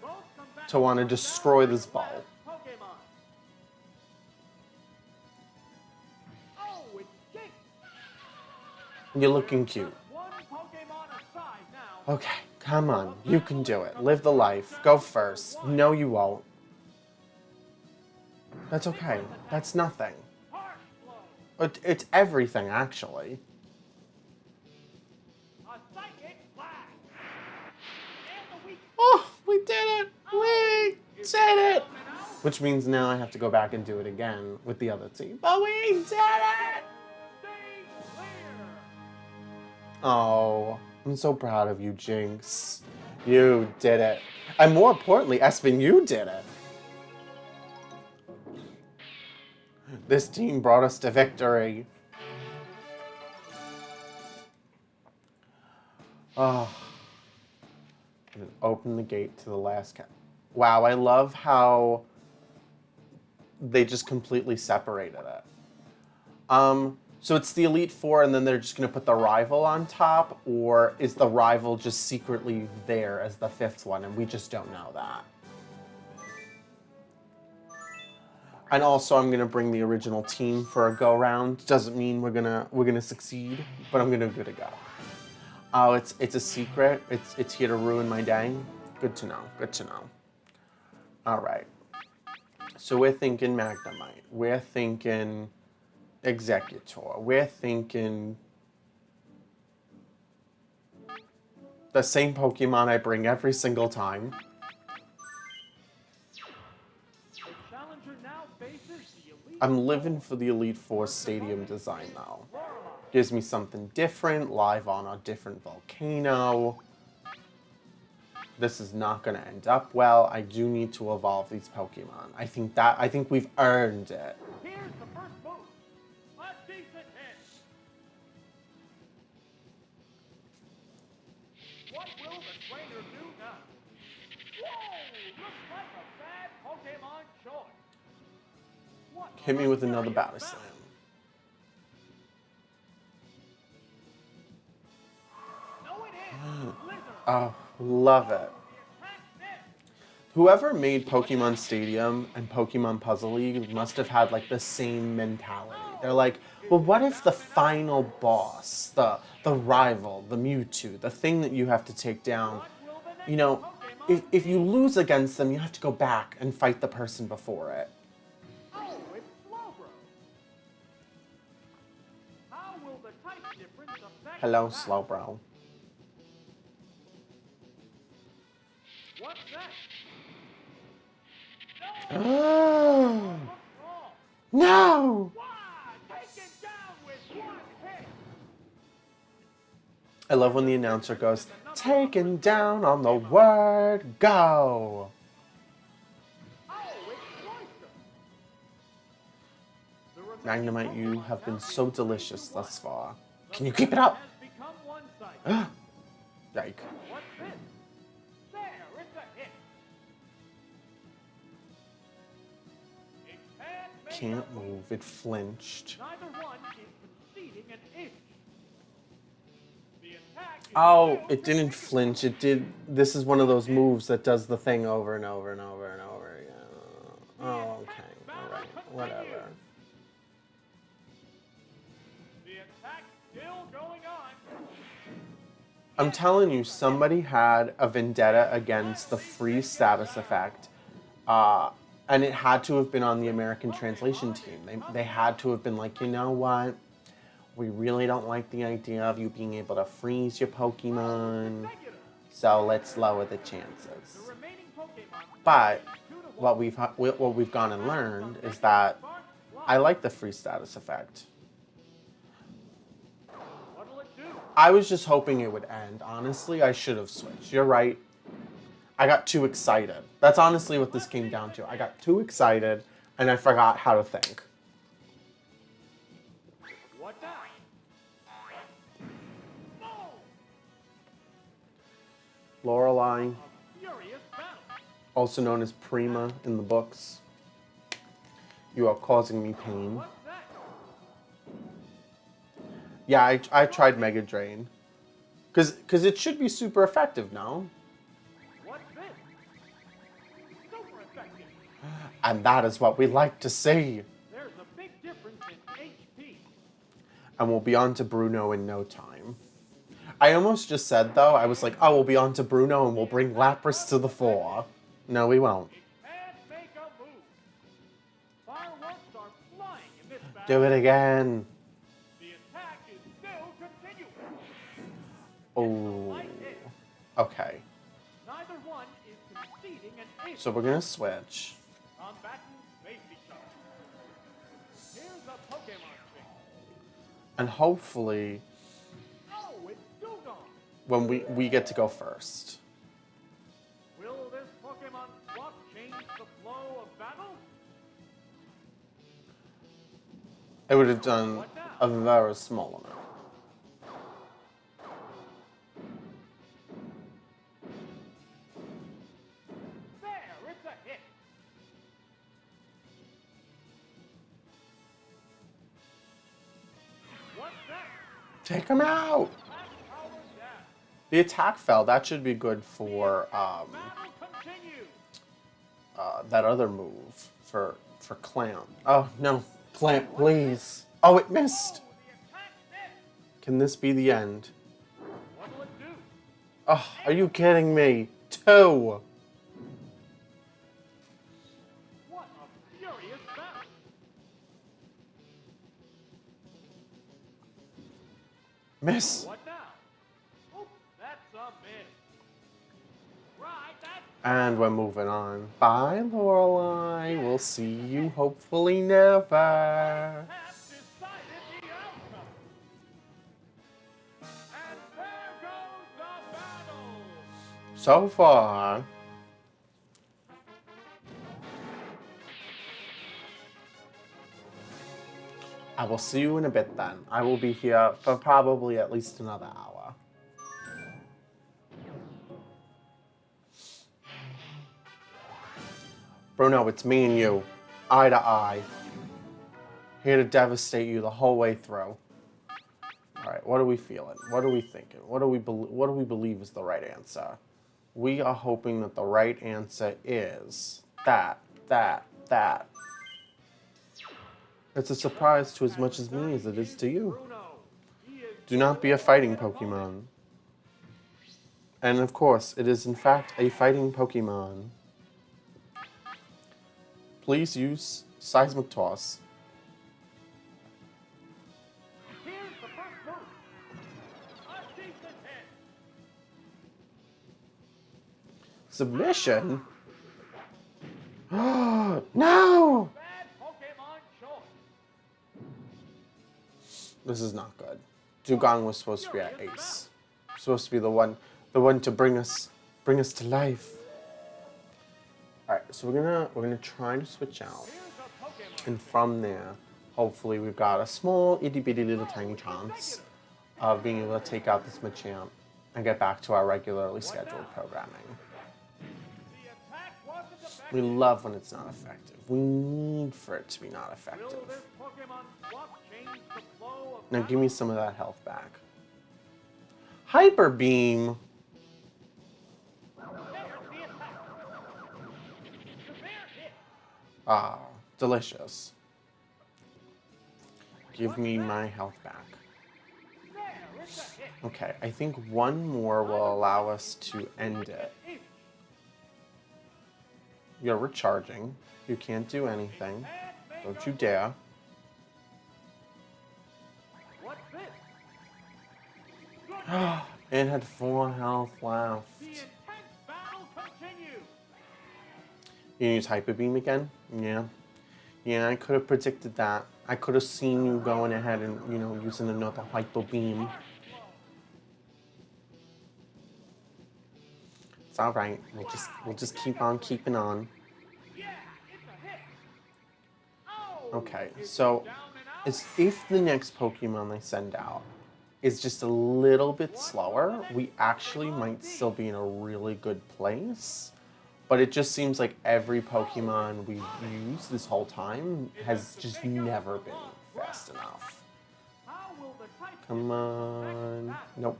Both combatants to want to are destroy down to this the ball. last Pokemon. Oh, it's Jinx. You're looking cute. Just one Pokemon aside now. Okay, come on. You can do it. Live the life. Go first. No, you won't. That's okay. That's nothing. Harsh blow. It's everything, actually. A psychic blast. And the weak Oh, we did it! We is did it! coming out. Which means now I have to go back and do it again with the other team. But we did it! Stay clear. Oh, I'm so proud of you, Jinx. You did it. And more importantly, Espen, you did it. This team brought us to victory. Oh. And open the gate to the last cat. Wow, I love how they just completely separated it. So it's the Elite Four, and then they're just going to put the rival on top, or is the rival just secretly there as the fifth one, and we just don't know that? And also, I'm going to bring the original team for a go-round. Doesn't mean we're gonna succeed, but I'm gonna give it a go. Oh, it's a secret. It's here to ruin my day. Good to know. Good to know. All right. So we're thinking Magnemite. We're thinking Executor. We're thinking the same Pokemon I bring every single time. The challenger now faces the Elite I'm living for the Elite Four stadium design though. Lorelei. Gives me something different, live on a different volcano. This is not going to end up well. I do need to evolve these Pokemon. I think we've earned it. Here's the first move. A decent hit. What will the trainer do now? Whoa! Looks like a bad Pokemon choice. What Hit me with another furious Battle Slam. No, it is. Blizzard. Oh, love it. The attack net. Whoever made Pokemon Stadium and Pokemon Puzzle League must have had like the same mentality. They're like, well, what if the final boss, the rival, the Mewtwo, the thing that you have to take down, What will the next you know, Pokemon if you lose against them, you have to go back and fight the person before it. Oh, it's Slowbro. How will the type difference affect Hello, that? Slowbro. What's that? Oh, What's wrong? no! Why? Take it down with one hit. I love when the announcer goes, taken down on the word go. Oh, it's Cloyster. The remaining Magnemite, you Pokemon have been now so is 3 delicious to 1. thus far. The Can you keep it battle up? has become one-sided. Yike. What's this? There, it's a hit. It can't make Can't a move. move, it flinched. Neither one is conceding an inch. The attack is Oh, still it didn't continuing. flinch, it did. This is one of those moves that does the thing over and over and over and over again. Oh, okay, alright, whatever. The attack still going on. I'm telling you, somebody had a vendetta against the free status effect, and it had to have been on the American translation team. They had to have been like, you know what? We really don't like the idea of you being able to freeze your Pokemon, Negative. so let's lower the chances. The remaining Pokemon But is 2 to 1. what we've gone and learned is that I like the free status effect. What'll it do? I was just hoping it would end. Honestly, I should have switched. You're right. I got too excited. That's honestly what this came down to. I got too excited and I forgot how to think. What now? Boom! Lorelei, A furious battle. also known as Prima in the books. You are causing me pain. What's that? Yeah, I tried Mega Drain. Cause it should be super effective, no? What's this? Super effective. And that is what we like to see. There's a big difference in HP. And we'll be on to Bruno in no time. I almost just said though, I was like, oh, we'll be on to Bruno and we'll bring Lapras to the fore. No, we won't. It can't make a move. Fireworks are flying in this battle. Do it again. The attack is still continuing. Oh, Light hit. okay. Neither one is conceding an inch. So we're gonna switch. Combatants face each other. Here's a Pokemon thing. And hopefully, Oh, it's Dugong. when we get to go first. Will this Pokemon swap change the flow of battle? It would have done a very small amount. There, it's a hit. Take him out. Attack power down. The attack fell. That should be good for Battle continues. that other move for Clamp. Oh no, Clamp, please. Oh, it missed. Oh, the attack missed. Can this be the end? What'll it do? Oh, are you kidding me? 2. What a furious battle. Miss. What now? Oops, that's a miss. Right, that's And we're moving on. Bye, Lorelai. We'll see you hopefully never. have decided the outcome. And there goes the battle. So far, I will see you in a bit then. I will be here for probably at least another hour. Bruno, it's me and you, eye to eye. Here to devastate you the whole way through. All right, what are we feeling? What are we thinking? What do we believe is the right answer? We are hoping that the right answer is that. It's a surprise to as much as me as it is to you. Bruno, he is Do not be a fighting Pokemon. And of course, it is in fact a fighting Pokemon. Please use Seismic Toss. Here's the first move. A decent hit. Submission? No! Bad Pokemon choice. This is not good. Dugong was supposed to be at ace. Supposed to be the one to bring us to life. All right, so we're gonna try to switch out, Here's a Pokemon. and from there, hopefully we've got a small itty bitty little tiny chance of being able to take out this Machamp and get back to our regularly scheduled programming. The attack wasn't effective. We love when it's not effective. We need for it to be not Will effective. this Pokemon swap change the flow of Now give me some of that health back. Hyper Beam. There's the attack. Severe hit. Ah, delicious. Give me my health back. There, it's a hit. Okay, I think one more will allow us to end it. Inch. You're recharging. You can't do anything. And Don't make you a- dare. What's this? Good. It had 4 health left. The intense battle continues. You use Hyper Beam again? Yeah. Yeah, I could have predicted that. I could have seen you going ahead and, using another Hyper Beam. Harsh blow. It's alright. We'll just keep on keeping on. Yeah, it's a hit. Oh, Okay, it's so down and out. as if the next Pokemon they send out is just a little bit slower, we actually might still be in a really good place. But it just seems like every Pokemon we've used this whole time has just never been fast enough. How will the type Come hit on. affect that? Nope.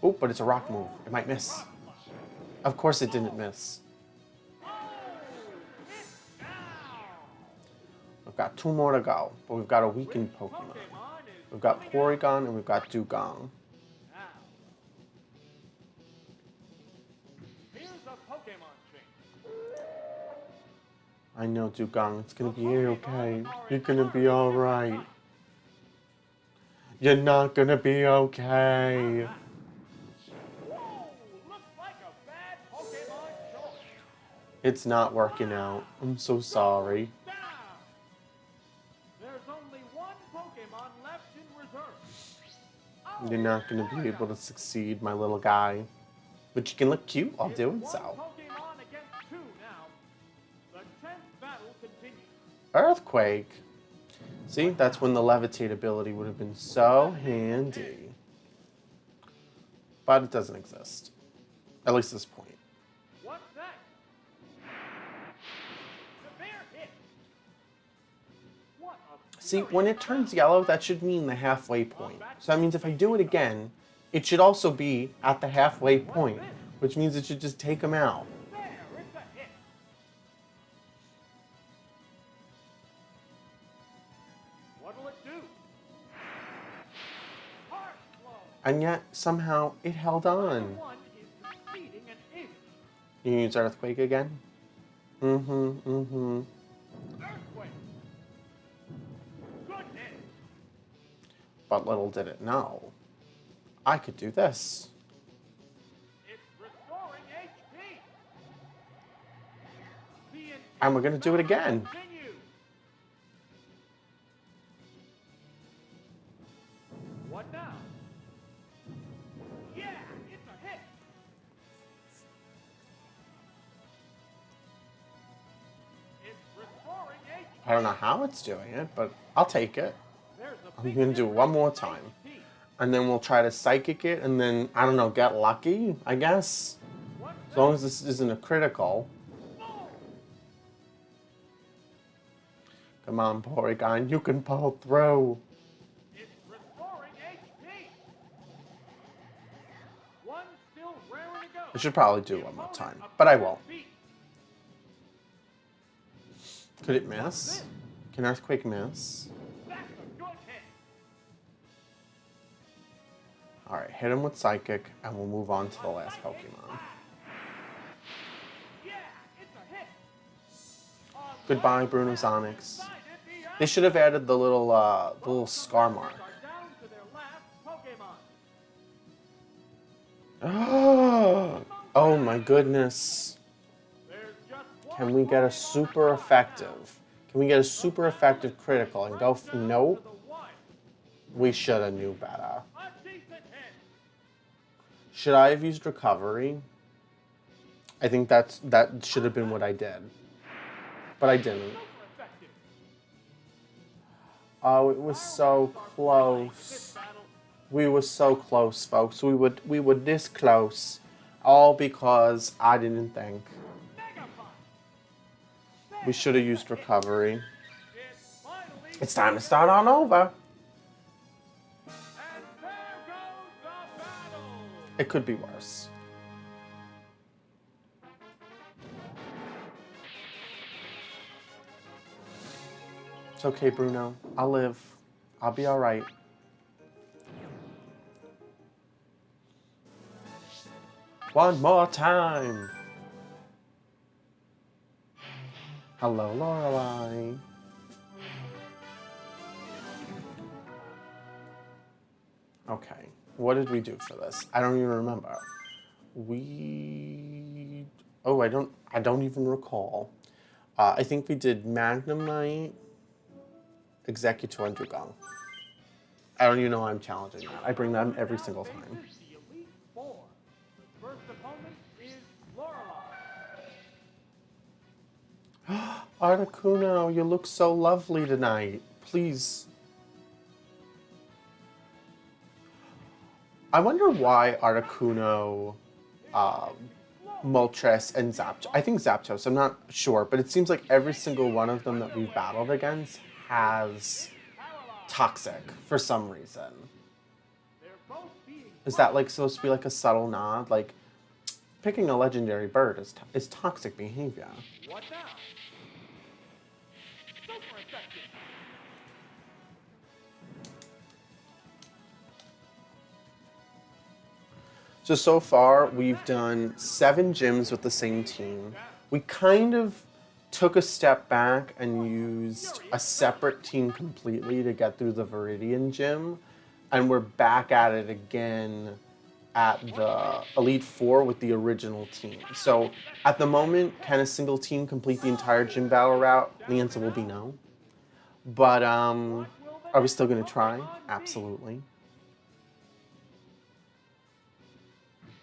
Oh, but it's a rock move. It might miss. Of course it didn't miss. Oh, it's down. We've got 2 more to go, but we've got a weakened Pokemon. Pokemon is We've got coming out Porygon and we've got Dugong. now. Here's a Pokemon change. I know, Dugong. It's gonna be okay. You're gonna be alright. You're not gonna be okay. Whoa, looks like a bad Pokemon choice. It's not working out. I'm so sorry. Down. There's only one Pokemon left in reserve. Oh, You're not gonna be able to succeed, my little guy. But you can look cute while it's doing one so. Pokemon against 2 now. The tense battle continues. Earthquake. See, that's when the levitate ability would have been so handy. But it doesn't exist. At least at this point. What's that? Severe hit. What a See, when it turns yellow, that should mean the halfway point. So that means if I do it again, it should also be at the halfway point, which means it should just take him out. There, it's a hit. What'll it do? Hard blow. And yet, somehow, it held on. One is conceding an inch. You can use Earthquake again? Earthquake. Good hit. But little did it know, I could do this. It's restoring HP. The And we're gonna do it again. Continue. What now? Yeah, it's a hit. It's restoring HP. I don't know how it's doing it, but I'll take it. There's a I'm big gonna do it one more difference time. in HP. And then we'll try to psychic it and then, I don't know, get lucky, I guess. What's As long as this isn't a critical. that? Boom. Come on, Porygon, you can pull through. It's restoring HP. One still raring to go. I should probably do it one more time, but I won't. Could it miss? Can Earthquake miss? That's a good hit. Alright, hit him with Psychic, and we'll move on to the last Pokemon. Yeah, it's a hit. Goodbye, Bruno Sonics. They should have added the little scar mark. Are down to their last Pokemon. Oh my goodness. There's just one Can we get a Pokemon super left. effective? Can we get a super effective critical and go? Down Nope. to the wire. We should have knew better. A decent hit. Should I have used recovery? I think that should have been what I did, but I didn't. Super effective. Oh, it was so This close. battle. We were so close, folks. We were this close, all because I didn't think. Mega Punch. We should have used recovery. It's finally. It's time to start on over. And there goes the battle. It could be worse. It's okay, Bruno. I'll live. I'll be all right. One more time. Hello, Lorelai. Okay, what did we do for this? I don't even remember. Oh, I don't even recall. I think we did Magnemite, Executor, and Dugong. I don't even know why I'm challenging that. I bring them every single time. Faces the Elite Four. The first opponent is Lorelei. Articuno, you look so lovely tonight. Please. I wonder why Articuno, Moltres, and Zapdos. I think Zapdos, I'm not sure, but it seems like every single one of them that we've battled against has Toxic for some reason. They're both being Is that like supposed to be like a subtle nod? Like, picking a legendary bird is toxic behavior. What now? Super effective. So far, we've done 7 gyms with the same team. We kind of took a step back and used a separate team completely to get through the Viridian gym. And we're back at it again at the Elite Four with the original team. So at the moment, can a single team complete the entire gym battle route? The answer will be no. But are we still gonna try? Absolutely.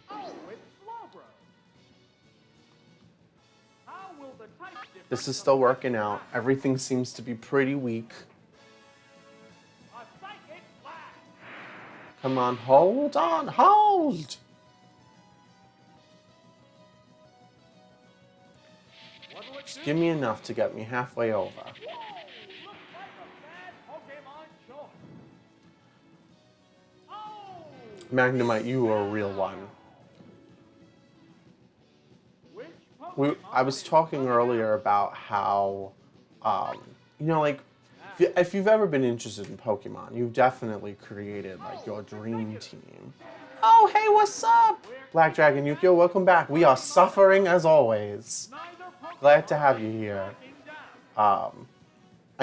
Oh, it's Slowbro. How will the type difference This is still working out. Everything seems to be pretty weak. A psychic blast. Come on, hold on, hold! What'll it do? Give me enough to get me halfway over. Whoa! Looks like a bad Magnemite, you are a real one. Which I was talking earlier about how, you know, like, if you've ever been interested in Pokemon, you've definitely created, like, your dream team. Oh, hey, what's up? Black Dragon Yukio, welcome back. We are suffering as always. Glad to have you here. I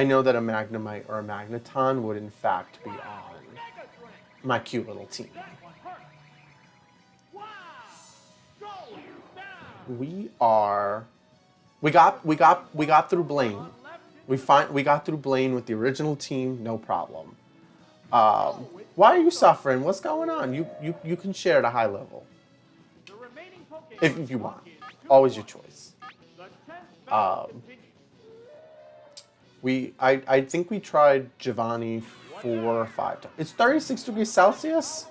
know that a Magnemite or a Magneton would, in fact, be on my cute little team. We got through Blaine. We got through Blaine with the original team, no problem. Why are you suffering? What's going on? You can share at a high level. If you want. Always your choice. I think we tried Giovanni 4 or 5 times. It's 36 degrees Celsius?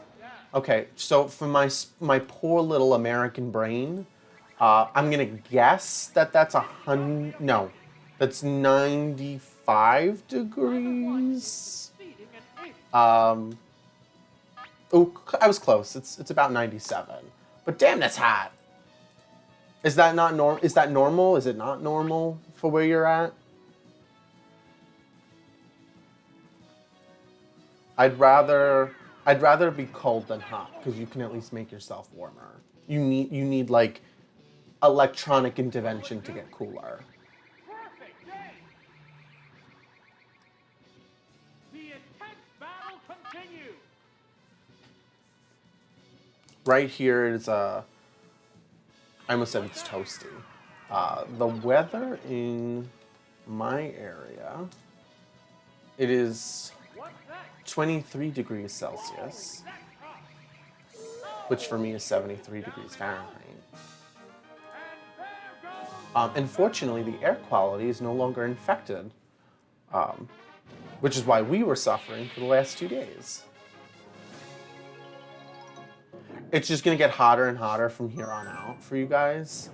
Okay, so for my poor little American brain, I'm gonna guess that that's that's 95 degrees. Oh, I was close. It's about 97. But damn, that's hot. Is that not normal? Is that normal? Is it not normal for where you're at? I'd rather be cold than hot because you can at least make yourself warmer. You need like electronic intervention to get cooler. Perfect day. The intense battle continues. Right here is I almost said it's toasty. The weather in my area, it is 23 degrees Celsius, which for me is 73 degrees Fahrenheit. Unfortunately, the air quality is no longer infected, which is why we were suffering for the last 2 days. It's just going to get hotter and hotter from here on out for you guys.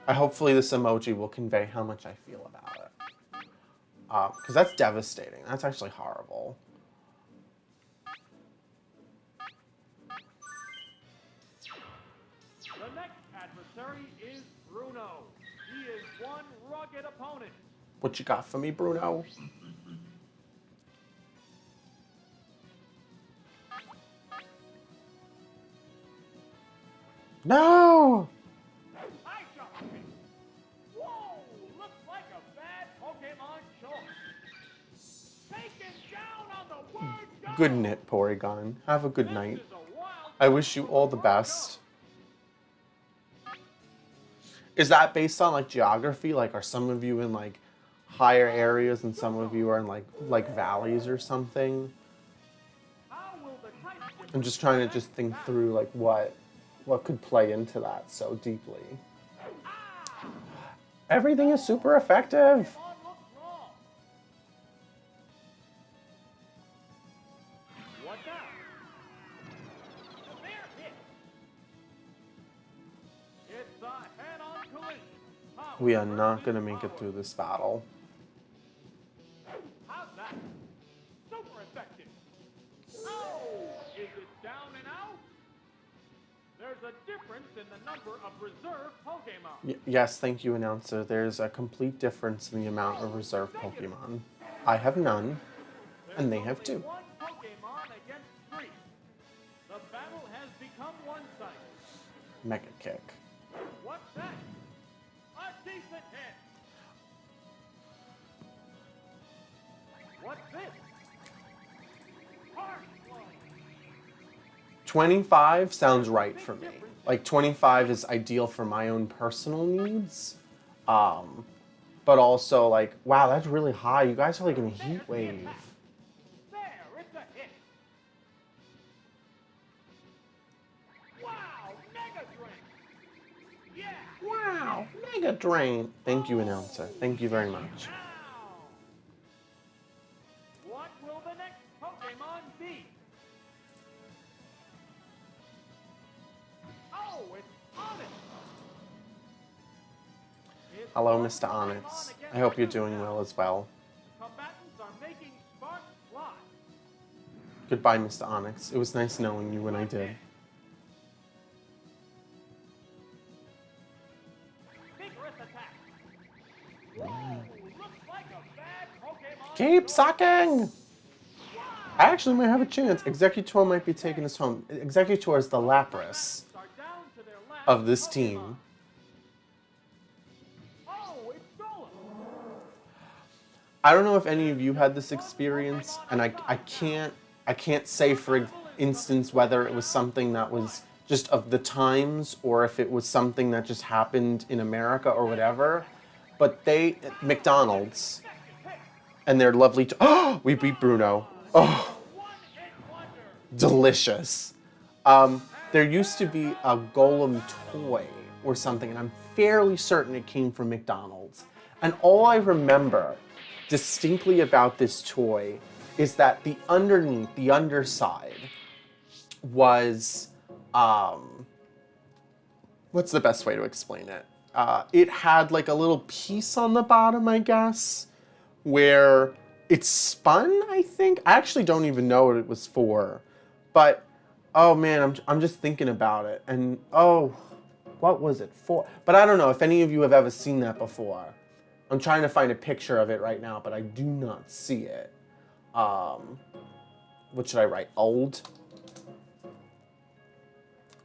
Hopefully this emoji will convey how much I feel about it. Because that's devastating. That's actually horrible. The next adversary is Bruno. He is one rugged opponent. What you got for me, Bruno? No! Hi, Jockey. Whoa! Looks like a bad Pokemon choice. Taken down on the word go. Good knit, Porygon. Have a good night. I wish you all the best. Is that based on like geography? Like, are some of you in like higher areas and some of you are in like valleys or something? I'm just trying to just think through like what could play into that so deeply. Everything is super effective. What now? Severe hit. It's a head-on collision. We are not going to make it through this battle. How's that? Super effective. Oh! Is it down and out? There's a difference in the number of reserve Pokemon. Yes, thank you, announcer. There's a complete difference in the amount of reserve Pokemon. I have none, and they have 2. One Pokemon against 3. The battle has become one-sided. Mega Kick. What's that? A decent hit. What's this? Harsh blow. 25 sounds right for me. Like 25 is ideal for my own personal needs. But also like, wow, that's really high. You guys are like in a heat wave. There, it's a hit. Wow, Mega Drain. Yeah. Wow, Mega Drain. Thank you, announcer. Thank you very much. Now. What will the next Pokemon be? Oh, it's Onyx. Hello, Mr. Onyx. I hope you're doing well as well. Combatants are making sparks fly. Goodbye, Mr. Onyx. It was nice knowing you when I did. Vigorous attack. Whoa, looks like a bad Pokemon. Keep sucking! I actually might have a chance. Executor might be taking us home. Executor is the Lapras Are down to their last of this Pokemon. team. Oh, it's Golem. I don't know if any of you had this experience, and I can't say for instance whether it was something that was just of the times or if it was something that just happened in America or whatever. But McDonald's and their lovely oh, we beat Bruno. Oh, One-hit wonder. delicious. There used to be a Golem toy or something, and I'm fairly certain it came from McDonald's. And all I remember distinctly about this toy is that the underside was, what's the best way to explain it? It had like a little piece on the bottom, I guess, where it spun, I think. I actually don't even know what it was for. But, oh man, I'm just thinking about it. And, oh, what was it for? But I don't know if any of you have ever seen that before. I'm trying to find a picture of it right now, but I do not see it. What should I write? Old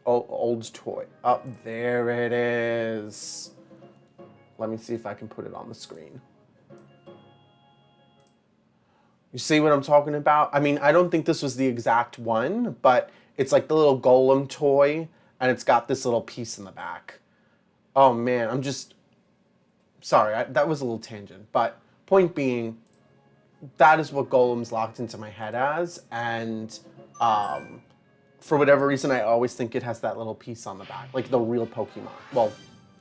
toy. Oh, there it is. Let me see if I can put it on the screen. You see what I'm talking about? I mean, I don't think this was the exact one, but it's like the little Golem toy, and it's got this little piece in the back. Oh man, I'm just... Sorry, that was a little tangent, but point being, that is what Golem's locked into my head as, and for whatever reason, I always think it has that little piece on the back, like the real Pokemon. Well,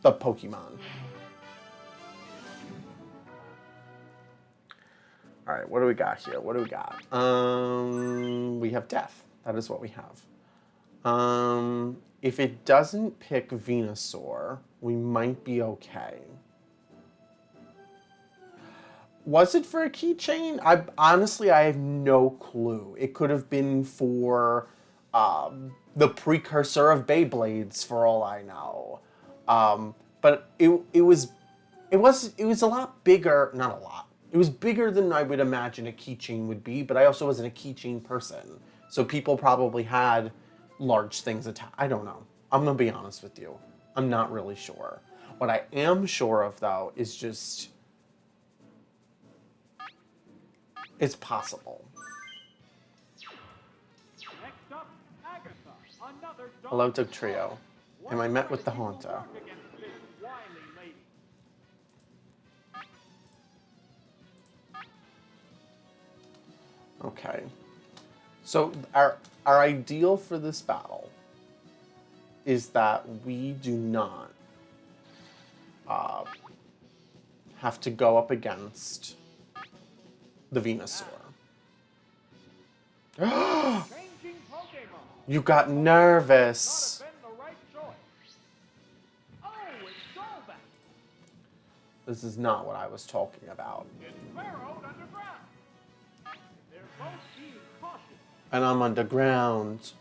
the Pokemon. All right, what do we got here? What do we got? We have Death. That is what we have. If it doesn't pick Venusaur, we might be okay. Was it for a keychain? Honestly, I have no clue. It could have been for the precursor of Beyblades, for all I know. But it was a lot bigger. Not a lot. It was bigger than I would imagine a keychain would be. But I also wasn't a keychain person, so people probably had large things attached. I don't know. I'm gonna be honest with you. I'm not really sure. What I am sure of, though, is just... it's possible. Next up, Agatha, another Hello, Doug Trio. Am I met with the Haunter? against this wily lady. Okay. So our ideal for this battle is that we do not have to go up against the Venusaur. Changing Pokemon. You got nervous. Not have been the right choice. Oh, it's Golbat. This is not what I was talking about. It's burrowed underground. They're both being cautious. And I'm underground.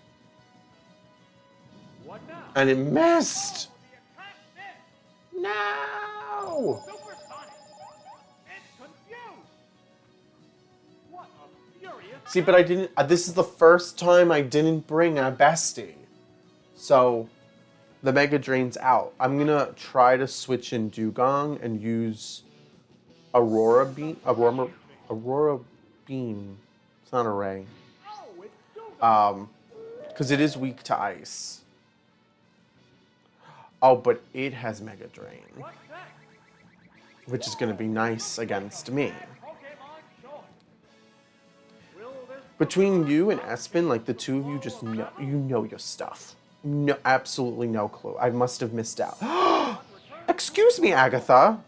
What now? And it missed. Oh, the attack missed. No! Supersonic. It's confused. What a furious... See, but I didn't... this is the first time I didn't bring a bestie. So, the Mega Drain's out. I'm gonna try to switch in Dugong and use Aurora Beam. Aurora Beam. It's not a ray. Oh, it's Dugong. Because it is weak to ice. Oh, but it has Mega Drain, What's that? which is gonna be nice against me. Pokemon choice. Will this... Between you and Espen, like the two of you just know, you know your stuff. No, absolutely no clue. I must have missed out. Excuse me, Agatha.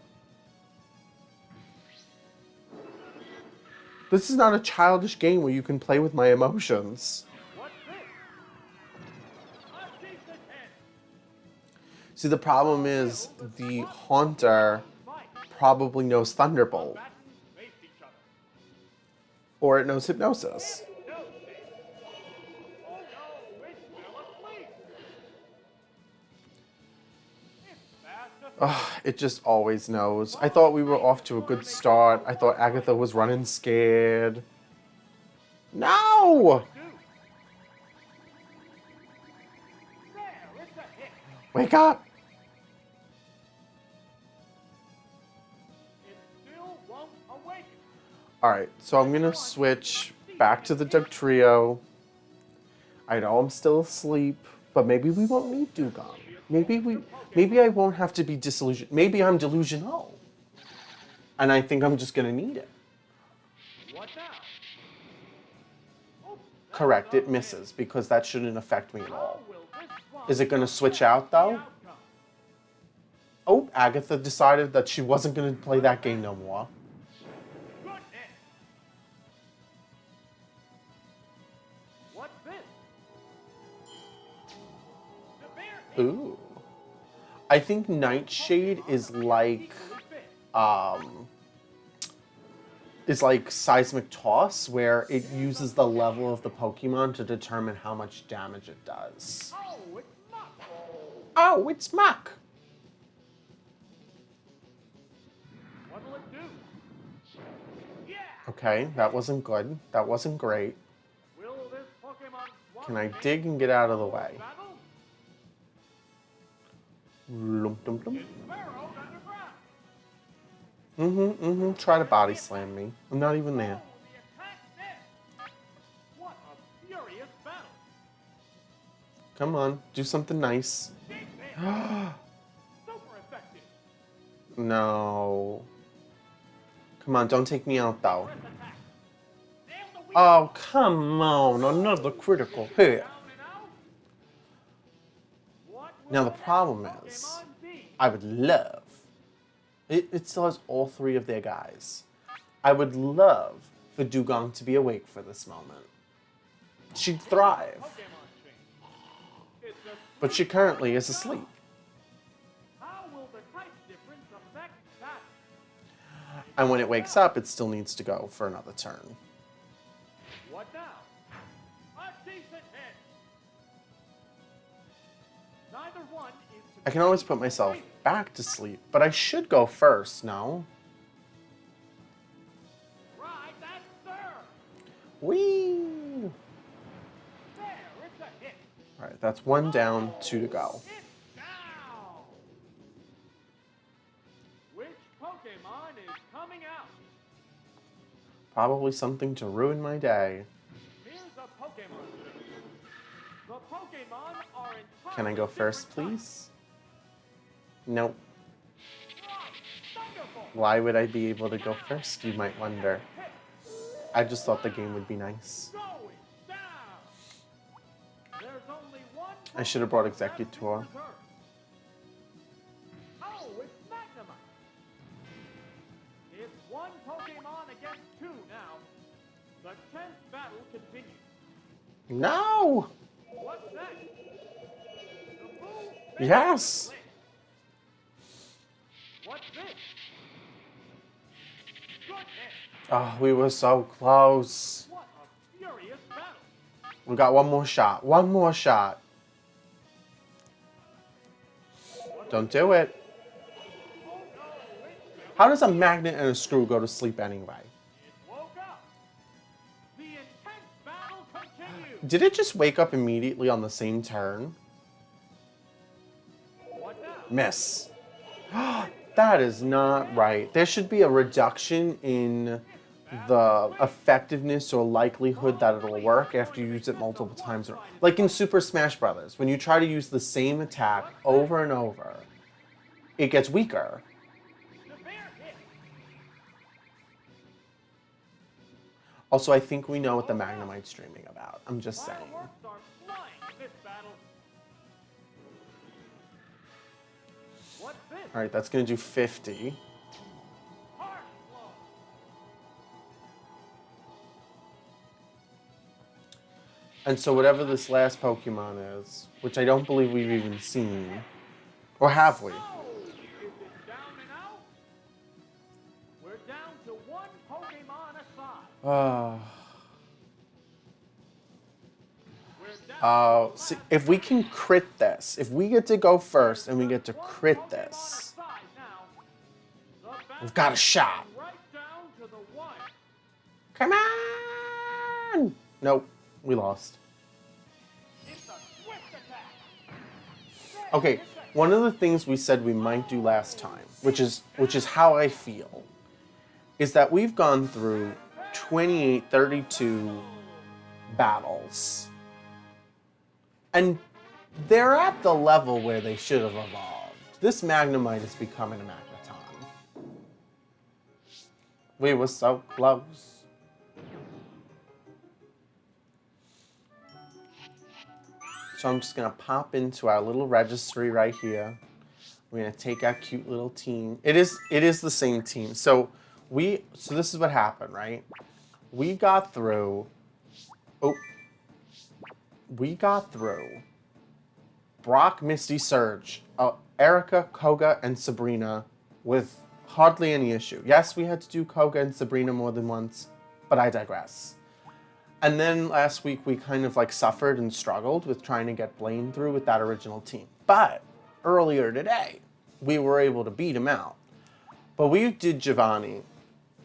This is not a childish game where you can play with my emotions. What's this? A decent hit. See, the problem is the Haunter Fight. probably knows Thunderbolt. Combatants face each other. Or it knows Hypnosis. No save. Oh no, it's still asleep. It's fast asleep. Ugh, it just always knows. I thought we were off to a good start. I thought Agatha was running scared. No! Dude. There, it's a hit. Wake up! It still won't awaken. Alright, so I'm gonna switch back to the Dugtrio. I know I'm still asleep, but maybe we won't need Dugong. Maybe I won't have to be disillusioned. Maybe I'm delusional. And I think I'm just gonna need it. What now? Oh, that's Correct, it not misses, because that shouldn't affect me at How all. will this one Is it gonna switch affect out, the though? outcome? Oh, Agatha decided that she wasn't gonna play that game no more. Good hit. What's this? The bear hit. Ooh. I think Nightshade is like Seismic Toss, where it uses the level of the Pokemon to determine how much damage it does. Oh, it's not. Oh, it's Muck! What'll it do? Yeah. Okay, that wasn't good. That wasn't great. Will this Pokemon swap Can I make dig and get out of the way? battle? Lump, dum, dum. It's burrowed underground. Try to body slam me. I'm not even there. Oh, the attack's there. What a furious battle. Come on, do something nice. Deep in. Super effective. No. Come on, don't take me out though. Press attack. Nail the weak Oh, come on, another critical hit. down and out. What will Now the next problem is, Pokemon be? I would love, it still has all three of their guys. I would love for Dugong to be awake for this moment. She'd thrive, Pokemon change. It's a but she currently is asleep. How will the type difference affect that? And when it wakes up, it still needs to go for another turn. What now? A decent hit. Neither one is to I can always put myself back to sleep, but I should go first, no? Right, that's there. Whee! There, it's a hit. Alright, that's one down, two to go. It's down. Which Pokemon is coming out? Probably something to ruin my day. Here's a Pokemon trick. The Pokemon are entirely Can I go first, different types. please? Nope. Right, Thunderbolt. Why would I be able to go first, you might wonder. I just thought the game would be nice. Going down. There's only one I should have brought Pokemon left in Executor. reserve. Oh, it's Magnemite. It's one Pokemon against two now. The 10th battle continues. No! What's that? The move Yes! failed. What's this? Good hit. Oh, we were so close. What a furious battle. We got one more shot. One more shot. Don't do it. Oh no, it's How does a magnet and a screw go to sleep anyway? It woke up. The intense battle continues. Did it just wake up immediately on the same turn? What now? Miss. That is not right. There should be a reduction in the effectiveness or likelihood that it'll work after you use it multiple times. Like in Super Smash Brothers, when you try to use the same attack over and over, it gets weaker. The bear hit. Also, I think we know what the Magnemite's dreaming about. I'm just saying. Fireworks are flying in this battle. What's this? All right, that's going to do 50. Harsh blow. And so whatever this last Pokemon is, which I don't believe we've even seen, or have we? Oh, is it down and out? down to one Pokemon aside. We're down to the See, last if we can crit this, if we get to go first and we get to crit Pokemon this, aside now. The we've got a battle shot. is right down to the wire. Come on! Nope, we lost. It's a swift attack. Okay, one of the things we said we might do last time, which is how I feel, is that we've gone through 28, 32 battles. And they're at the level where they should have evolved. This Magnemite is becoming a Magneton. We were so close. So I'm just gonna pop into our little registry right here. We're gonna take our cute little team. It is the same team. So this is what happened, right? We got through Brock, Misty, Surge, Erica, Koga, and Sabrina with hardly any issue. Yes, we had to do Koga and Sabrina more than once, but I digress. And then last week we kind of like suffered and struggled with trying to get Blaine through with that original team. But earlier today, we were able to beat him out. But we did Giovanni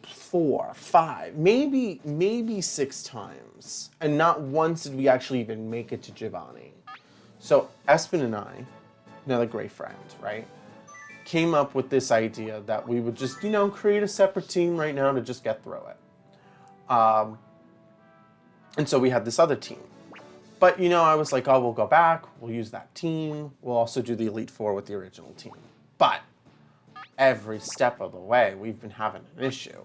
4, 5, maybe 6 times. And not once did we actually even make it to Giovanni. So Espen and I, another great friend, right, came up with this idea that we would just, create a separate team right now to just get through it. And so we had this other team. But, I was like, oh, we'll go back, we'll use that team, we'll also do the Elite Four with the original team. But every step of the way, we've been having an issue.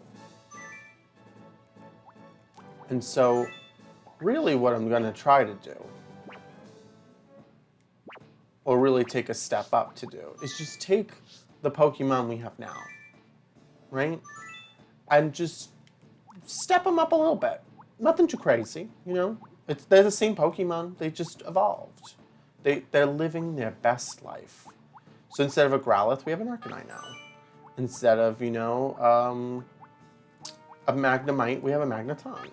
And so, really what I'm going to try to do, or really take a step up to do, is just take the Pokemon we have now, right? And just step them up a little bit. Nothing too crazy, They're the same Pokemon, they just evolved. They're living their best life. So instead of a Growlithe, we have an Arcanine now. Instead of, a Magnemite, we have a Magneton.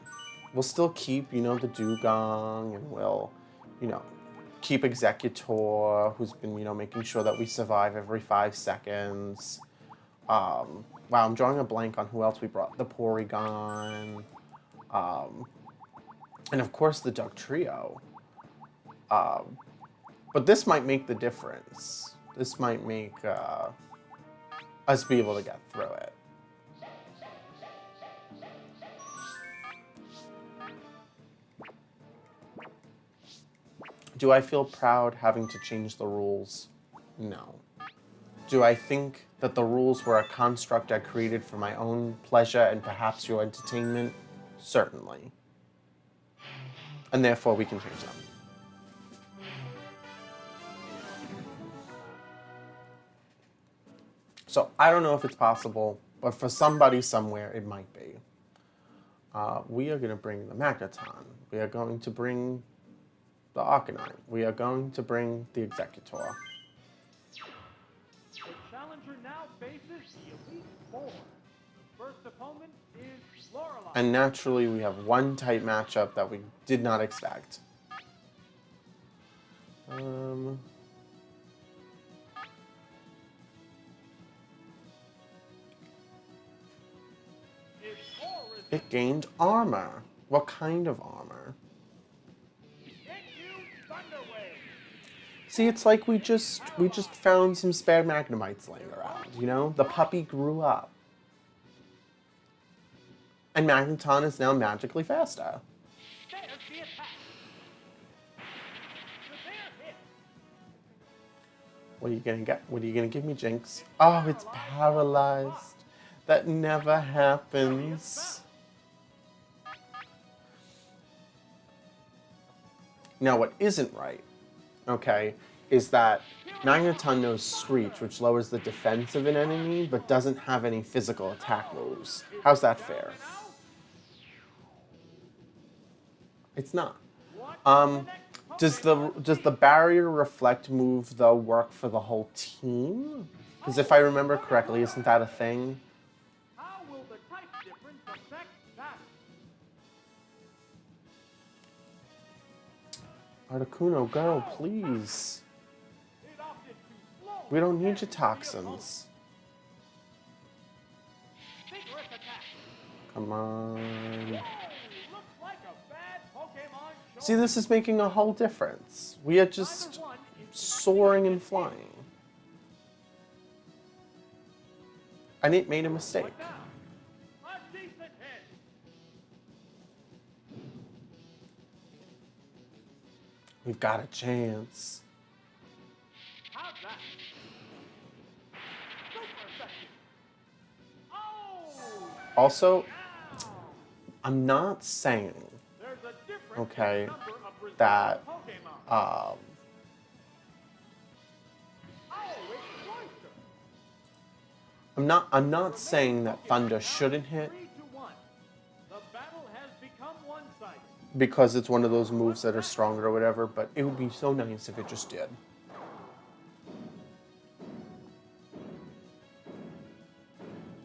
We'll still keep, the Dugong, and we'll, keep Executor, who's been, making sure that we survive every 5 seconds. Wow, I'm drawing a blank on who else we brought. The Porygon. And of course the Dugtrio. But this might make the difference. This might make us be able to get through it. Do I feel proud having to change the rules? No. Do I think that the rules were a construct I created for my own pleasure and perhaps your entertainment? Certainly. And therefore we can change them. So I don't know if it's possible, but for somebody somewhere it might be. We are going to bring the Magneton. We are going to bring the Arcanine. We are going to bring the Executor. The challenger now faces the Elite Four. The first opponent is Lorelei. And naturally, we have one type matchup that we did not expect. It gained armor. What kind of armor? See, it's like we just found some spare Magnemites laying around, The puppy grew up. And Magneton is now magically faster. What are you gonna get? What are you gonna give me, Jinx? Oh, it's paralyzed. That never happens. Now, what isn't right, okay, is that Magneton knows Screech, which lowers the defense of an enemy, but doesn't have any physical attack moves. How's that fair? It's not. Does the barrier reflect move, though, work for the whole team? Because if I remember correctly, isn't that a thing? How will the difference affects that. Articuno, go, please. It opted to slow We don't need and your the toxins. opponent. Vigorous attack. Come on. Whoa, looks like a bad Pokemon show. See, this is making a whole difference. We are just Neither one is soaring and succeeding in flying. And it made a mistake. What now? A decent hit. We've got a chance. How's that? Super effective. Oh! Also, Ow! I'm not saying There's a difference Okay, in the number of resistant that, Pokemon. um, Oh, it's Cloyster. I'm not saying that Thunder shouldn't hit 3-1. The battle has become one-sided. because it's one of those moves that are stronger or whatever, but it would be so nice if it just did.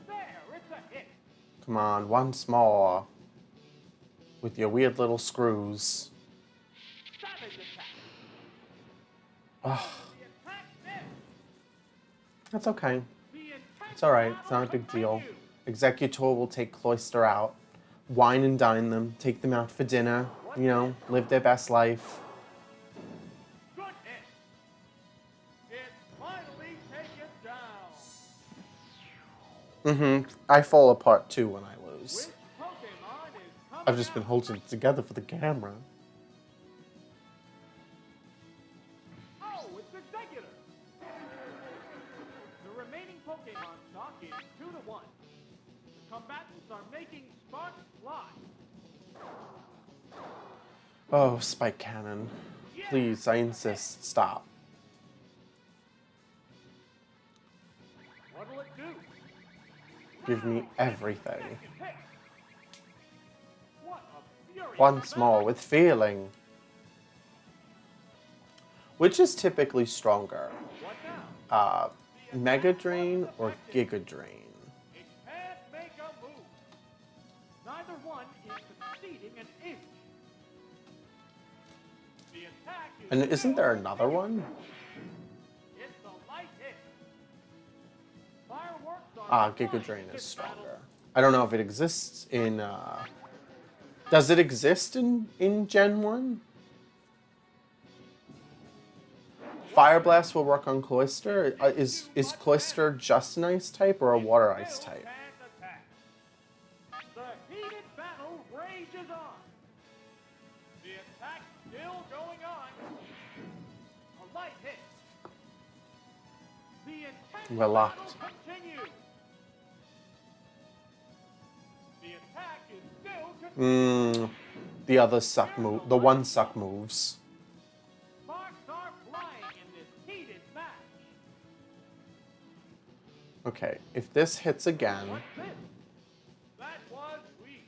There, it's a hit. Come on, once more. With your weird little screws. Savage attack. Ugh, The attack missed. that's okay. The intense It's alright, it's battle not a big deal. continues. Executor will take Cloyster out, wine and dine them, take them out for dinner, you know, live their best life. Good hit. It's finally taken down. I fall apart too when I lose. Which Pokemon is coming I've just been out? holding it together for the camera. Oh, it's Executor. The remaining Pokemon stock is 2-1. The combatants are making sparks fly. Oh, Spike Cannon. Please, I insist, stop. What'll it do? Give me Wow, everything. second hit. What a furious Once battle. more, with feeling. Which is typically stronger? What now? Mega Drain or Giga Drain? It can't make a move. Neither one is succeeding an inch. The attack is And isn't there still another one? It's a light hit. Fireworks are Ah, flying Giga Drain in is this battle. stronger. I don't know if it exists in, does it exist in Gen 1? Fire Blast will work on Cloyster. Is Cloyster just an ice type or a water ice Still type? can't attack. The heated battle rages on. The attack still going on. A light hit. The intense We're locked. battle continues. The attack is still continuing. The other suck move. The one suck moves. Sparks are flying in this heated match. Okay, if this hits again, What's this? That was weak.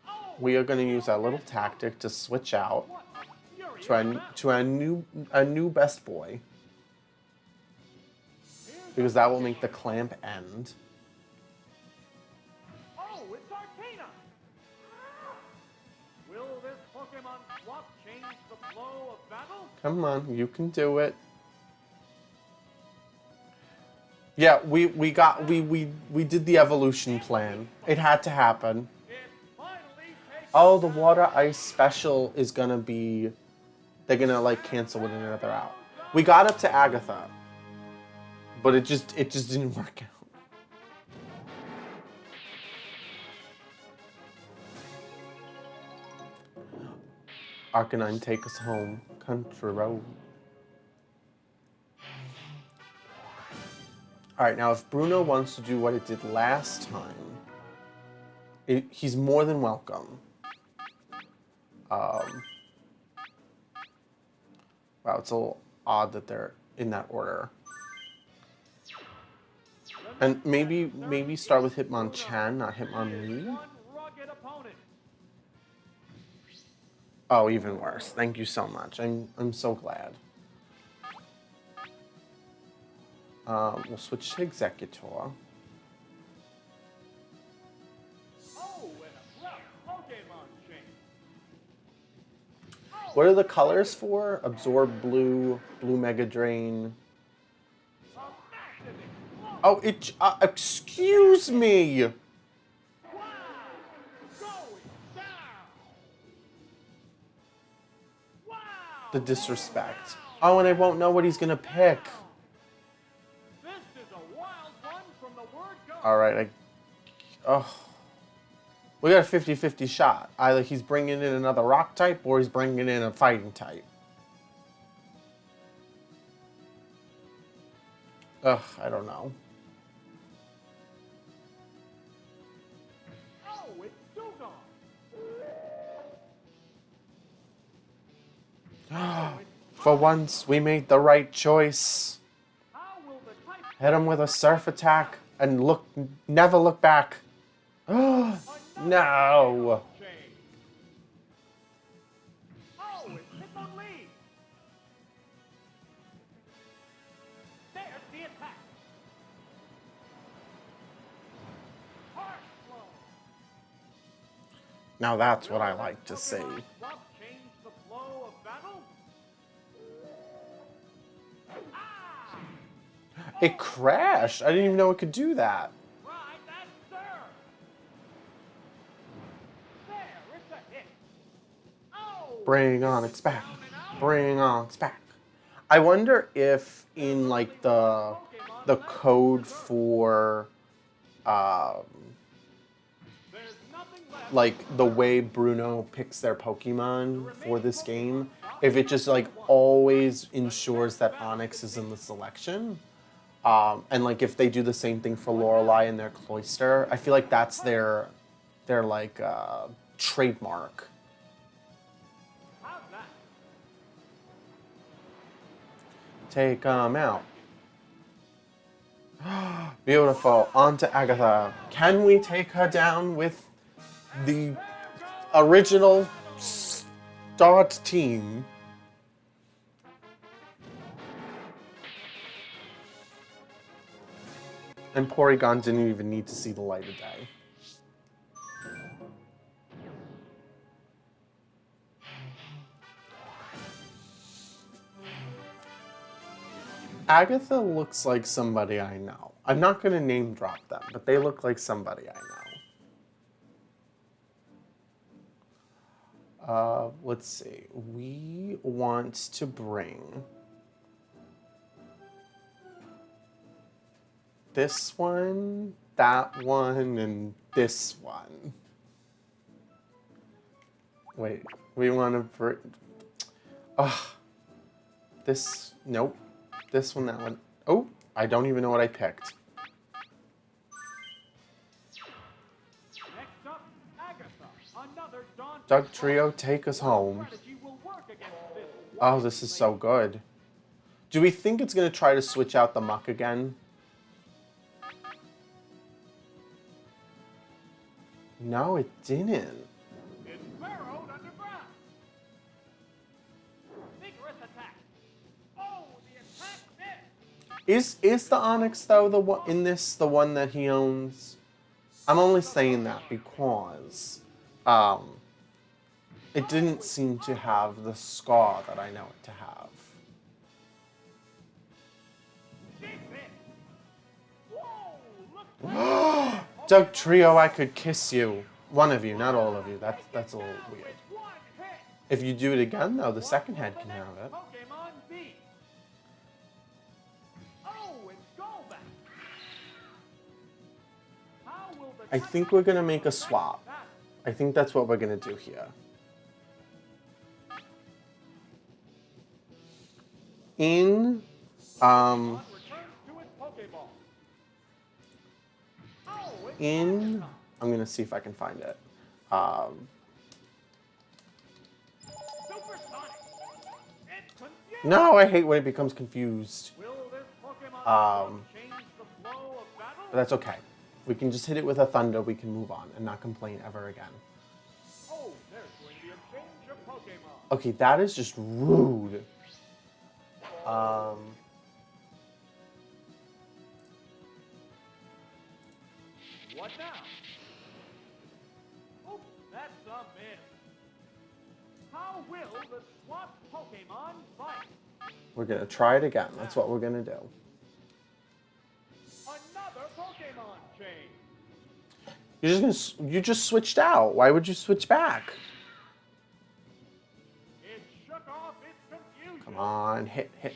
Oh, we are going to use our little tactic to switch out what a furious to our, battle. to our new best boy, Here's because that will make the clamp end. Oh, it's Arcana! Will this Pokemon swap change the flow of battle? Come on, you can do it. Yeah, we did the evolution plan. It had to happen. It finally takes Oh, the water ice special is gonna be, they're gonna like cancel one another out. We got up to Agatha, but it just didn't work out. Arcanine, take us home, country road. All right, now if Bruno wants to do what it did last time, he's more than welcome. Wow, it's a little odd that they're in that order. And maybe start with Hitmonchan, not Hitmonlee. one rugged opponent. Oh, even worse. Thank you so much. I'm so glad. We'll switch to Executor. What are the colors for? Absorb blue, blue Mega Drain. A massive explosion. Oh, excuse me! Wow! Going down. Wow! The disrespect. Oh, and I won't know what he's gonna pick. This is a wild one from the word go. Alright, oh. We got a 50-50 shot. Either he's bringing in another rock type or he's bringing in a fighting type. Ugh, I don't know. Oh, it's Dewgong. For once, we made the right choice. How will the type Hit him with a surf attack and never look back. No. change? Oh, it's Hitmonlee. There's the attack. Harsh blow. Now that's what I like to see. Pokemon Swap change the flow of battle? Ah! It crashed. I didn't even know it could do that. Right, that's sir. There, it's a hit. Oh! Bring on it's back. Bring on it's back. I wonder if in like the code for There's nothing left. like the way Bruno picks their Pokemon for this game, if it just like always ensures that Onyx is in the selection. And like if they do the same thing for Lorelei and their Cloyster, I feel like that's their like trademark. How's that? Take 'em out. Beautiful. On to Agatha. Can we take her down with the original start team? And Porygon didn't even need to see the light of day. Agatha looks like somebody I know. I'm not going to name drop them, but they look like somebody I know. Let's see. We want to bring this one, that one, and this one. Wait, we want to bring... this, nope. This one, that one. Oh, I don't even know what I picked. Next up, Agatha. Another daunting Doug Trio, take us home. strategy will work against this Oh, this is so good. Do we think it's going to try to switch out the Muck again? No, it didn't. It's burrowed underground. Vigorous attack. Oh, the attack missed. Is the Onyx though the one in this the one that he owns? I'm only saying that because it didn't seem to have the scar that I know it to have. Big hit. Whoa, look. Doug Trio, I could kiss you. One of you, not all of you. That's a little weird. One hit. If you do it again, though, the second head can have it. Pokemon B. Oh, it's Golbat. How will the I think we're gonna make a swap. I think that's what we're gonna do here. In Returns to its Pokeball. Oh, it's I'm gonna see if I can find it. Supersonic. It's confused. No, I hate when it becomes confused. Will this Pokemon change the flow of battle? But that's okay. We can just hit it with a thunder, we can move on and not complain ever again. Oh, there's going to be a change of Pokemon. Okay, that is just rude. What now? Oops, that's a miss. How will the swapped Pokemon fight? We're gonna try it again. That's what we're gonna do. Another Pokemon change. You just switched out. Why would you switch back? It shook off its confusion. Come on, hit. No!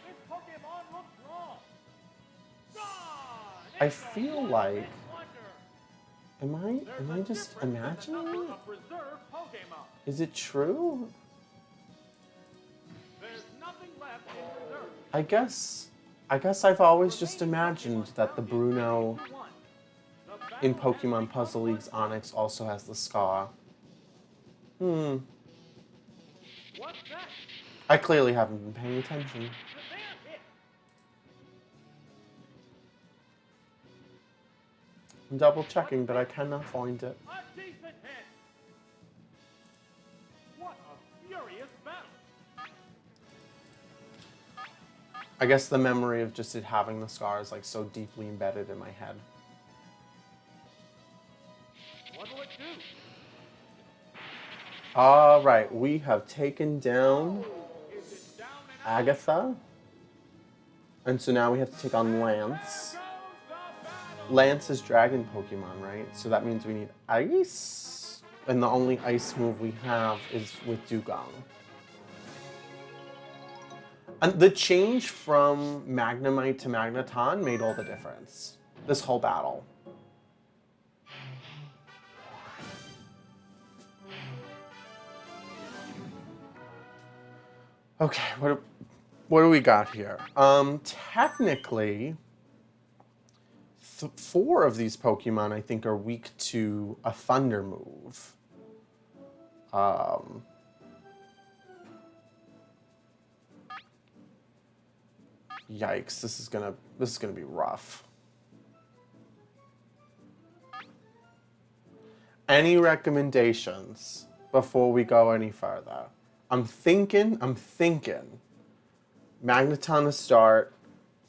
This Pokemon looks wrong. Gone! I It's a feel one-hit like- wonder. Am There's I a just difference in the imagining number it? of preserved Pokemon. Is it true? There's nothing left in reserve. I guess I've always just imagined that the Bruno in Pokemon Puzzle League's Onyx also has the Scar. What's that? I clearly haven't been paying attention. There hit. I'm double checking, but I cannot find it. A decent hit. What a furious battle. I guess the memory of just it having the scar is like so deeply embedded in my head. What'll it do? All right, we have taken down Is it down and out? Agatha. And so now we have to take on Lance. There goes the battle. Lance is Dragon Pokemon, right? So that means we need Ice. And the only Ice move we have is with Dugong. And the change from Magnemite to Magneton made all the difference. This whole battle. Okay, what do we got here? Technically, 4 of these Pokemon I think are weak to a Thunder move. Yikes! This is gonna be rough. Any recommendations before we go any further? I'm thinking Magneton to start,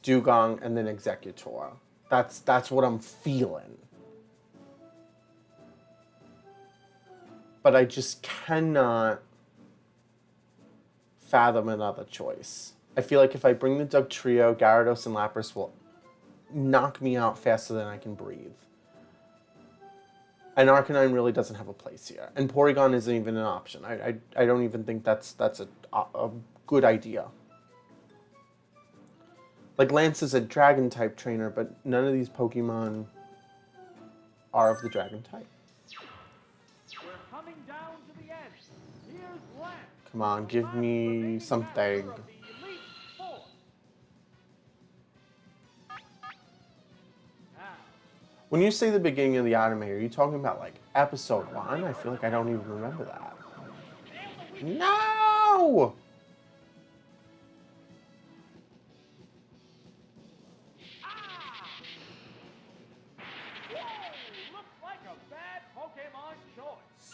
Dugong, and then Executor. That's what I'm feeling. But I just cannot fathom another choice. I feel like if I bring the Dugtrio, Gyarados and Lapras will knock me out faster than I can breathe. And Arcanine really doesn't have a place here. And Porygon isn't even an option. I don't even think that's a good idea. Like, Lance is a Dragon-type trainer, but none of these Pokemon are of the Dragon-type. We're coming down to the end. Here's Lance. Come on, give me something. Member of the Elite Four. Now, When you say the beginning of the anime, are you talking about, like, episode 1? I feel like I don't even remember that. No! whoa! Looks like a bad Pokemon choice.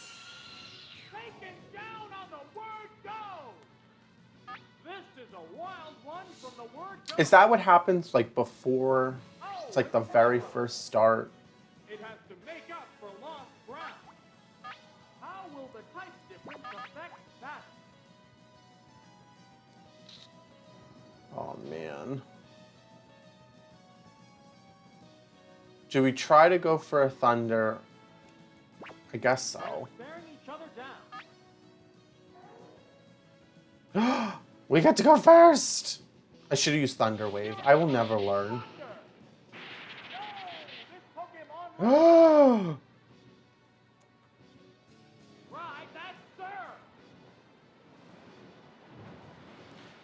Taken down on the word go. This is a wild one from the word go. Is that what happens, like, before? It's like the very first start. It has to make up for lost ground. How will the type difference affect that? Oh, man. Do we try to go for a Thunder? I guess so. Staring each other down. We get to go first! I should have used Thunder Wave. I will never learn. This Pokemon Oh! ride that sir.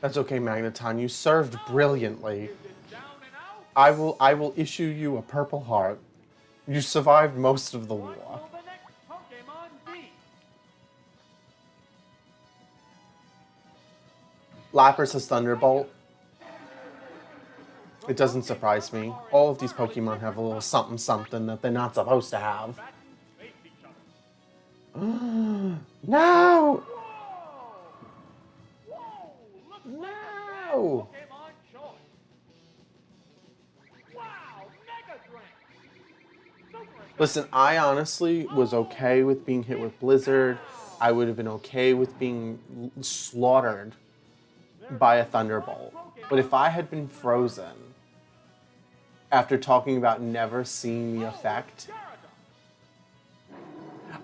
That's okay, Magneton. You served brilliantly. Is it down and out? I will issue you a Purple Heart. You survived most of the war. What will the next Pokemon be? Lapras has Thunderbolt. It doesn't surprise me. All of these Pokemon have a little something something that they're not supposed to have. Back and face each other. No! Whoa! Whoa! Looks like a bad No! Pokemon choice. Wow! Mega Drain. Listen, I honestly was okay with being hit with Blizzard. I would have been okay with being slaughtered by a Thunderbolt. But if I had been frozen after talking about never seeing the effect,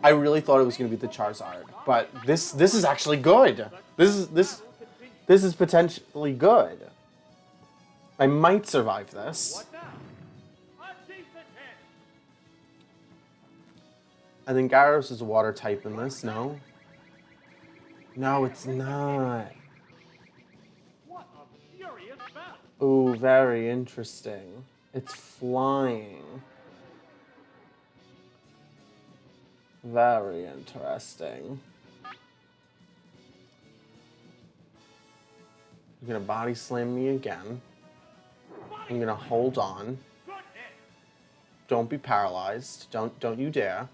I really thought it was going to be the Charizard. But this is actually good. This is potentially good. I might survive this. What now? A decent hit. I think Gyarados is a water type in this, no? No, it's not. What a furious battle. Ooh, very interesting. It's flying. Very interesting. You're gonna body slam me again. I'm gonna hold on. Good hit. Don't be paralyzed. Don't you dare.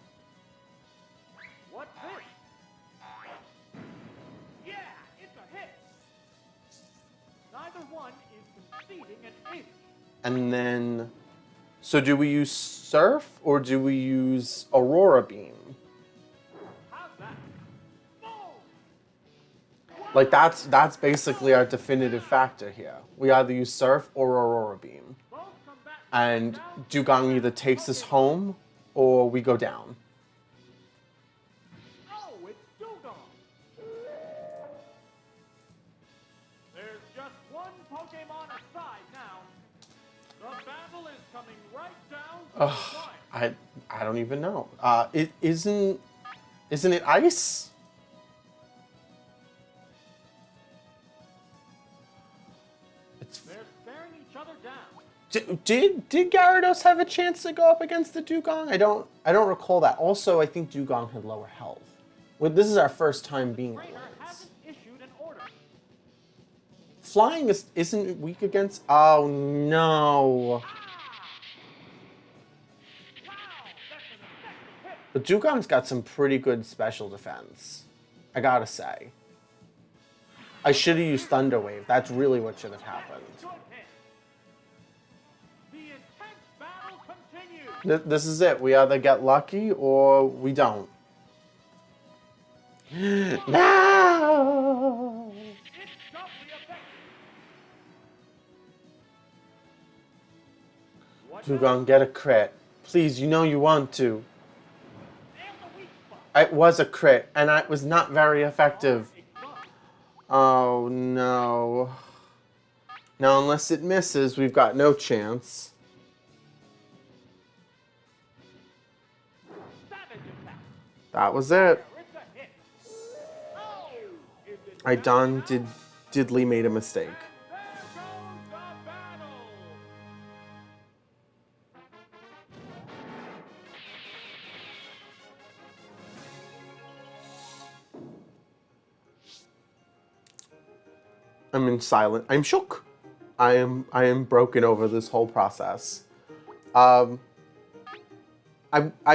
What's this? Yeah, it's a hit. Neither one is conceding an inch. And then, so do we use Surf or do we use Aurora Beam? How's that? Boom! Like that's basically our definitive factor here. We either use Surf or Aurora Beam. Both combatants And now Dugong either takes us home or we go down. Oh, it's Dugong. There's just one Pokemon aside now. The battle is coming right down to the wire. I don't even know. It isn't it ice? It's They're staring each other down. did Gyarados have a chance to go up against the Dugong? I don't recall that. Also, I think Dugong had lower health. Well, this is our first time being on Trainer this. hasn't issued an order. Flying isn't weak against. Oh no! Wow, that's an effective hit. The Dugong's got some pretty good special defense. I gotta say. I should have used Thunder Wave. That's really what should have happened. Good hit. The intense battle continues. This is it. We either get lucky or we don't. No! It's doubly effective. What Dugong, get a crit. Please, you know you want to. and the weak spot. It was a crit, and it was not very effective. Exhaust. Oh no. Now, unless it misses, we've got no chance. Savage attack. That was it. There, it's a hit. Oh, is it I done down? didly made a mistake. There goes the battle. I'm in silent. I'm shook. I am broken over this whole process. I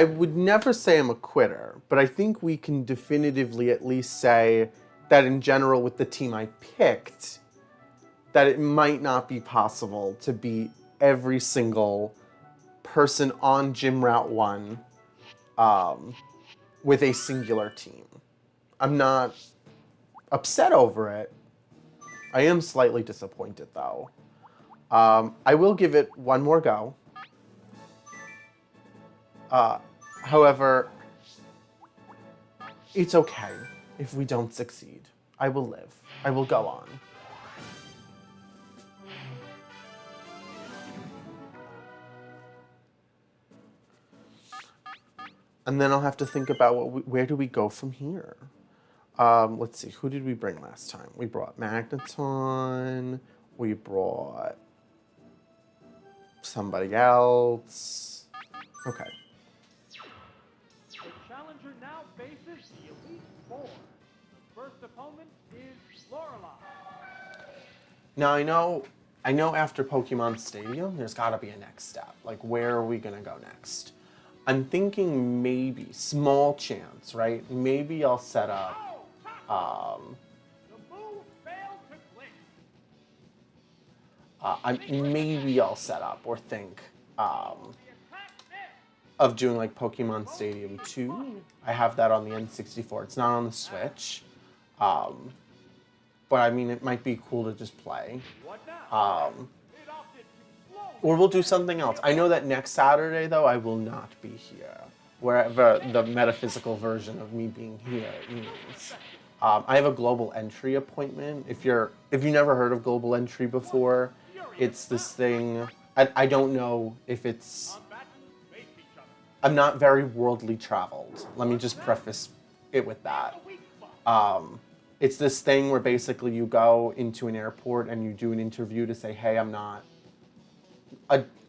would never say I'm a quitter, but I think we can definitively at least say that in general with the team I picked, that it might not be possible to beat every single person on Gym Route 1 with a singular team. I'm not upset over it. I am slightly disappointed though. I will give it one more go. However, it's okay if we don't succeed. I will live. I will go on. And then I'll have to think about where do we go from here. Let's see, who did we bring last time? We brought Magneton. We brought somebody else. Okay. The challenger now faces the Elite Four. The first opponent is Lorelei. Now I know after Pokemon Stadium, there's got to be a next step. Like, where are we gonna go next? I'm thinking maybe small chance, right? Maybe I'll set up. The move failed to click. Maybe I'll set up or think. The attack missed. of doing like Pokemon Stadium 2. I have that on the N64. It's not on the Switch. But I mean, it might be cool to just play. What now? Um, It opted to slow or we'll do something else. I know that next Saturday, though, I will not be here. Wherever the metaphysical version of me being here is. I have a global entry appointment. If you never heard of global entry before, it's this thing. I don't know if it's. bachelors face each other. I'm not very worldly traveled. Let me just preface it with that. The weak spot. It's this thing where basically you go into an airport and you do an interview to say, hey, I'm not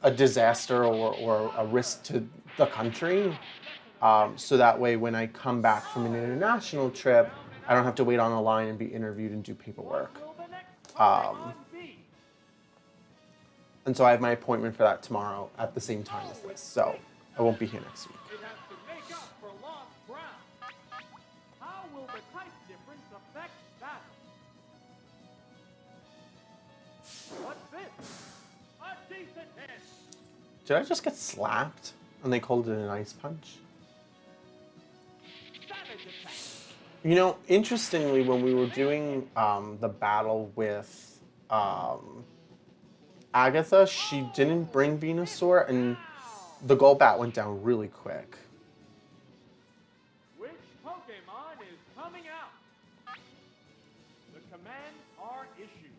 a disaster or a risk to the country. So that way when I come back from an international trip, I don't have to wait on a line and be interviewed and do paperwork. Will the next Um, Pokemon be? And so I have my appointment for that tomorrow at the same time as this. So I won't be here next week. It has to make up for lost ground. How will the type difference affect battle? What's this? A decent hit. Did I just get slapped and they called it an ice punch? Savage attack. You know, interestingly, when we were doing the battle with Agatha, she didn't bring Venusaur, and the Golbat went down really quick. Which Pokemon is coming out? The commands are issued.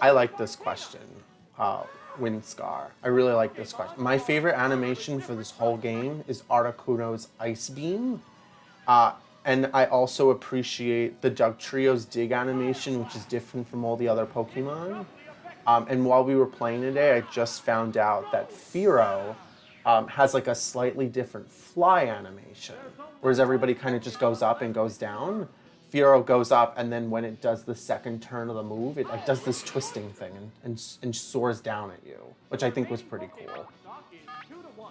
I like this question, Windscar. I really like this question. My favorite animation for this whole game is Articuno's Ice Beam. And I also appreciate the Dugtrio's Dig animation, which is different from all the other Pokemon. And while we were playing today, I just found out that Fearow has like a slightly different fly animation. Whereas everybody kind of just goes up and goes down. Fearow goes up, and then when it does the second turn of the move, it like does this twisting thing and soars down at you, which I think was pretty cool. Stock is 2-1.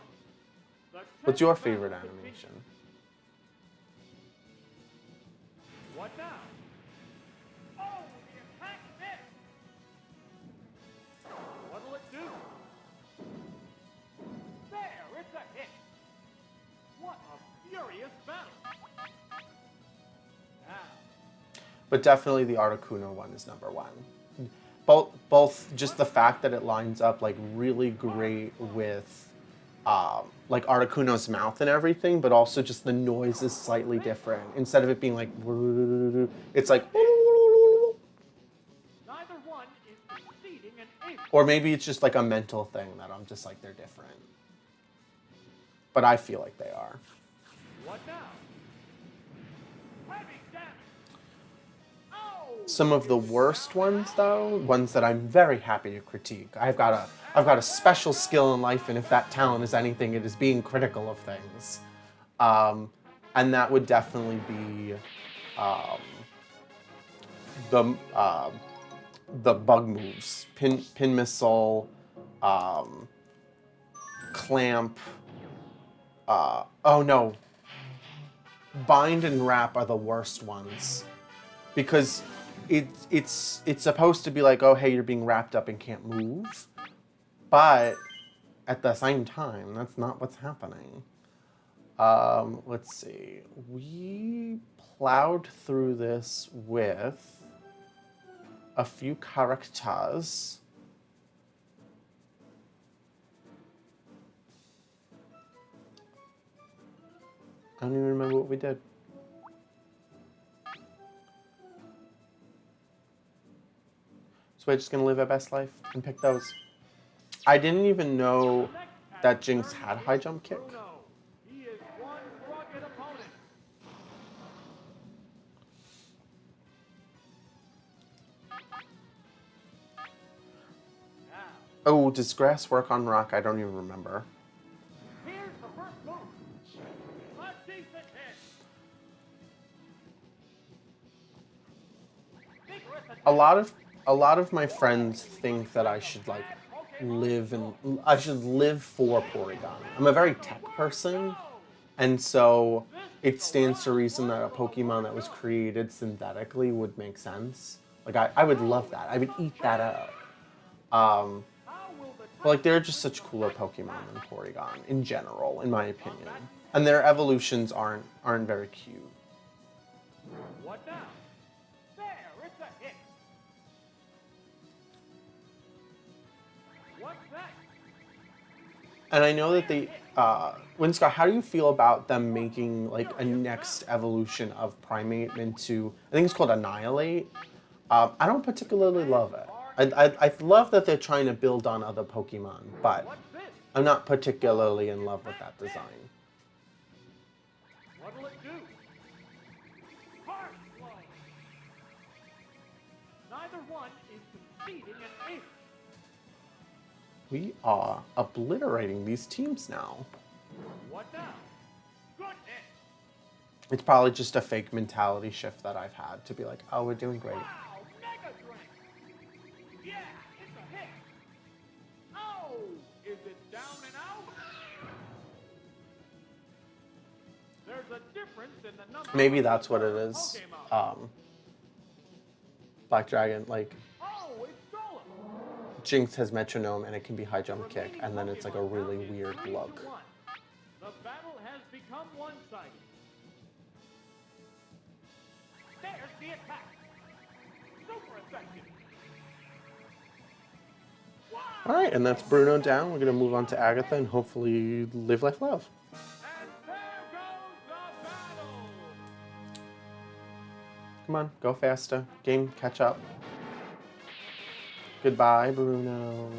The What's your tenth favorite round continues. animation? What now? Oh, the attack missed. What'll it do? There, it's a hit. What a furious battle. Now, But definitely the Articuno one is number one. Both just the fact that it lines up like really great with like Articuno's mouth and everything, but also just the noise is slightly different. Instead of it being like, it's like, neither one is conceding an ace. or maybe it's just like a mental thing that I'm just like, they're different. But I feel like they are. What now? Heavy damage. Oh! Some of the worst ones, though, ones that I'm very happy to critique. I've got a special skill in life, and if that talent is anything, it is being critical of things. And that would definitely be the bug moves, pin missile, clamp. Oh no, bind and wrap are the worst ones. Because it's supposed to be like, oh, hey, you're being wrapped up and can't move. But at the same time, that's not what's happening. Let's see. We plowed through this with a few characters. I don't even remember what we did. So we're just gonna live our best life and pick those. I didn't even know that Jinx had high jump kick. Bruno. He is one rugged opponent. Now, Oh, does grass work on rock? I don't even remember. here's the first move. A decent hit. Vigorous attack. A lot of my friends think that I should like I should live for Porygon. I'm a very tech person, and so it stands to reason that a Pokemon that was created synthetically would make sense. Like I would love that. I would eat that up. How will the But like they're just such cooler Pokemon than Porygon in general, in my opinion. And their evolutions aren't very cute. What now? There, it's a hit. What's that? And I know that they, Winscott, how do you feel about them making like a next evolution of Primate into, I think it's called Annihilate? I don't particularly love it. I love that they're trying to build on other Pokemon, but What's this? I'm not particularly in love with that design. What'll it do? Harsh blow. Neither one is conceding an inch. We are obliterating these teams now. What now? Good hit. It's probably just a fake mentality shift that I've had to be like, oh, we're doing great. Wow, Mega Drain. Yeah, it's a hit. Oh, is it down and out? There's a difference in the number. Maybe of that's what it other is. Pokemon. Black Dragon, like, Oh, it's Golem. Jinx has Metronome and it can be high jump kick, and then it's like a really weird look. The battle has become one-sided. There's the attack. Super effective. Wow. All right, and that's Bruno down. We're going to move on to Agatha and hopefully live, life, love. And there goes the battle. Come on, go faster. Game, catch up. Goodbye, Bruno.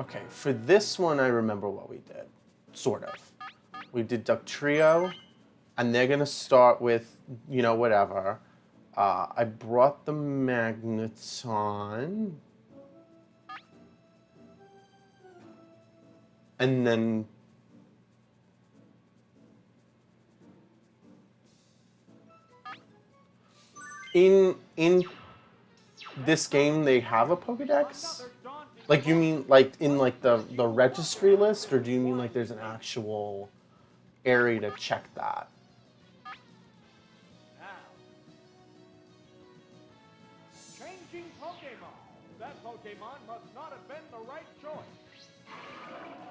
Okay, for this one, I remember what we did. Sort of. We did Duck Trio, and they're gonna start with, you know, whatever. I brought the Magneton. And then in this game they have a Pokedex? Like you mean like in like the registry list, or do you mean like there's an actual area to check that? Now, changing Pokemon. That Pokemon must not have been the right choice.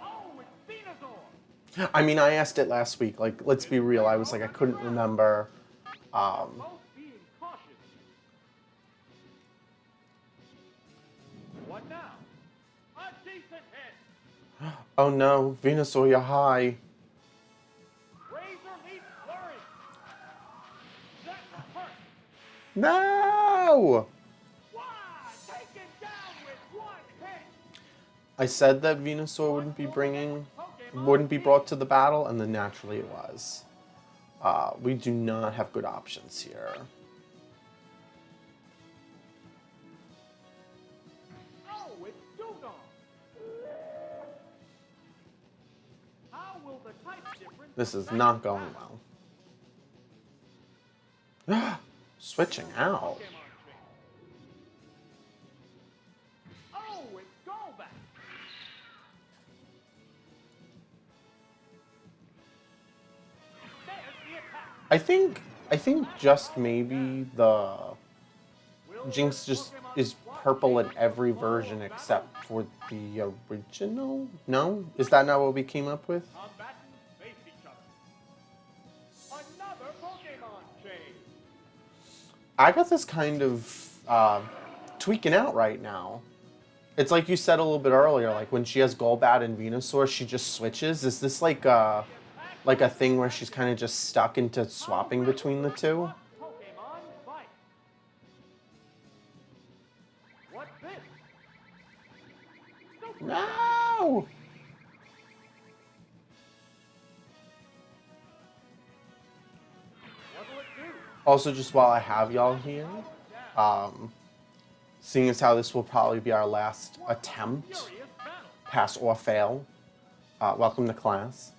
Oh, it's Venusaur. I mean, I asked it last week. Like, let's be real. I was like, I couldn't remember. Both being cautious. What now? A decent hit. Oh no, Venusaur, you're high. Razor Leaf Flurry. That will hurt. No! Wow, taken down with one hit. I said that Venusaur wouldn't be brought to the battle, and then naturally it was. We do not have good options here. Oh, it's Dewgong. How will the type difference This is affect not the going battle? well. Switching out. Pokemon change. Oh, it's Golbat. There's the attack. I think just maybe the Jinx just is purple in every version except for the original? No? Is that not what we came up with? Combatants face each other. Another Pokemon change. Agatha's kind of tweaking out right now. It's like you said a little bit earlier, like when she has Golbat and Venusaur, she just switches. Is this like a thing where she's kind of just stuck into swapping between the two? Pokemon fight. What's this? Super No! What'll it do? Also, just while I have y'all here, seeing as how this will probably be our last attempt, Furious battle. pass or fail, welcome to class.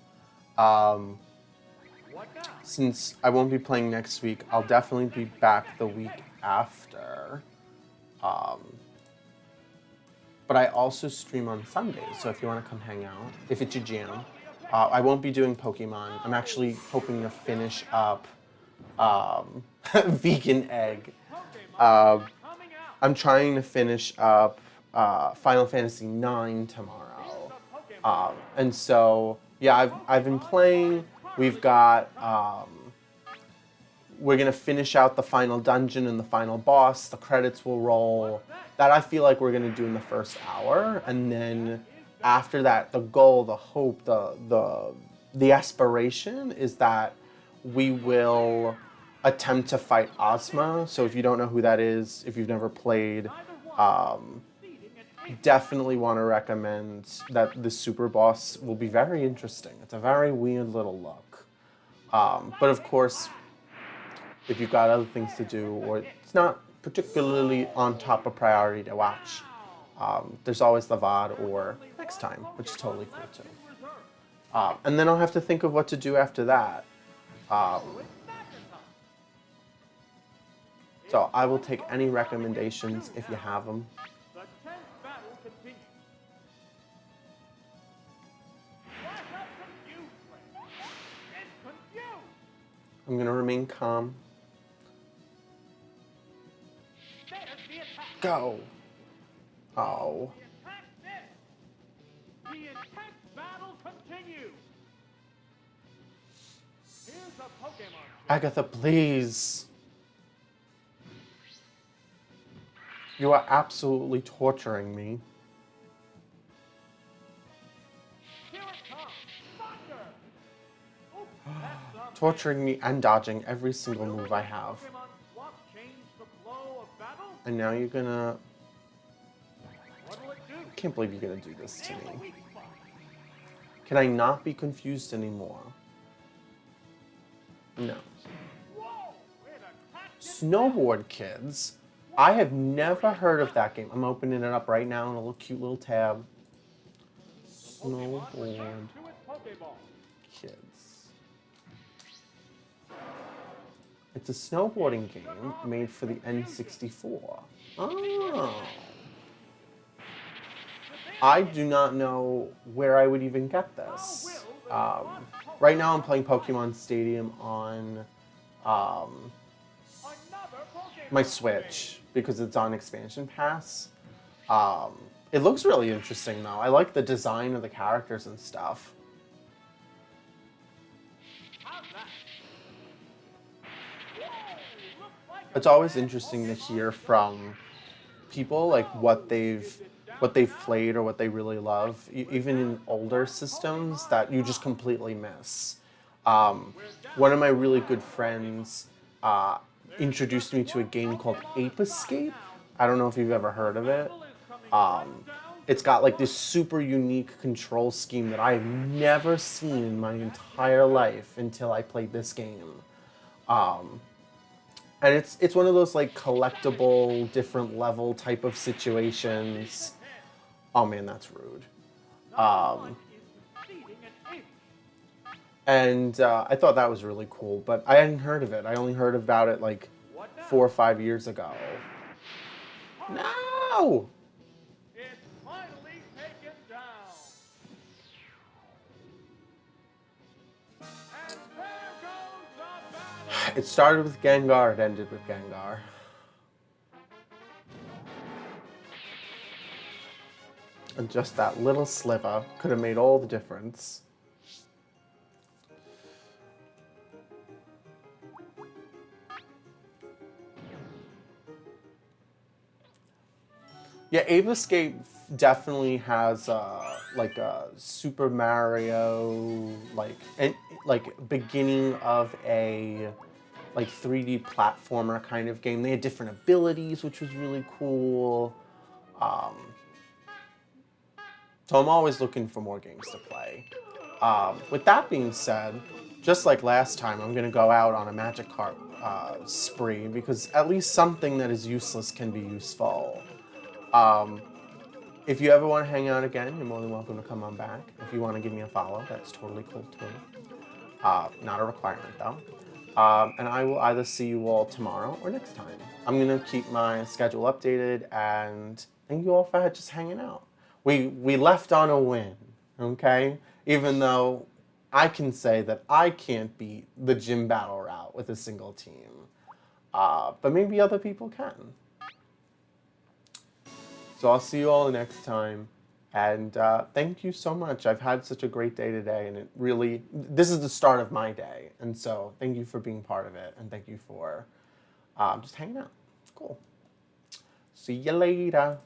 What now? Since I won't be playing next week, I'll definitely be back the week after. But I also stream on Sundays, so if you want to come hang out, if it's your jam, I won't be doing Pokemon. I'm actually hoping to finish up Vegan Egg. I'm trying to finish up Final Fantasy IX tomorrow. And so, yeah, I've been playing. We've got, we're going to finish out the final dungeon and the final boss. The credits will roll. That I feel like we're going to do in the first hour. And then after that, the goal, the hope, the aspiration is that we will attempt to fight Ozma. So if you don't know who that is, if you've never played, definitely want to recommend that the super boss will be very interesting. It's a very weird little look. But of course, if you've got other things to do or it's not particularly on top of priority to watch, there's always the VOD or next time, which is totally cool too. And then I'll have to think of what to do after that. So I will take any recommendations if you have them. The 10th battle continues. Flash up confused, friend. It's confused. I'm gonna remain calm. There's the attack. Go. Oh. The attack missed. The intense battle continues. Here's a Pokemon. Agatha, please. You are absolutely torturing me. Here it comes. Thunder. Oops, that's a Torturing me and dodging every single move I have. Pokemon swap changed the flow of battle. And now you're gonna... What'll it do? I can't believe you're gonna do this to Nail the me. weak spot. Can I not be confused anymore? No. Whoa! It attacked it. Snowboard Kids. I have never heard of that game. I'm opening it up right now in a little cute little tab. Pokemon Snowboard returns to its Pokeball. Kids. It's a snowboarding game made for the N64. Oh. I do not know where I would even get this. Right now I'm playing Pokemon Stadium on Another Pokemon my Switch because it's on Expansion Pass. It looks really interesting though. I like the design of the characters and stuff. How's that? Whoa! Looks like a It's always interesting to hear from people like what they've played or what they really love, even in older systems that you just completely miss. One of my really good friends introduced me to a game called Ape Escape. I don't know if you've ever heard of it. It's got like this super unique control scheme that I have never seen in my entire life until I played this game. And it's one of those like collectible, different level type of situations. Oh man, that's rude. And I thought that was really cool, but I hadn't heard of it. I only heard about it like 4 or 5 years ago. No! It's finally taken down. And there goes the battle. It started with Gengar, it ended with Gengar. And just that little sliver could have made all the difference. Yeah, Ape Escape definitely has like a Super Mario like beginning of a like 3D platformer kind of game. They had different abilities, which was really cool. So I'm always looking for more games to play. With that being said, just like last time, I'm gonna go out on a Magikarp spree because at least something that is useless can be useful. If you ever want to hang out again, you're more than welcome to come on back. If you want to give me a follow, that's totally cool too. Not a requirement though. And I will either see you all tomorrow or next time. I'm gonna keep my schedule updated and thank you all for just hanging out. We left on a win, okay? Even though I can say that I can't beat the gym battle route with a single team. But maybe other people can. So I'll see you all next time. And thank you so much. I've had such a great day today, and this is the start of my day. And so thank you for being part of it, and thank you for just hanging out. It's cool. See you later.